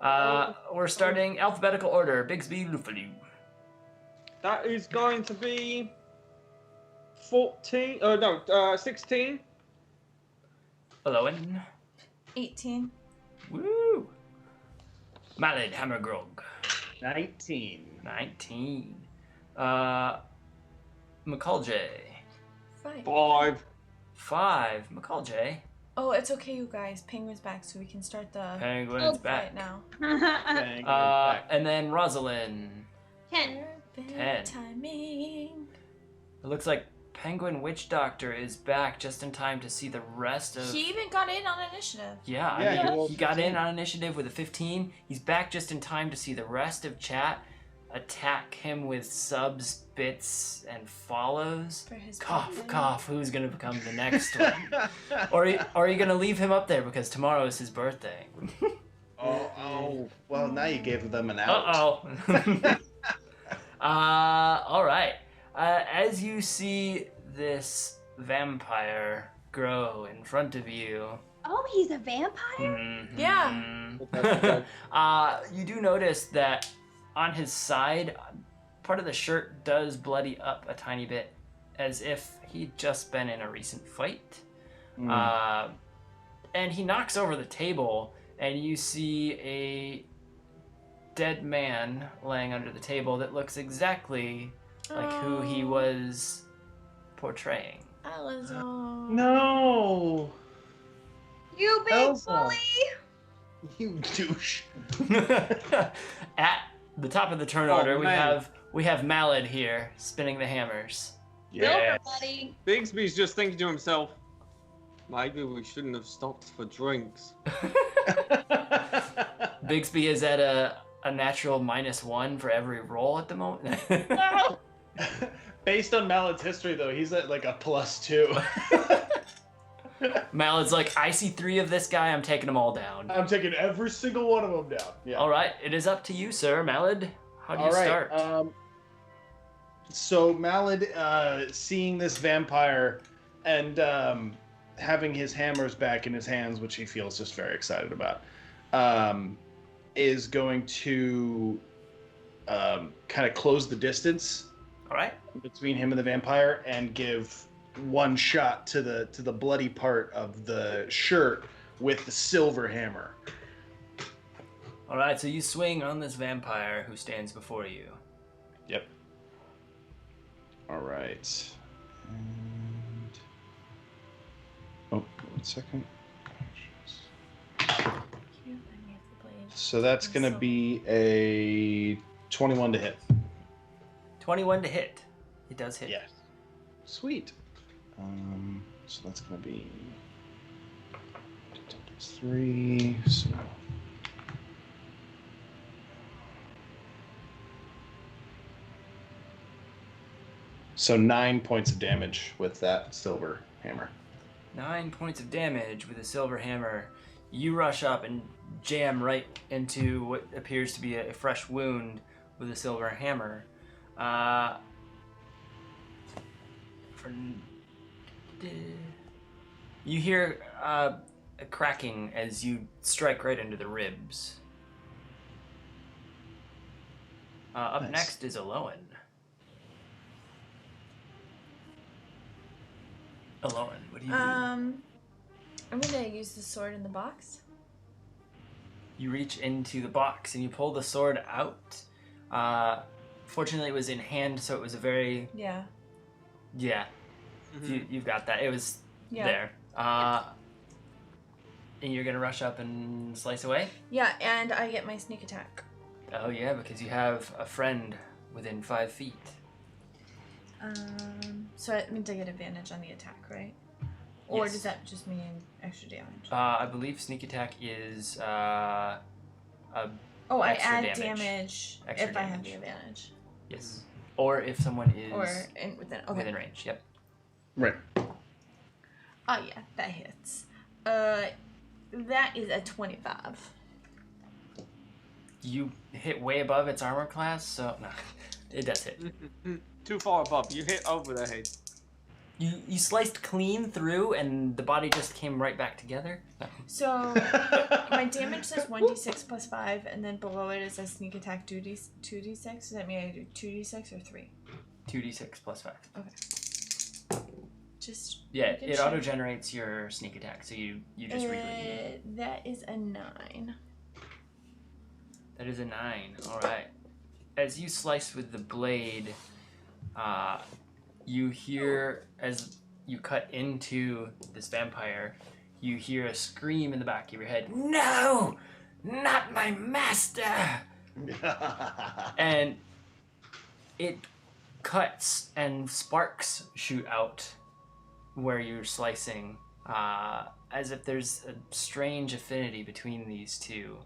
We're starting alphabetical order. Bigsby Lufaloo. That is going to be 14. 16. Alolan. 18. Woo! Malad Hammergrog. 19. 19. McCallJ. 5. 5. 5. McCallJ. Oh, it's okay, you guys. Penguin's back, so we can start the Penguin's back. fight now. And then Rosalind. 10. 10. Timing. It looks like Penguin Witch Doctor is back just in time to see the rest of... He even got in on initiative. Yeah, Yeah, I mean, he he got in on initiative with a 15. He's back just in time to see the rest of chat attack him with subs, bits, and follows. For his Cough, birthday. cough, who's going to become the next one? Or are you going to leave him up there because tomorrow is his birthday? Oh. Well, now you gave them an out. Uh-oh. All right. As you see this vampire grow in front of you... Oh, he's a vampire? Mhm. Yeah. You do notice that on his side, part of the shirt does bloody up a tiny bit, as if he'd just been in a recent fight. And he knocks over the table, and you see a dead man laying under the table that looks exactly like who he was portraying. Alazon. No! You big Elsa. bully! You douche. At the top of the turn Oh, order, man. we have Malad here spinning the hammers. Yeah. Silver, buddy. Bigsby's just thinking to himself, maybe we shouldn't have stopped for drinks. Bigsby is at a natural -1 for every roll at the moment. Based on Malad's history, though, he's at like a +2. Malad's like, I see 3 of this guy, I'm taking them all down. I'm taking every single one of them down. Yeah. All right, it is up to you, sir. Malad, how do you All right. start? So Malad, seeing this vampire and having his hammers back in his hands, which he feels just very excited about, is going to kind of close the distance All right. between him and the vampire and give one shot to the bloody part of the shirt with the silver hammer. All right, so you swing on this vampire who stands before you. Yep. All right. And... Oh, 1 second. So that's going to be a 21 to hit. 21 to hit. It does hit. Yes. Sweet. So that's going to be 3. So 9 points of damage with that silver hammer. 9 points of damage with a silver hammer. You rush up and jam right into what appears to be a fresh wound with a silver hammer. You hear a cracking as you strike right into the ribs. Up Nice. next is Alolan. Alolan, what do you do? I'm gonna use the sword in the box. You reach into the box and you pull the sword out. Fortunately, it was in hand, so it was a very... Yeah. Yeah, you've got that. It was Yeah. there. And you're going to rush up and slice away? Yeah, and I get my sneak attack. Oh, yeah, because you have a friend within 5 feet. So it means I get advantage on the attack, right? Or Yes. does that just mean extra damage? I believe sneak attack is a Oh, I extra add damage. damage Extra if I have damage. the advantage. yes. Or if someone is Or within. Okay. within range. Yep. Right. Oh yeah, that hits. That is a 25. You hit way above its armor class, so no, it does hit. Too far above. You hit over the head. You sliced clean through, and the body just came right back together. No. So my damage says 1d6 plus 5, and then below it is a sneak attack 2d6. Does that mean I do 2d6 or 3? 2d6 plus 5. Okay. Just Yeah, making it sure. auto generates your sneak attack, so you just reload it. That is a 9. That is a 9. All right. As you slice with the blade, you hear, as you cut into this vampire, you hear a scream in the back of your head. No, not my master! And it cuts and sparks shoot out where you're slicing, as if there's a strange affinity between these two.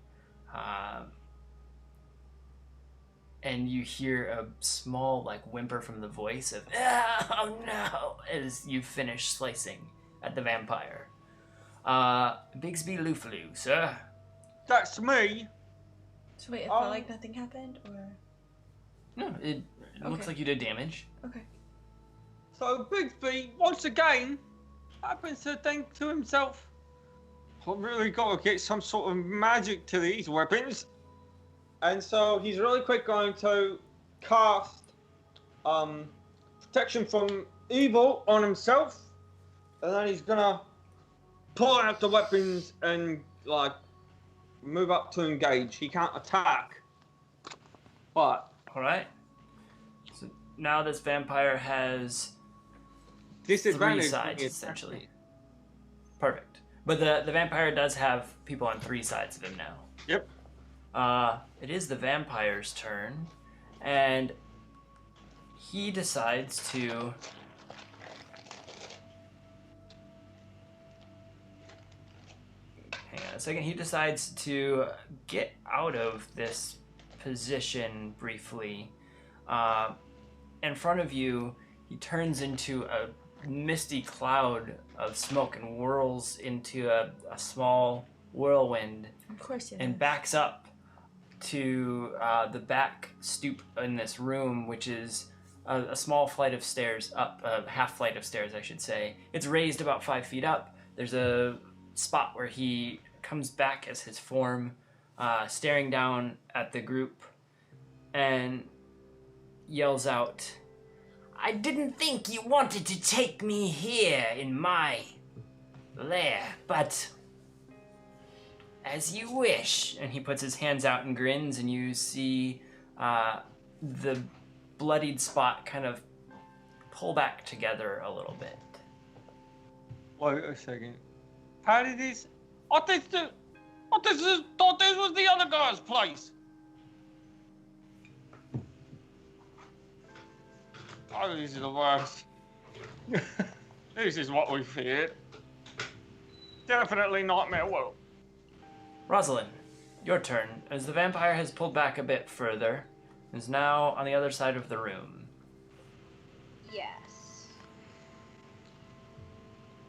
And you hear a small, like, whimper from the voice of, oh no, as you finish slicing at the vampire. Bigsby Loofaloo, sir. That's me. So wait, it felt like nothing happened, or? No, it looks like you did damage. Okay. So Bigsby, once again, happens to think to himself, I've really got to get some sort of magic to these weapons. And so he's really quick going to cast protection from evil on himself. And then he's gonna pull out the weapons and like move up to engage. He can't attack. But Alright. So now this vampire has disadvantage. 3 sides, essentially. Perfect. But the vampire does have people on 3 sides of him now. Yep. It is the vampire's turn, and he decides to hang on a second. He decides to get out of this position briefly. In front of you, he turns into a misty cloud of smoke and whirls into a small whirlwind. Of course he And does. backs up to the back stoop in this room, which is a small flight of stairs up, a half flight of stairs, I should say. It's raised about 5 feet up. There's a spot where he comes back as his form, staring down at the group, and yells out, I didn't think you wanted to take me here in my lair, but as you wish. And he puts his hands out and grins, and you see the bloodied spot kind of pull back together a little bit. Wait a second. How did this? I thought this was the other guy's place. Oh, these are the worst. This is what we feared. Definitely Nightmare World. Rosalind, your turn, as the vampire has pulled back a bit further, is now on the other side of the room. Yes.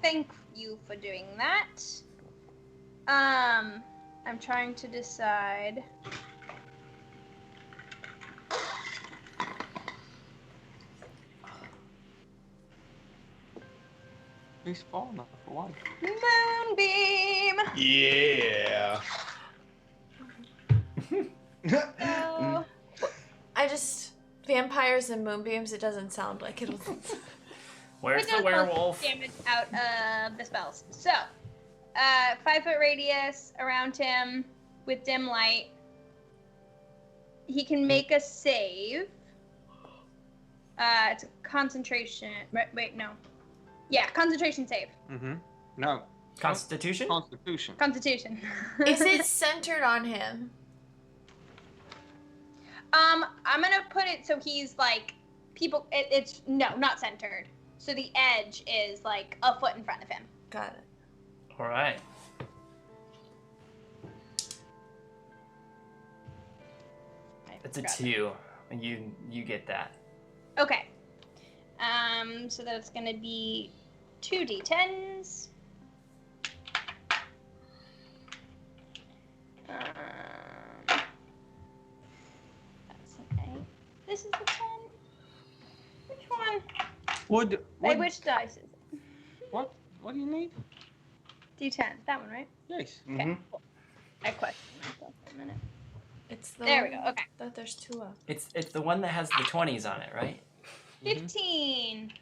Thank you for doing that. I'm trying to decide. He's far enough away. Moonbeam! Yeah. Oh. Vampires and moonbeams, it doesn't sound like it'll. Where's It the does werewolf? Damage out of the spells. So, 5-foot radius around him with dim light. He can make a save. It's a concentration. Wait, no. Yeah, concentration save. Mm-hmm. No. Constitution? Constitution. Constitution. Is it centered on him? I'm gonna put it so he's like people. It's no, not centered. So the edge is like a foot in front of him. Got it. All right. It's a 2, and you get that. Okay. So that's gonna be 2d10s. That's an 8. This is a 10. Which one? Wait, which dice is it? What do you need? D10. That one, right? Yes. Okay. Mhm. Cool. I questioned myself for a minute. It's the There we one go. Okay. that there's 2 of. It's the one that has the 20s on it, right? 15.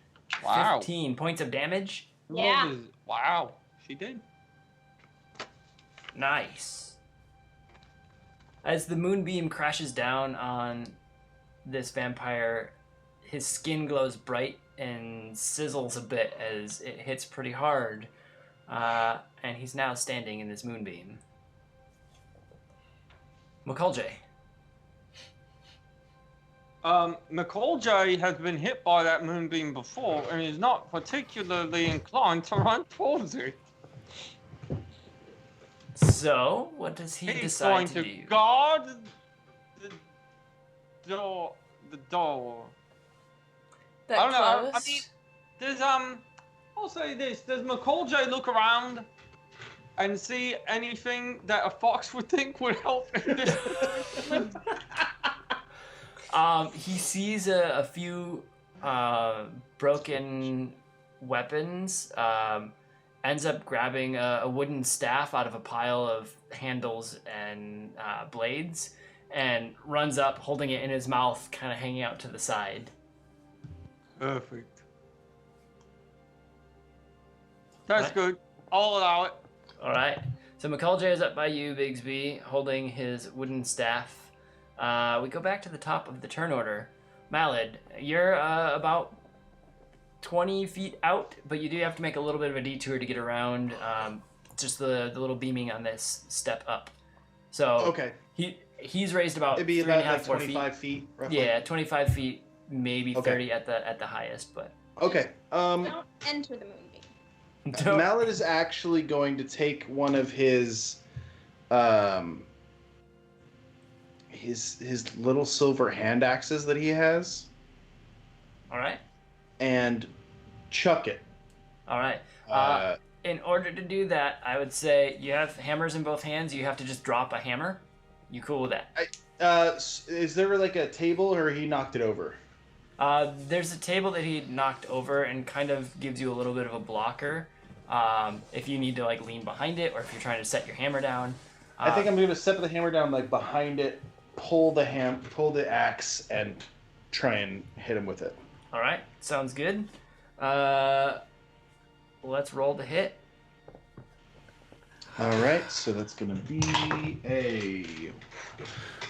Wow. 15 points of damage. Yeah. Wow. She did. Nice. As the moonbeam crashes down on this vampire, his skin glows bright and sizzles a bit as it hits pretty hard. And he's now standing in this moonbeam. McCulJ. McCall J has been hit by that moonbeam before and is not particularly inclined to run towards it. So, what does he He's decide going to to do? guard the door. The door. That I don't know. close? I mean, there's I'll say this: does McCall J look around and see anything that a fox would think would help in this? He sees a few broken weapons, ends up grabbing a wooden staff out of a pile of handles and blades, and runs up holding it in his mouth, kind of hanging out to the side. Perfect. That's Right. good. I'll allow it. All right. So McCulJ is up by you, Bigsby, holding his wooden staff. We go back to the top of the turn order. Malad, you're about 20 feet out, but you do have to make a little bit of a detour to get around just the little beaming on this step up. So Okay. he's raised about It'd be 3.5, about like 4 25 feet. feet, roughly. Yeah, 25 feet, maybe Okay. 30 at the highest, but Okay. Don't enter the moonbeam. don't- Mallet is actually going to take one of his little silver hand axes that he has All right. and chuck it. All right. Uh, In order to do that, I would say you have hammers in both hands. You have to just drop a hammer. You cool with that? is there like a table, or he knocked it over? There's a table that he knocked over and kind of gives you a little bit of a blocker. If you need to like lean behind it, or if you're trying to set your hammer down. I think I'm going to set the hammer down like behind it, pull the axe, and try and hit him with it. All right, sounds good. Let's roll the hit. All right, so that's going to be a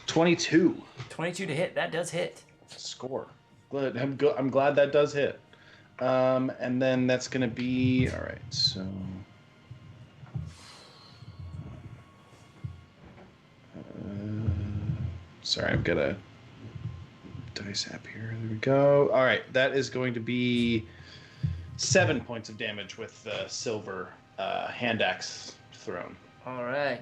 22 22 to hit. That does hit. score. Good. I'm glad that does hit. And then that's going to be all right. So. Sorry, I've got a dice app here. There we go. All right, that is going to be 7 points of damage with the silver hand axe thrown. All right.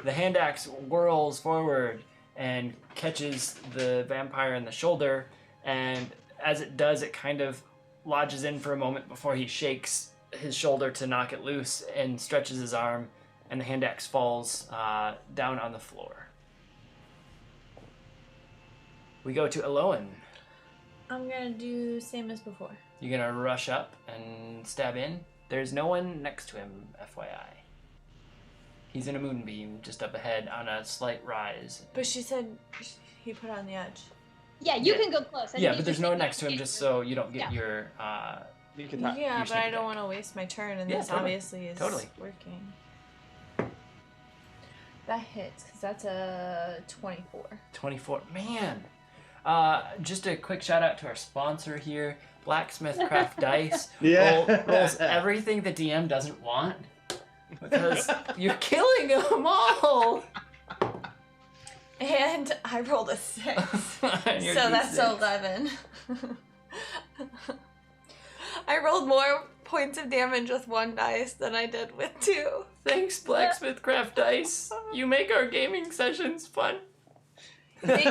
The hand axe whirls forward and catches the vampire in the shoulder, and as it does, it kind of lodges in for a moment before he shakes his shoulder to knock it loose and stretches his arm, and the hand axe falls down on the floor. We go to Eloan. I'm gonna do same as before. You're gonna rush up and stab in. There's no one next to him, FYI. He's in a moonbeam just up ahead on a slight rise. But she said he put her on the edge. Yeah, you Yeah. can go close. Yeah, but there's no one next to him just so you don't get Yeah. your You can Yeah, Usually but I do don't that. want to waste my turn, and Yeah, this totally. obviously is Totally. working. That hits, because that's a 24. 24. Man! Just a quick shout out to our sponsor here, Blacksmith Craft Dice. Yeah. Rolls everything the DM doesn't want. Because you're killing them all! And I rolled a 6. On your So that's D6. 11. I rolled more points of damage with one dice than I did with 2. Thanks, Blacksmith Craft Dice. You make our gaming sessions fun. They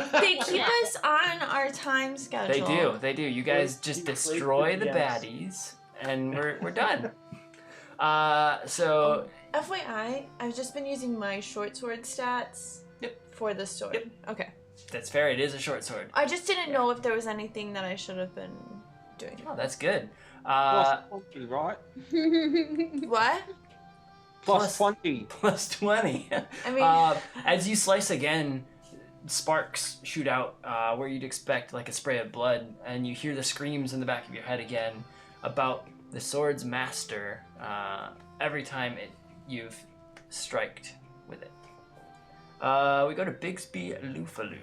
keep us on our time schedule. They do. You guys just destroy the baddies, and we're done. So FYI, I've just been using my short sword stats for this sword. Yep. Okay. that's fair. It is a short sword. I just didn't know if there was anything that I should have been doing. Oh, that's good. Plus 20, right? What? Plus 20. Plus 20. I mean, As you slice again, sparks shoot out where you'd expect like a spray of blood, and you hear the screams in the back of your head again about the sword's master every time you've striked with it. We go to Bigsby Lufalu.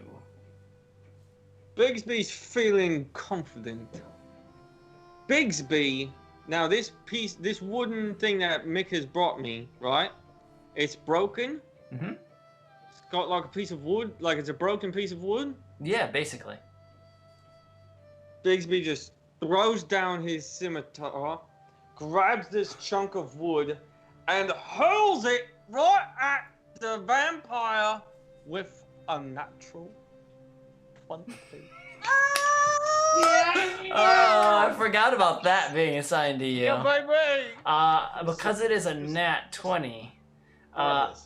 Bigsby's feeling confident. Bigsby, now this wooden thing that Mick has brought me, right? It's broken. Mm-hmm. It's got like a piece of wood, like it's a broken piece of wood. Yeah, basically. Bigsby just throws down his scimitar, grabs this chunk of wood, and hurls it right at the vampire with a natural 20. Oh, I forgot about that being assigned to you. Yeah, baby. Because it is a nat 20,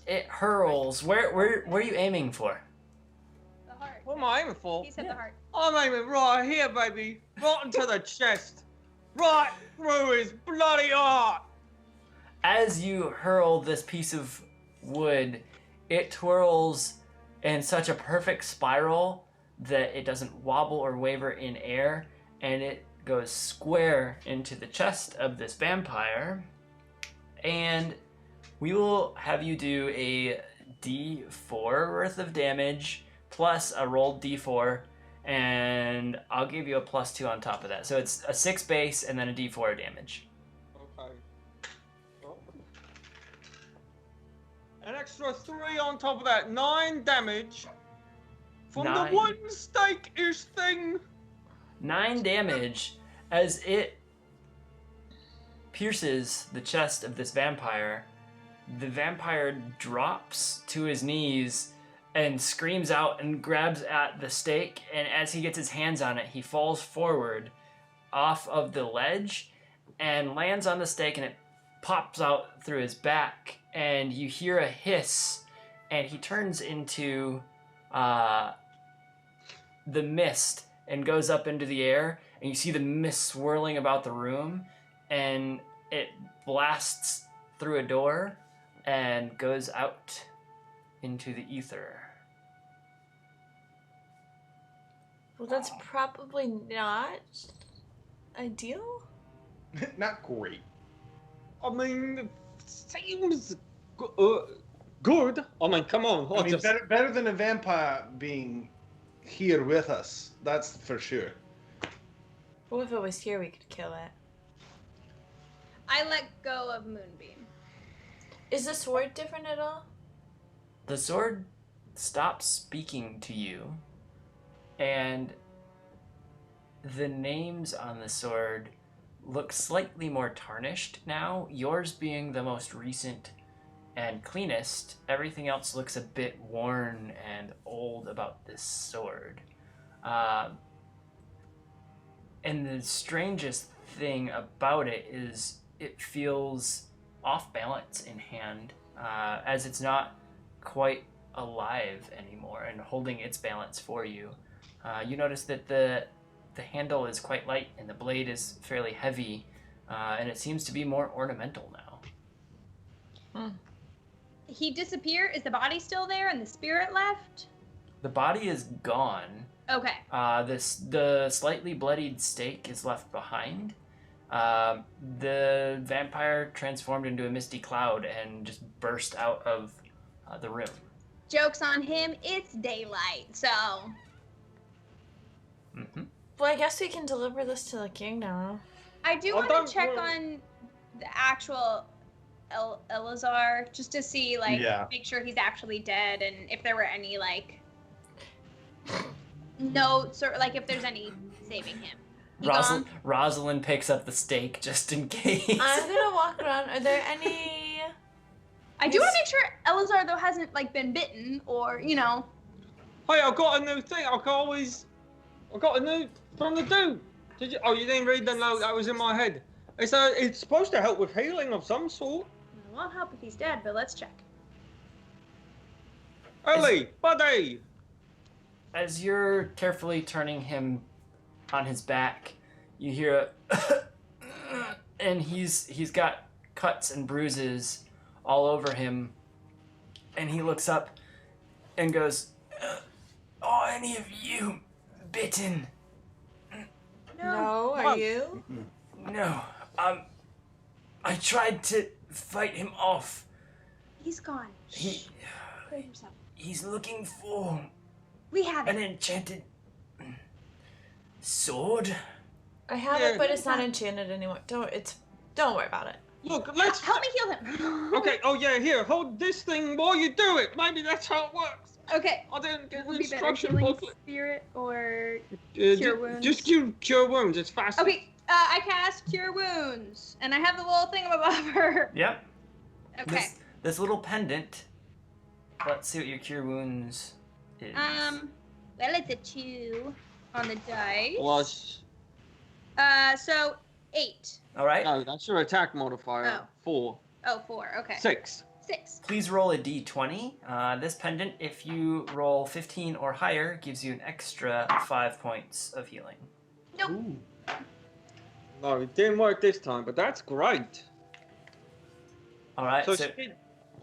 it hurls. Where are you aiming for? The heart. What am I aiming for? He said the heart. I'm aiming right here, baby. Right into the chest. Right through his bloody heart. As you hurl this piece of wood, it twirls in such a perfect spiral that it doesn't wobble or waver in air, and it goes square into the chest of this vampire. And we will have you do a d4 worth of damage plus a rolled d4, and I'll give you a +2 on top of that. So it's a 6 base and then a d4 damage. Okay. An extra 3 on top of that. 9 damage from 9. the wooden stake-ish thing. 9 damage as it pierces the chest of this vampire. The vampire drops to his knees and screams out and grabs at the stake, and as he gets his hands on it, he falls forward off of the ledge and lands on the stake, and it pops out through his back, and you hear a hiss, and he turns into the mist and goes up into the air, and you see the mist swirling about the room, and it blasts through a door and goes out into the ether. Well, that's probably not ideal. Not great. I mean, it seems good. I mean, come on. I mean, better than a vampire being here with us. That's for sure. Well, if it was here, we could kill it. I let go of Moonbeam. Is the sword different at all? The sword stops speaking to you, and the names on the sword look slightly more tarnished now. Yours being the most recent and cleanest, everything else looks a bit worn and old about this sword. And the strangest thing about it is it feels off balance in hand, as it's not quite alive anymore and holding its balance for you. You notice that the handle is quite light and the blade is fairly heavy, and it seems to be more ornamental now. He disappeared? Is the body still there and the spirit left? The body is gone. Okay. The slightly bloodied stake is left behind. The vampire transformed into a misty cloud and just burst out of the room. Joke's on him, it's daylight, so... Mm-hmm. Well, I guess we can deliver this to the king now. I do want to check on the actual Elazar, just to see, like, make sure he's actually dead, and if there were any, like, notes, or, like, if there's any saving him. Rosalind picks up the stake just in case. I'm gonna walk around. Are there any... I do want to make sure Elazar, though, hasn't, like, been bitten, or, you know... Hey, I got a new thing. I got a new from the dude. Did you? Oh, you didn't read the note that was in my head. It's supposed to help with healing of some sort. It won't help if he's dead, but let's check. Ellie, buddy. As you're carefully turning him on his back, you hear a and he's got cuts and bruises all over him, and he looks up and goes, Are any of you bitten? No, are you? No. I tried to fight him off. He's gone. He Clear yourself. he's looking for We have an it. enchanted sword. I have it, but it's not enchanted anymore. Don't worry about it. Look, let's. Help me heal him. Okay. Oh yeah, here. Hold this thing while you do it. Maybe that's how it works. Okay. I didn't get What the would be better, instruction healing booklet. spirit or Cure cure wounds? Just cure wounds. It's faster. Okay, I cast Cure Wounds, and I have the little thing above her. Yep. Okay. This little pendant. Let's see what your cure wounds is. Well, it's a 2 on the dice. Plus. So 8. All right. No, that's your attack modifier. Oh. 4. Oh, 4. Okay. 6. 6. Please roll a d20. This pendant, if you roll 15 or higher, gives you an extra 5 points of healing. Nope. Ooh. No, it didn't work this time, but that's great. All right. So, So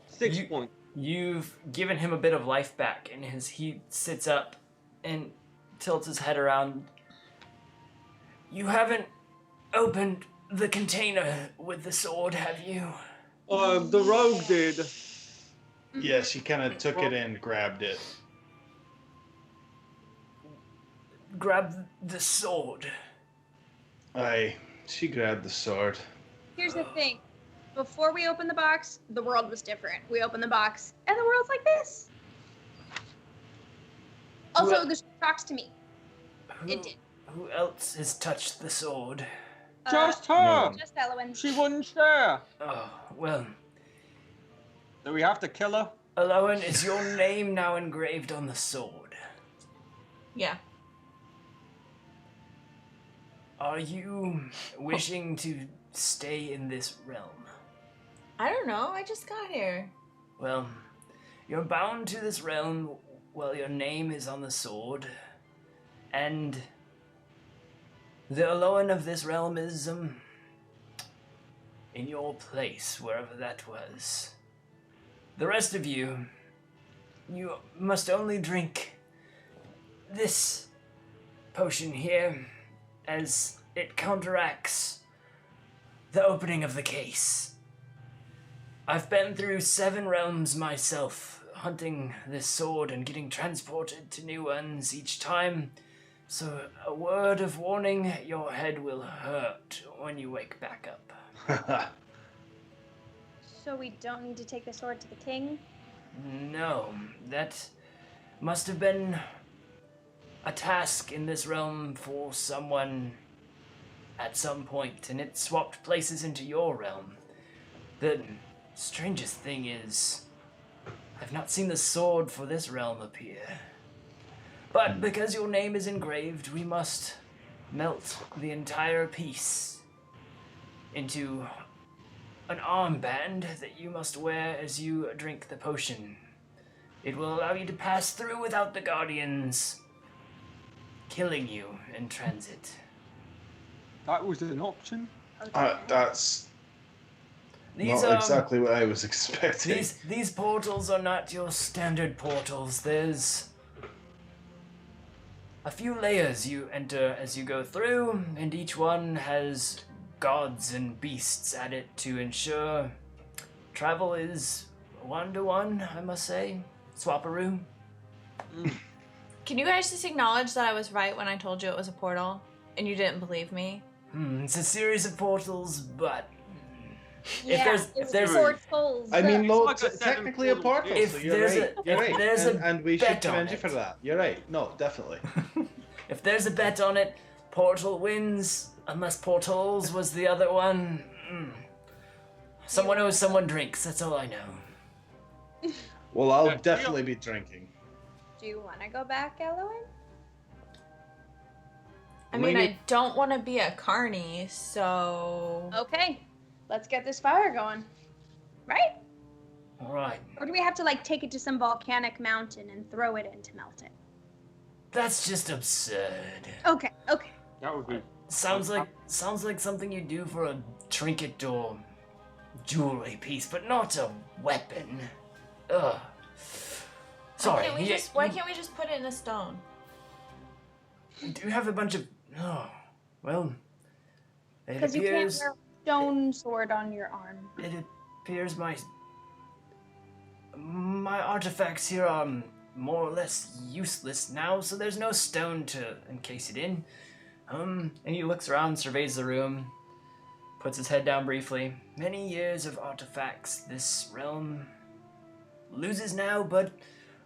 6 you- points. you've given him a bit of life back, and he sits up and tilts his head around. You haven't opened the container with the sword, have you? The rogue did. Yeah, she kind of took it in, grabbed it. Grab the sword. She grabbed the sword. Here's the thing. Before we opened the box, the world was different. We opened the box, and the world's like this. Also, Well- the talks to me. It did. Who else has touched the sword? Just her. No. Just Elowen. She wouldn't share. Oh, well, Do we have to kill her? Aloan, is your name now engraved on the sword? Yeah. Are you wishing to stay in this realm? I don't know. I just got here. Well, you're bound to this realm while your name is on the sword, and the Aloan of this realm is, in your place, wherever that was. The rest of you, you must only drink this potion here, as it counteracts the opening of the case. I've been through 7 realms myself, hunting this sword and getting transported to new ones each time. So, a word of warning, your head will hurt when you wake back up. So we don't need to take the sword to the king? No, that must have been a task in this realm for someone at some point, and it swapped places into your realm. The strangest thing is, I've not seen the sword for this realm appear. But because your name is engraved, we must melt the entire piece into an armband that you must wear as you drink the potion. It will allow you to pass through without the guardians killing you in transit. That was an option. That's These not exactly what I was expecting. These portals are not your standard portals. There's a few layers you enter as you go through, and each one has gods and beasts at it to ensure travel is 1-to-1, I must say. Swap-a-roo. Can you guys just acknowledge that I was right when I told you it was a portal and you didn't believe me? It's a series of portals, but Yeah, if there's portals. I mean, no, Like a it's technically a portal, If so you're there's right. a- You're if right. there's a And we should bet on commend you it. for that. You're right. No, definitely. if there's a bet on it, portal wins, unless portals was the other one. Someone owes someone drinks, that's all I know. Well, I'll Yeah, definitely be drinking. Do you want to go back, Elowen? I mean, Maybe- I don't want to be a carny, so... Okay, let's get this fire going. Right? Alright. Or do we have to, like, take it to some volcanic mountain and throw it in to melt it? That's just absurd. Okay, okay. That would be. Sounds like something you do for a trinket or jewelry piece, but not a weapon. Ugh. Sorry. Why can't we just put it in a stone? I do have a bunch of... Oh, well... It Because you can't appears... wear a stone sword on your arm. It appears my artifacts here are more or less useless now, so there's no stone to encase it in. And he looks around, surveys the room, puts his head down briefly. Many years of artifacts this realm loses now, but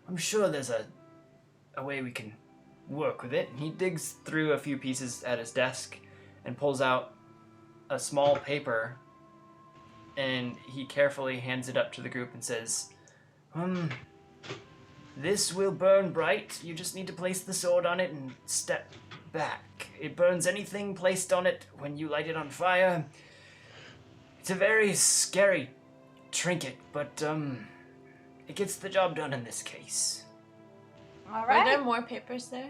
I'm sure there's a way we can work with it. He digs through a few pieces at his desk and pulls out a small paper, and he carefully hands it up to the group and says, this will burn bright. You just need to place the sword on it and step back. It burns anything placed on it when you light it on fire. It's a very scary trinket, but it gets the job done in this case. All Are right. there more papers there?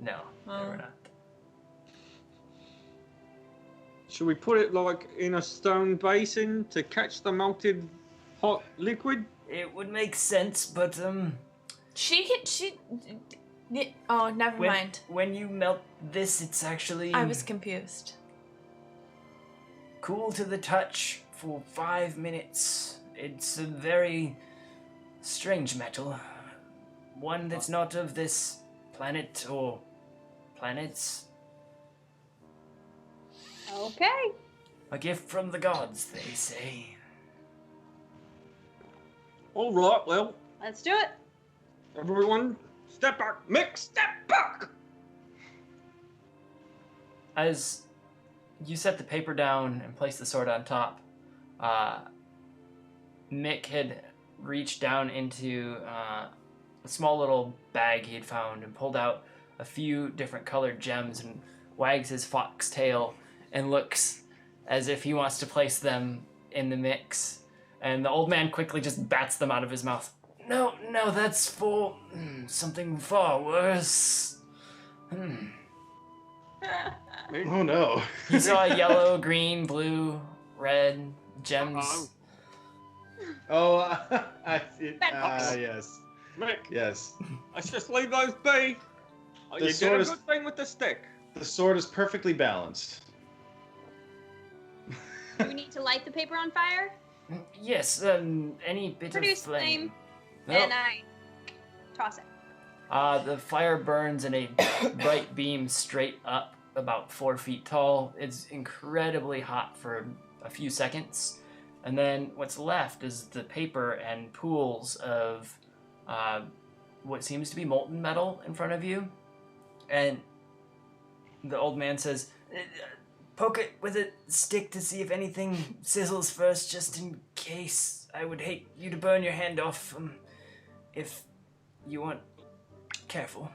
No, Oh. they were not. Should we put it like in a stone basin to catch the melted hot liquid? It would make sense, but Oh, never mind. when you melt this, it's actually I was confused. cool to the touch for 5 minutes. It's a very strange metal. One that's not of this planet or planets. Okay. A gift from the gods, they say. All right, well, Let's do it. everyone, step back. Mick, step back. As you set the paper down and place the sword on top, Mick had reached down into a small little bag he had found and pulled out a few different colored gems and wags his fox tail and looks as if he wants to place them in the mix. And the old man quickly just bats them out of his mouth. No, that's for something far worse. Oh no. You saw yellow, green, blue, red gems. Oh, Bedbugs. yes. Mick, Yes. let's just leave those be. The You did sword a is- good thing with the stick. The sword is perfectly balanced. Do we need to light the paper on fire? Yes, any bit Produce of flame. flame. Nope. And I toss it. The fire burns in a bright beam straight up, about 4 feet tall. It's incredibly hot for a few seconds. And then what's left is the paper and pools of what seems to be molten metal in front of you. And the old man says, poke it with a stick to see if anything sizzles first, just in case. I would hate you to burn your hand off if you weren't careful.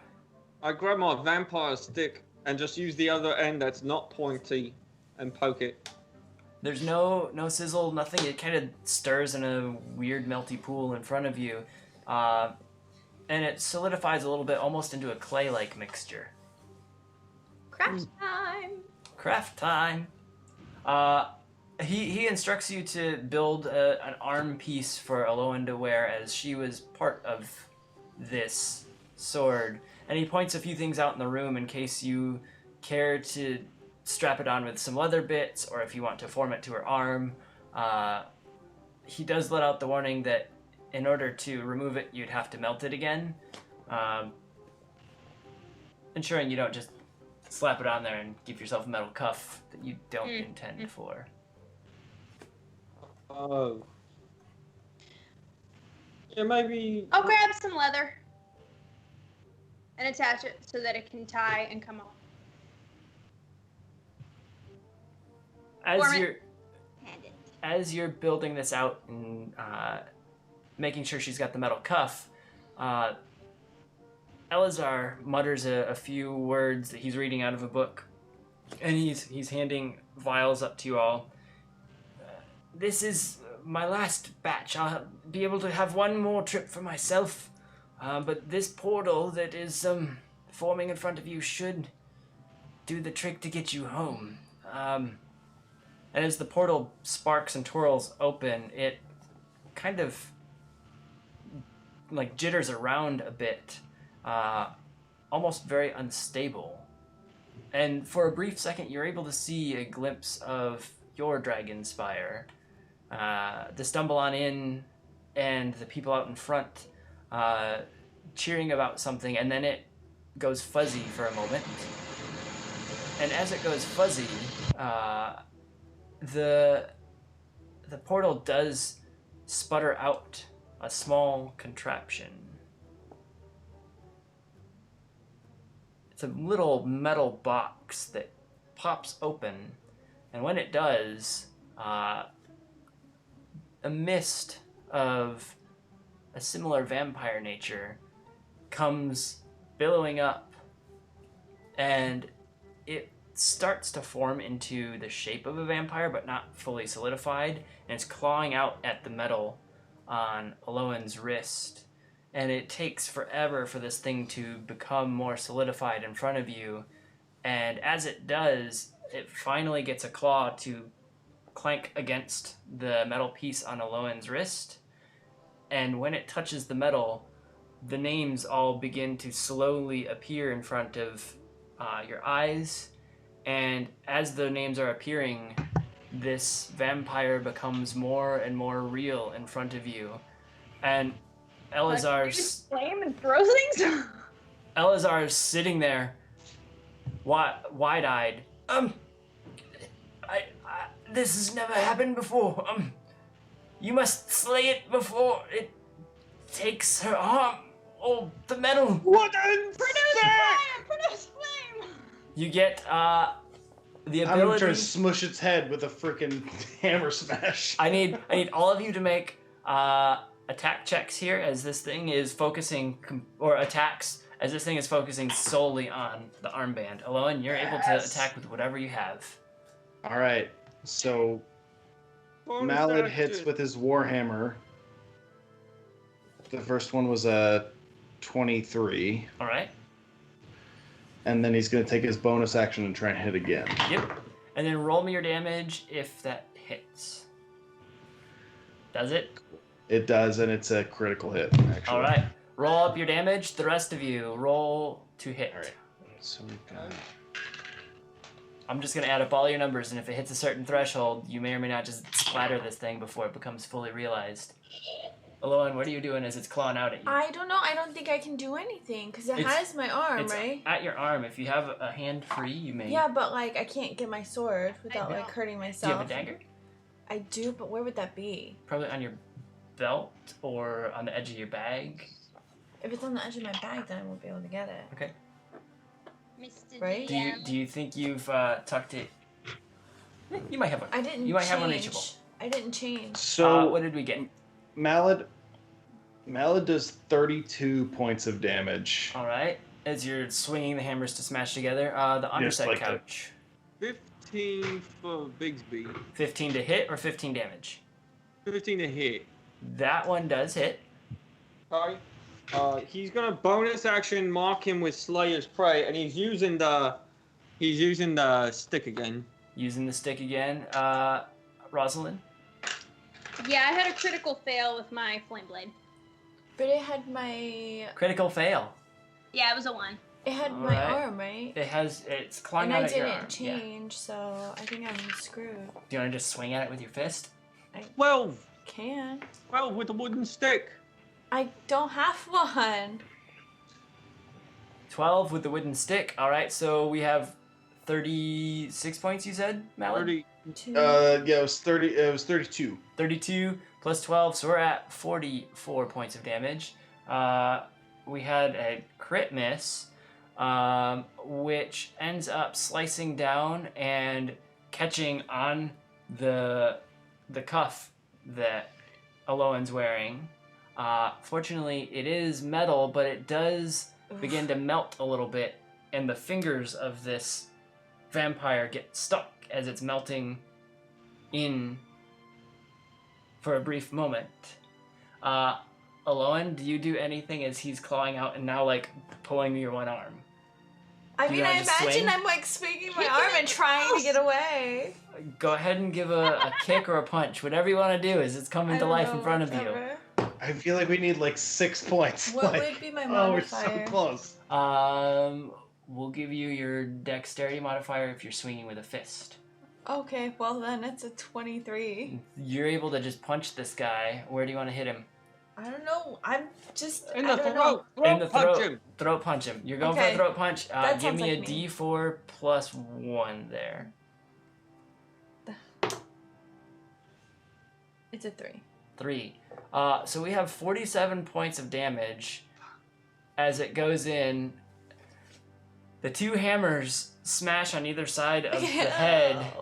I grab my vampire stick and just use the other end that's not pointy and poke it. There's no sizzle, nothing. It kind of stirs in a weird melty pool in front of you. And it solidifies a little bit, almost into a clay-like mixture. Craft time. Craft time. He instructs you to build an arm piece for Aloan to wear, as she was part of this sword. And he points a few things out in the room in case you care to strap it on with some leather bits, or if you want to form it to her arm. He does let out the warning that in order to remove it, you'd have to melt it again. Ensuring you don't just slap it on there and give yourself a metal cuff that you don't intend for. Oh. Yeah, maybe. I'll grab some leather and attach it so that it can tie and come off. As Form it. you're Hand it. as you're building this out and making sure she's got the metal cuff, Elazar mutters a few words that he's reading out of a book, and he's handing vials up to you all. This is my last batch. I'll be able to have one more trip for myself, but this portal that is forming in front of you should do the trick to get you home. And as the portal sparks and twirls open, it kind of like jitters around a bit, almost very unstable. And for a brief second, you're able to see a glimpse of your dragon spire. To stumble on in, and the people out in front cheering about something, and then it goes fuzzy for a moment. And as it goes fuzzy, the portal does sputter out a small contraption. It's a little metal box that pops open, and when it does, a mist of a similar vampire nature comes billowing up, and it starts to form into the shape of a vampire, but not fully solidified, and it's clawing out at the metal on Aloan's wrist. And it takes forever for this thing to become more solidified in front of you, and as it does, it finally gets a claw to clank against the metal piece on Aloan's wrist, and when it touches the metal, the names all begin to slowly appear in front of your eyes, and as the names are appearing, this vampire becomes more and more real in front of you, and Elazar's flame and throw things. Elazar's sitting there, wide-eyed. This has never happened before. You must slay it before it takes her arm. Oh, the metal. What Produce flame! Produce flame! You get the ability. I'm gonna try to smush its head with a freaking hammer smash. I need all of you to make attack checks here, as this thing is focusing, or attacks as this thing is focusing solely on the armband. Aloan, you're able to attack with whatever you have. All right, so Malad hits with his warhammer. The first one was a 23. All right. And then he's going to take his bonus action and try and hit again. Yep. And then roll me your damage if that hits. Does it? It does, and it's a critical hit, actually. All right. Roll up your damage. The rest of you, roll to hit. All right. So we've got... I'm just going to add up all your numbers, and if it hits a certain threshold, you may or may not just splatter this thing before it becomes fully realized. Aloan, what are you doing as it's clawing out at you? I don't know. I don't think I can do anything because it has my arm, it's right? At your arm. If you have a hand free, you may. Yeah, but like I can't get my sword without like hurting Do myself. you have a dagger? I do, but where would that be? Probably on your belt or on the edge of your bag. If it's on the edge of my bag, then I won't be able to get it. Okay. Mr. Right? Do you think you've tucked it? You might have one. I didn't. You might change. have one reachable. I didn't change. So what did we get? Malad does 32 points of damage. All right. As you're swinging the hammers to smash together, the underside like couch. 15 for Bigsby. 15 to hit or 15 damage? 15 to hit. That one does hit. Sorry. He's gonna bonus action mark him with Slayer's Prey, and he's using the stick again. Using the stick again. Rosalind? Yeah, I had a critical fail with my flame blade. But it had my. Critical fail. Yeah, it was a 1. It had All my right. arm, right? It's clawing And out I at your arm. didn't change, so I think I'm screwed. Do you want to just swing at it with your fist? 12 Can. with a wooden stick. I don't have one. 12 with the wooden stick. All right, so we have 36 points, you said, Malad? 30. Two. Yeah, it was 30. It was 32. 32 plus 12, so we're at 44 points of damage. We had a crit miss, which ends up slicing down and catching on the cuff that Aloan's wearing. Fortunately, it is metal, but it does begin to melt a little bit, and the fingers of this vampire get stuck as it's melting in for a brief moment. Aloan, do you do anything as he's clawing out and now like pulling your one arm? I Do mean, you I wanna just imagine swing? I'm like swinging my arm and trying to get away. Go ahead and give a kick or a punch, whatever you want to do as it's coming to life in front of you. I feel like we need like 6 points. What like, would be my oh, we're so modifier? close. We'll give you your dexterity modifier if you're swinging with a fist. Okay, well then it's a 23. You're able to just punch this guy. Where do you want to hit him? I don't know. I'm just. In I the don't know. throat. In the Punch throat. him. Throat punch him. You're going for Okay. a throat punch. That Give sounds me like a me. D4 plus 1 there. It's a 3. 3. So we have 47 points of damage as it goes in. The 2 hammers smash on either side of the head,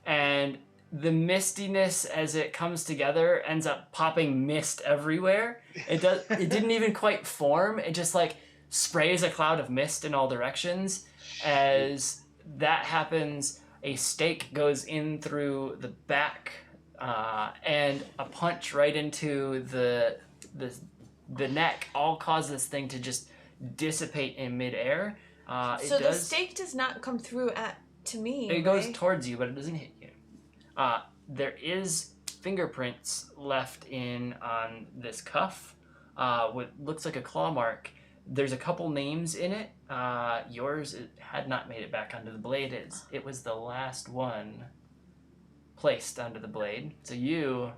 and the mistiness as it comes together ends up popping mist everywhere. It didn't even quite form. It just like sprays a cloud of mist in all directions. As that happens, a stake goes in through the back, and a punch right into the neck all cause this thing to just dissipate in midair. So the stake does not come through to me. It goes right? towards you, but it doesn't hit you. There is fingerprints left on this cuff. What looks like a claw mark. There's a couple names in it. Yours had not made it back onto the blade. It was the last one placed onto the blade. So you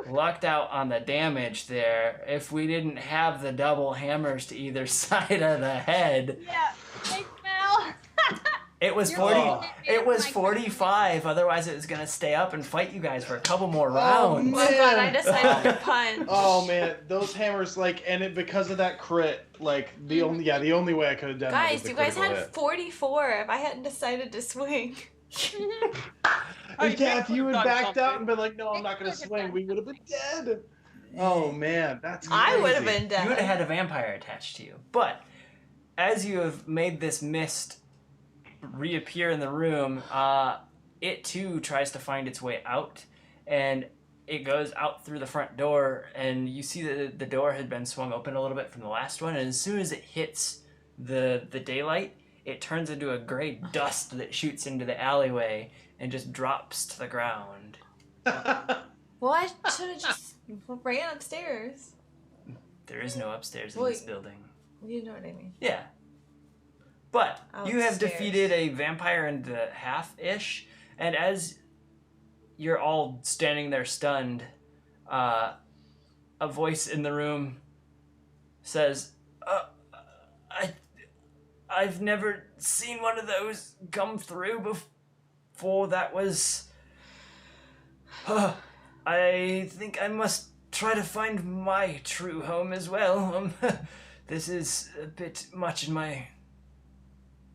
lucked out on the damage there. If we didn't have the double hammers to either side of the head, Yeah. Thanks, Mel. it was You're 40. welcome. It was My 45. Otherwise, it was gonna stay up and fight you guys for a couple more Oh, rounds. Well, I'm glad I Man. decided to punch. Oh man, those hammers because of that crit, like the only way I could have done that was Guys, the you guys critical had hit. 44 if I hadn't decided to swing. Hey, Yeah, if you had done backed something. out and been like, no, I'm not gonna Nick could've swing, done we would have been dead. Oh man, that's crazy. I would have been You dead. would have had a vampire attached to you. But as you have made this mist reappear in the room, it too tries to find its way out, and it goes out through the front door, and you see that the door had been swung open a little bit from the last one, and as soon as it hits the daylight, it turns into a gray dust that shoots into the alleyway and just drops to the ground. Well, I should have just ran upstairs. There is no upstairs in Well, this building. You know what I mean. Yeah. But you have Upstairs. defeated a vampire into half-ish, and as you're all standing there stunned, a voice in the room says, I've never seen one of those come through before. That was... I think I must try to find my true home as well. This is a bit much in my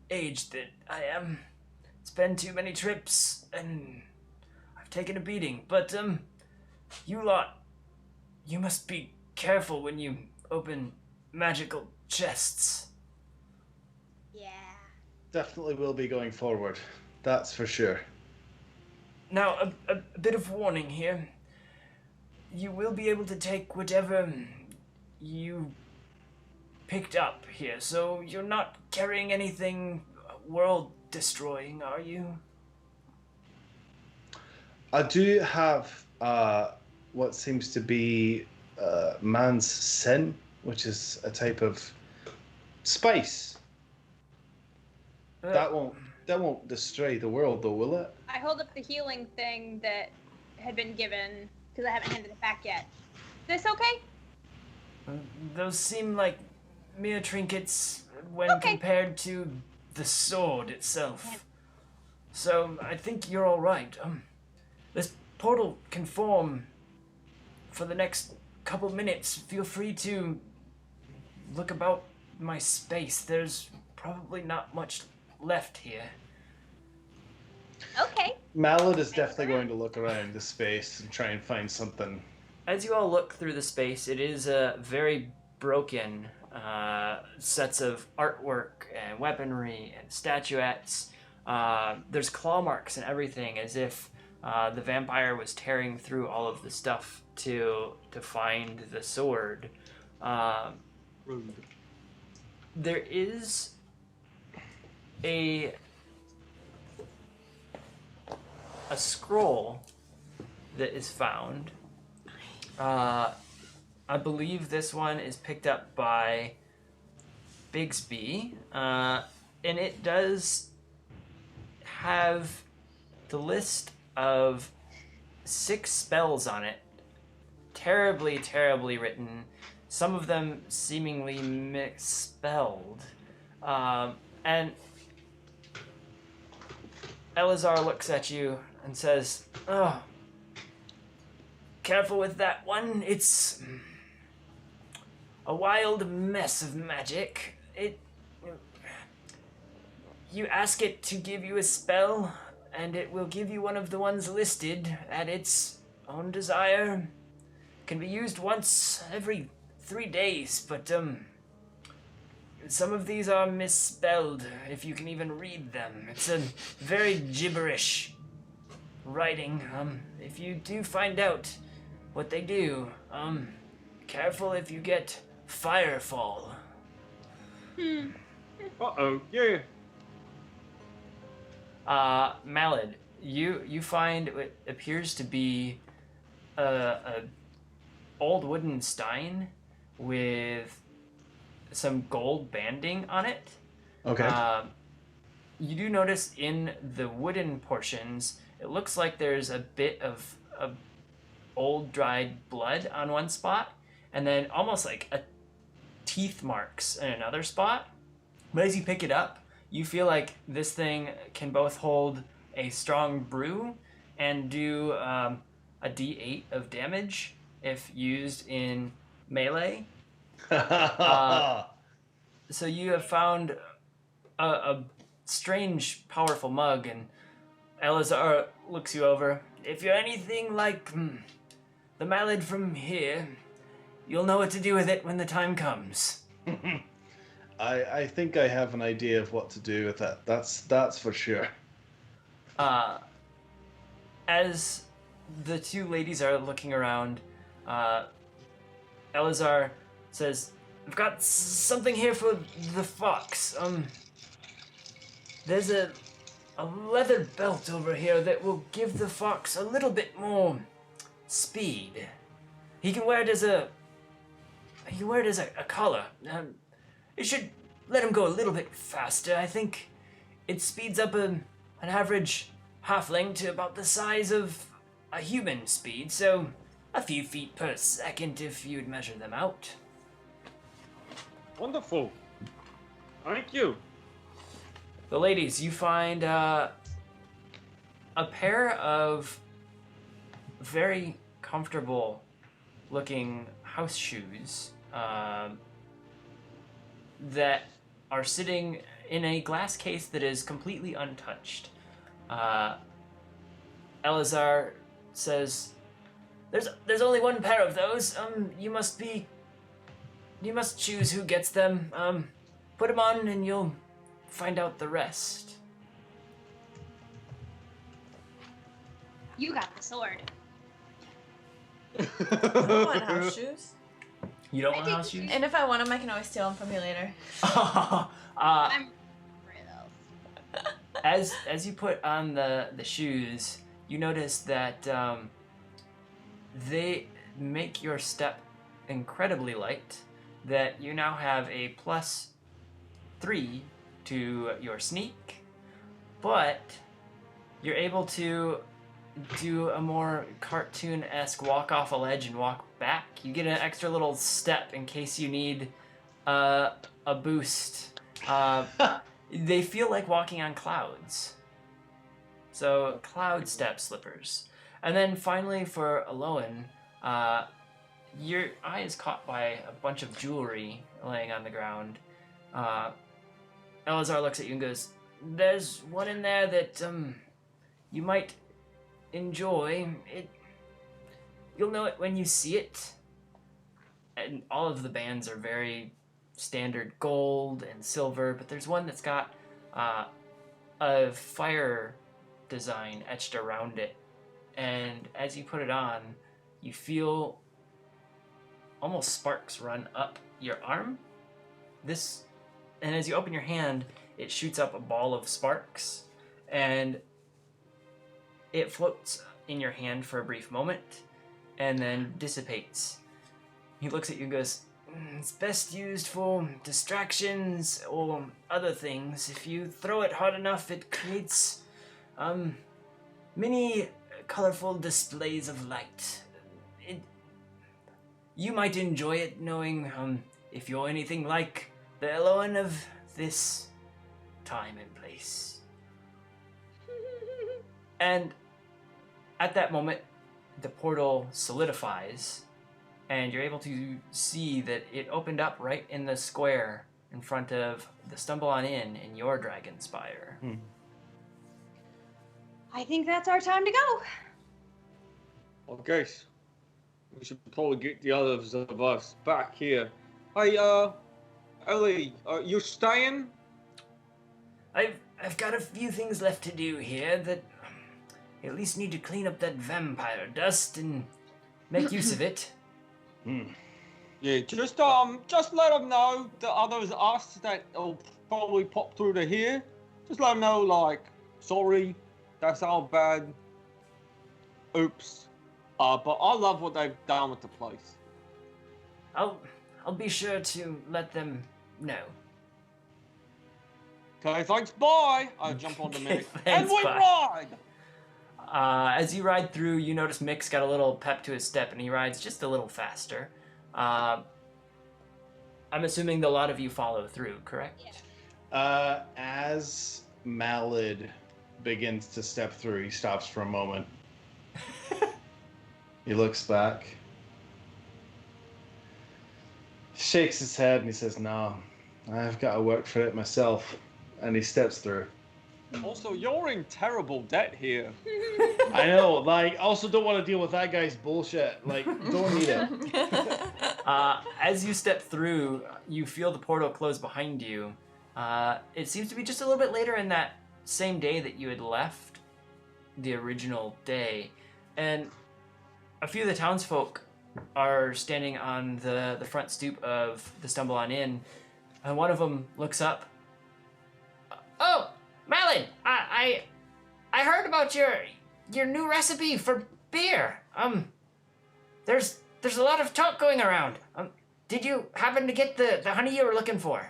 age that I am. It's been too many trips, and I've taken a beating. But, you lot, you must be careful when you open magical chests. Yeah. Definitely will be going forward. That's for sure. Now, a bit of warning here. You will be able to take whatever you picked up here, so you're not carrying anything world-destroying, are you? I do have what seems to be man's sin, which is a type of spice. That won't destroy the world, though, will it? I hold up the healing thing that had been given because I haven't handed it back yet. Is this okay? Those seem like mere trinkets when Okay. compared to the sword itself. So I think you're all right. This portal can form for the next couple minutes. Feel free to look about my space. There's probably not much left here. Okay. Malad is definitely going to look around the space and try and find something. As you all look through the space, it is a very broken sets of artwork and weaponry and statuettes. There's claw marks and everything, as if the vampire was tearing through all of the stuff to find the sword. Rude. There is a scroll that is found I believe this one is picked up by Bigsby, and it does have the list of 6 spells on it. Terribly, terribly written. Some of them seemingly misspelled. And Elazar looks at you and says, "Oh, careful with that one. It's a wild mess of magic. You ask it to give you a spell, and it will give you one of the ones listed at its own desire. Can be used once every 3 days, but some of these are misspelled, if you can even read them. It's a very gibberish writing. If you do find out what they do, careful if you get firefall." Uh-oh, yeah. Malad, you find what appears to be a old wooden stein with some gold banding on it. Okay. You do notice in the wooden portions, it looks like there's a bit of old dried blood on one spot, and then almost like a teeth marks in another spot. But as you pick it up, you feel like this thing can both hold a strong brew and do a d8 of damage if used in melee. So you have found a strange, powerful mug, and Elazar looks you over. "If you're anything like the Malad from here, you'll know what to do with it when the time comes." I think I have an idea of what to do with that. That's for sure. As the 2 ladies are looking around, Elazar says, "I've got something here for the fox. There's a leather belt over here that will give the fox a little bit more speed. He can wear it as a collar. It should let him go a little bit faster. I think it speeds up an average halfling to about the size of a human speed, so a few feet per second if you'd measure them out." Wonderful. Thank you. The ladies, you find a pair of very comfortable looking house shoes that are sitting in a glass case that is completely untouched. Elazar says, "There's only one pair of those. You must choose who gets them. Put them on and you'll find out the rest." You got the sword. I don't want house shoes. You don't I want take house the shoes? And if I want them, I can always steal them from you later. I'm real. As you put on the shoes, you notice that they make your step incredibly light, that you now have a +3 to your sneak, but you're able to do a more cartoon-esque walk off a ledge and walk back. You get an extra little step in case you need a boost. They feel like walking on clouds. So, cloud step slippers. And then finally for Aloan, your eye is caught by a bunch of jewelry laying on the ground. Elazar looks at you and goes, "There's one in there that you might enjoy. You'll know it when you see it." And all of the bands are very standard gold and silver, but there's one that's got a fire design etched around it. And as you put it on, you feel almost sparks run up your arm. And as you open your hand, it shoots up a ball of sparks, and it floats in your hand for a brief moment and then dissipates. he looks at you and goes, it's best used for distractions or other things. If you throw it hard enough, it creates many colorful displays of light. You might enjoy it knowing if you're anything like the Eloan of this time and place. And at that moment, the portal solidifies, and you're able to see that it opened up right in the square in front of the Stumble On in your Dragon Spire. I think that's our time to go. I guess we should probably get the others of us back here. Hey, Ellie, you staying? I've got a few things left to do here that I at least need to clean up that vampire dust and make use of it. Yeah, just let them know the others us that will probably pop through to here. Just let them know, like, sorry, that's our bad. Oops. But I love what they've done with the place. I'll be sure to let them know. Okay, thanks, bye! I jump on the Mick. Thanks, And we bye. ride! As you ride through, you notice Mick's got a little pep to his step, and he rides just a little faster. I'm assuming a lot of you follow through, correct? Yeah. As Malad begins to step through, he stops for a moment. He looks back, shakes his head, and he says, no, I've got to work for it myself. And he steps through. Also, you're in terrible debt here. I know, like, also don't want to deal with that guy's bullshit. Like, don't need it. As you step through, you feel the portal close behind you. It seems to be just a little bit later in that same day that you had left the original day. And a few of the townsfolk are standing on the front stoop of the Stumble On In, and one of them looks up. Oh, Malin, I heard about your new recipe for beer. There's a lot of talk going around. Did you happen to get the honey you were looking for?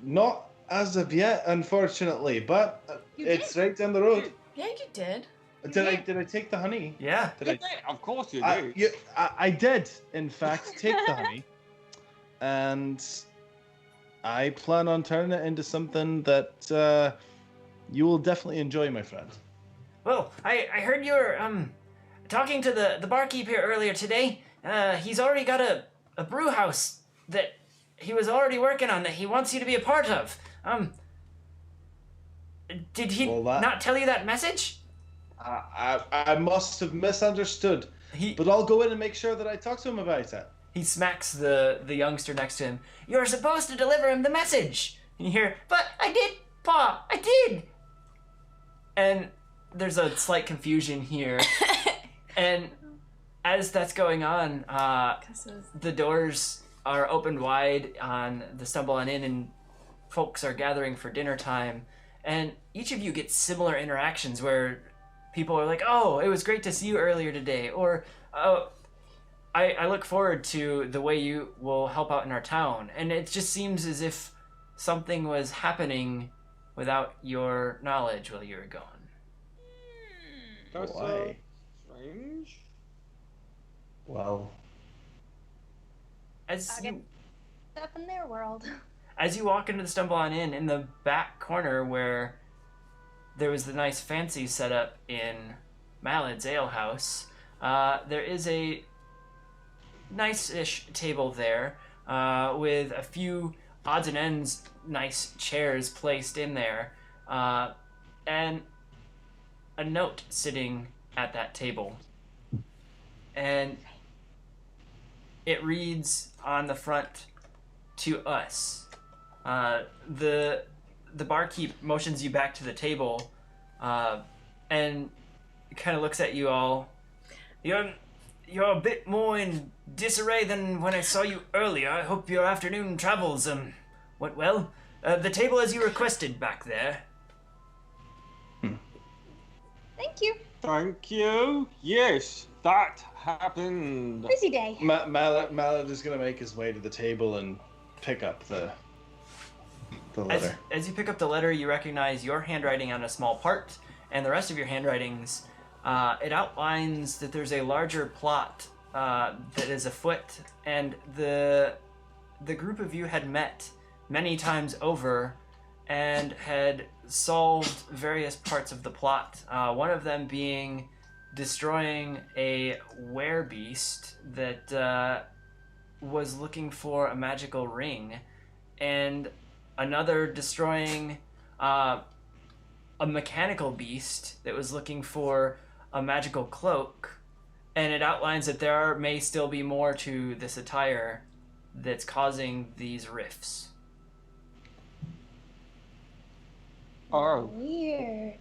Not as of yet, unfortunately, but it's right down the road. Yeah, you did. Did I take the honey? Yeah. Of course you do. I did, in fact, take the honey. And I plan on turning it into something that you will definitely enjoy, my friend. Well, I heard you were talking to the barkeep here earlier today. He's already got a brew house that he was already working on that he wants you to be a part of. Did he not tell you that message? I must have misunderstood. But I'll go in and make sure that I talk to him about it. He smacks the youngster next to him. You're supposed to deliver him the message. And you hear, but I did, Pa, I did. And there's a slight confusion here. And as that's going on, the doors are opened wide on the Stumble On In, and folks are gathering for dinner time. And each of you get similar interactions where people are like, oh, it was great to see you earlier today. Or, I look forward to the way you will help out in our town. And it just seems as if something was happening without your knowledge while you were gone. That's Why? Strange. Well, As you, Stuff in their world. as you walk into the Stumble On in the back corner where there was the nice fancy setup in Malad's Ale House, there is a nice-ish table there with a few odds and ends nice chairs placed in there, and a note sitting at that table. And it reads on the front, to us. The barkeep motions you back to the table and kind of looks at you all. You're a bit more in disarray than when I saw you earlier. I hope your afternoon travels went well. The table as you requested back there. Thank you. Thank you. Yes, that happened? Busy day. Mallet is gonna make his way to the table and pick up the letter. As you pick up the letter, you recognize your handwriting on a small part, and the rest of your handwritings. It outlines that there's a larger plot that is afoot, and the group of you had met many times over and had solved various parts of the plot. One of them being destroying a werebeast that was looking for a magical ring, and another destroying a mechanical beast that was looking for a magical cloak. And it outlines that there may still be more to this attire that's causing these rifts. Oh, Weird.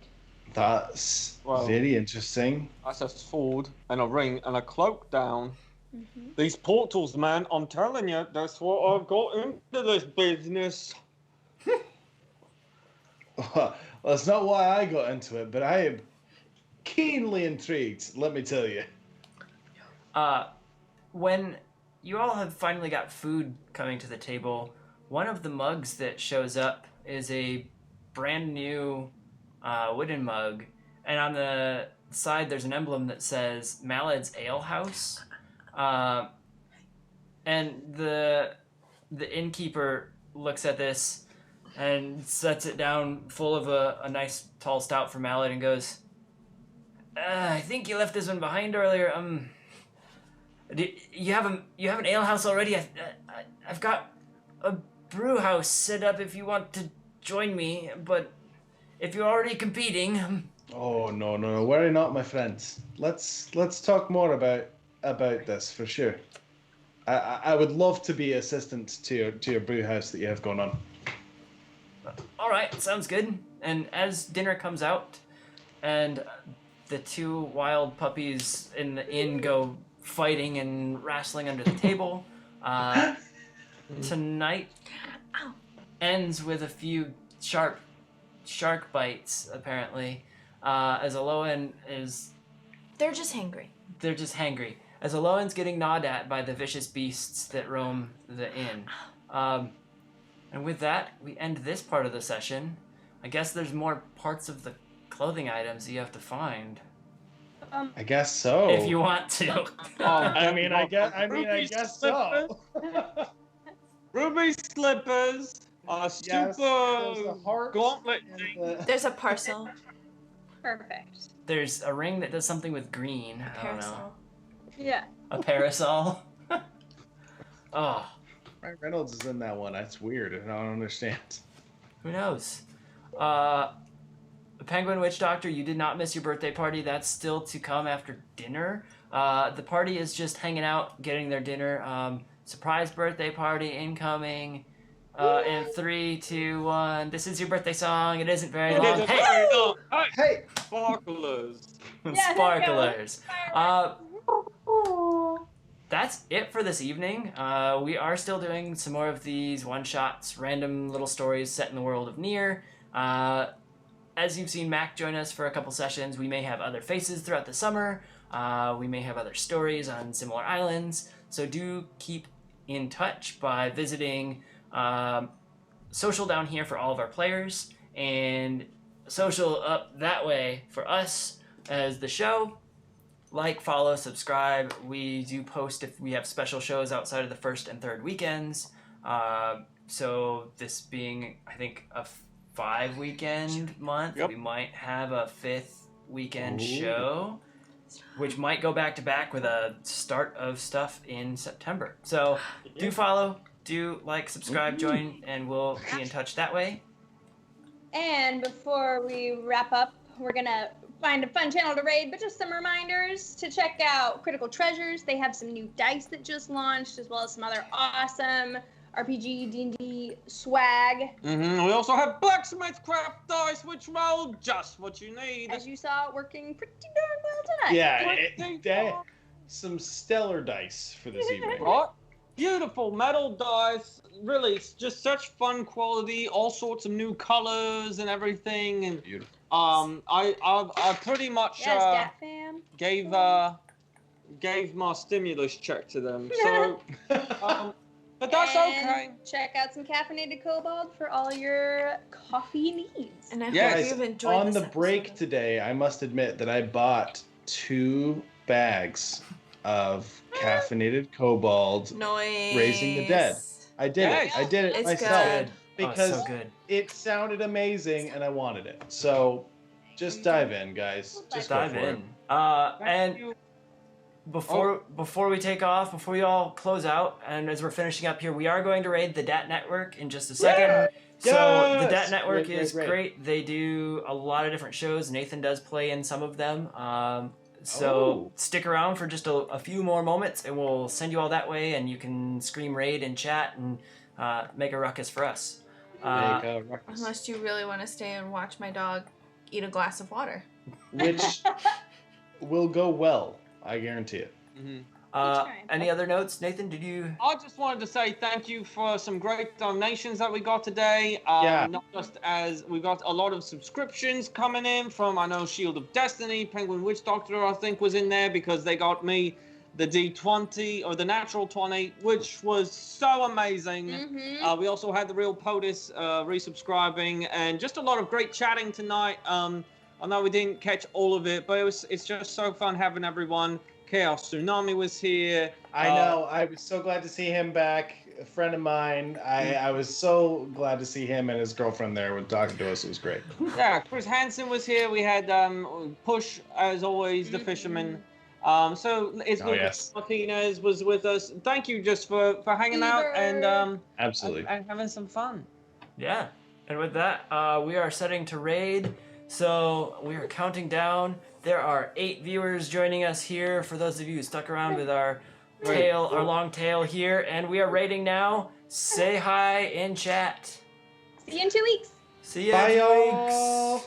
That's Wow. very interesting. that's a sword and a ring and a cloak down. Mm-hmm. These portals, man, I'm telling you, that's what I've got into this business. Well, that's not why I got into it, but I am keenly intrigued, let me tell you. When you all have finally got food coming to the table, one of the mugs that shows up is a brand new wooden mug, and on the side there's an emblem that says Malad's Ale House. And the innkeeper looks at this and sets it down full of a nice tall stout for Malad and goes, I think you left this one behind earlier. You have an ale house already? I've got a brew house set up if you want to join me, but if you're already competing. Oh no, worry not, my friends. Let's talk more about this for sure. I would love to be assistant to your brew house that you have going on. All right, sounds good. And as dinner comes out, and the two wild puppies in the inn go fighting and wrestling under the table, tonight ends with a few sharp shark bites, apparently. As Aloan is... They're just hangry. They're just hangry. As Aloan's getting gnawed at by the vicious beasts that roam the inn. And with that, we end this part of the session. I guess there's more parts of the clothing items you have to find. I guess so. If you want to. I guess so. Ruby slippers, a Yes, super there's the heart gauntlet and thing. the- There's a parcel. Perfect. There's a ring that does something with green. I don't know. Parasol. Yeah. A parasol. Oh, Ryan Reynolds is in that one. That's weird. I don't understand. who knows? Penguin Witch Doctor, you did not miss your birthday party. That's still to come after dinner. The party is just hanging out, getting their dinner. Surprise birthday party incoming. In 3, 2, 1. This is your birthday song. It isn't very long. It is Hey! very long. Hey, Hey, sparklers. Yeah, Sparklers. That's it for this evening. We are still doing some more of these one-shots, random little stories set in the world of Nier. As you've seen Mac join us for a couple sessions, we may have other faces throughout the summer. We may have other stories on similar islands. So do keep in touch by visiting social down here for all of our players, and social up that way for us as the show. Like, follow, subscribe. We do post if we have special shows outside of the first and third weekends. So this being, I think, a 5-weekend month, Yep. we might have a 5th weekend Ooh. show, which might go back to back with a start of stuff in September. So do follow, do like, subscribe, join, and we'll be in touch that way. And before we wrap up, we're gonna find a fun channel to raid, but just some reminders to check out Critical Treasures. They have some new dice that just launched, as well as some other awesome RPG D&D swag. We also have blacksmith craft dice, which roll just what you need. As you saw, working pretty darn well tonight. yeah, some stellar dice for this evening. Right? Beautiful metal dice. Really, it's just such fun quality. All sorts of new colors and everything. And Beautiful. I pretty much Yes, Dat Fam. gave gave my stimulus check to them. So, but that's okay. And check out some caffeinated kobold for all your coffee needs. And I Yes. hope you've enjoyed On this the break episode. today, I must admit that I bought 2 bags of caffeinated kobold Noise. Raising the Dead. I did Yes. it. I did it It's myself good. because so good. it sounded amazing and I wanted it. So just dive in, guys. Just go Dive for in. it. And you. before we take off, before we all close out, and as we're finishing up here, we are going to raid the DAT Network in just a second. So the Yes! DAT Network Great, is great. great. They do a lot of different shows. Nathan does play in some of them. So Oh. stick around for just a few more moments, and we'll send you all that way, and you can scream raid and chat and make a ruckus for us. Make a ruckus. Unless you really want to stay and watch my dog eat a glass of water. Which will go well, I guarantee it. Any other notes, Nathan? Did you? I just wanted to say thank you for some great donations that we got today. Yeah. Not just as we got a lot of subscriptions coming in from, I know, Shield of Destiny, Penguin Witch Doctor, I think, was in there because they got me the D20 or the natural 20, which was so amazing. Mm-hmm. We also had the Real POTUS resubscribing and just a lot of great chatting tonight. I know we didn't catch all of it, but it's just so fun having everyone. Chaos Tsunami was here. I know. I was so glad to see him back. A friend of mine. I was so glad to see him and his girlfriend there when talking to us. It was great. Yeah, Chris Hansen was here. We had Push, as always, the fisherman. So it's Lucas yes. Martinez was with us. Thank you just for hanging out and Absolutely. and having some fun. Yeah. And with that, we are setting to raid. So we are counting down. There are 8 viewers joining us here. For those of you who stuck around with our our long tail here, and we are raiding now. Say hi in chat. See you in 2 weeks. See you Bye, in 2 y'all. weeks.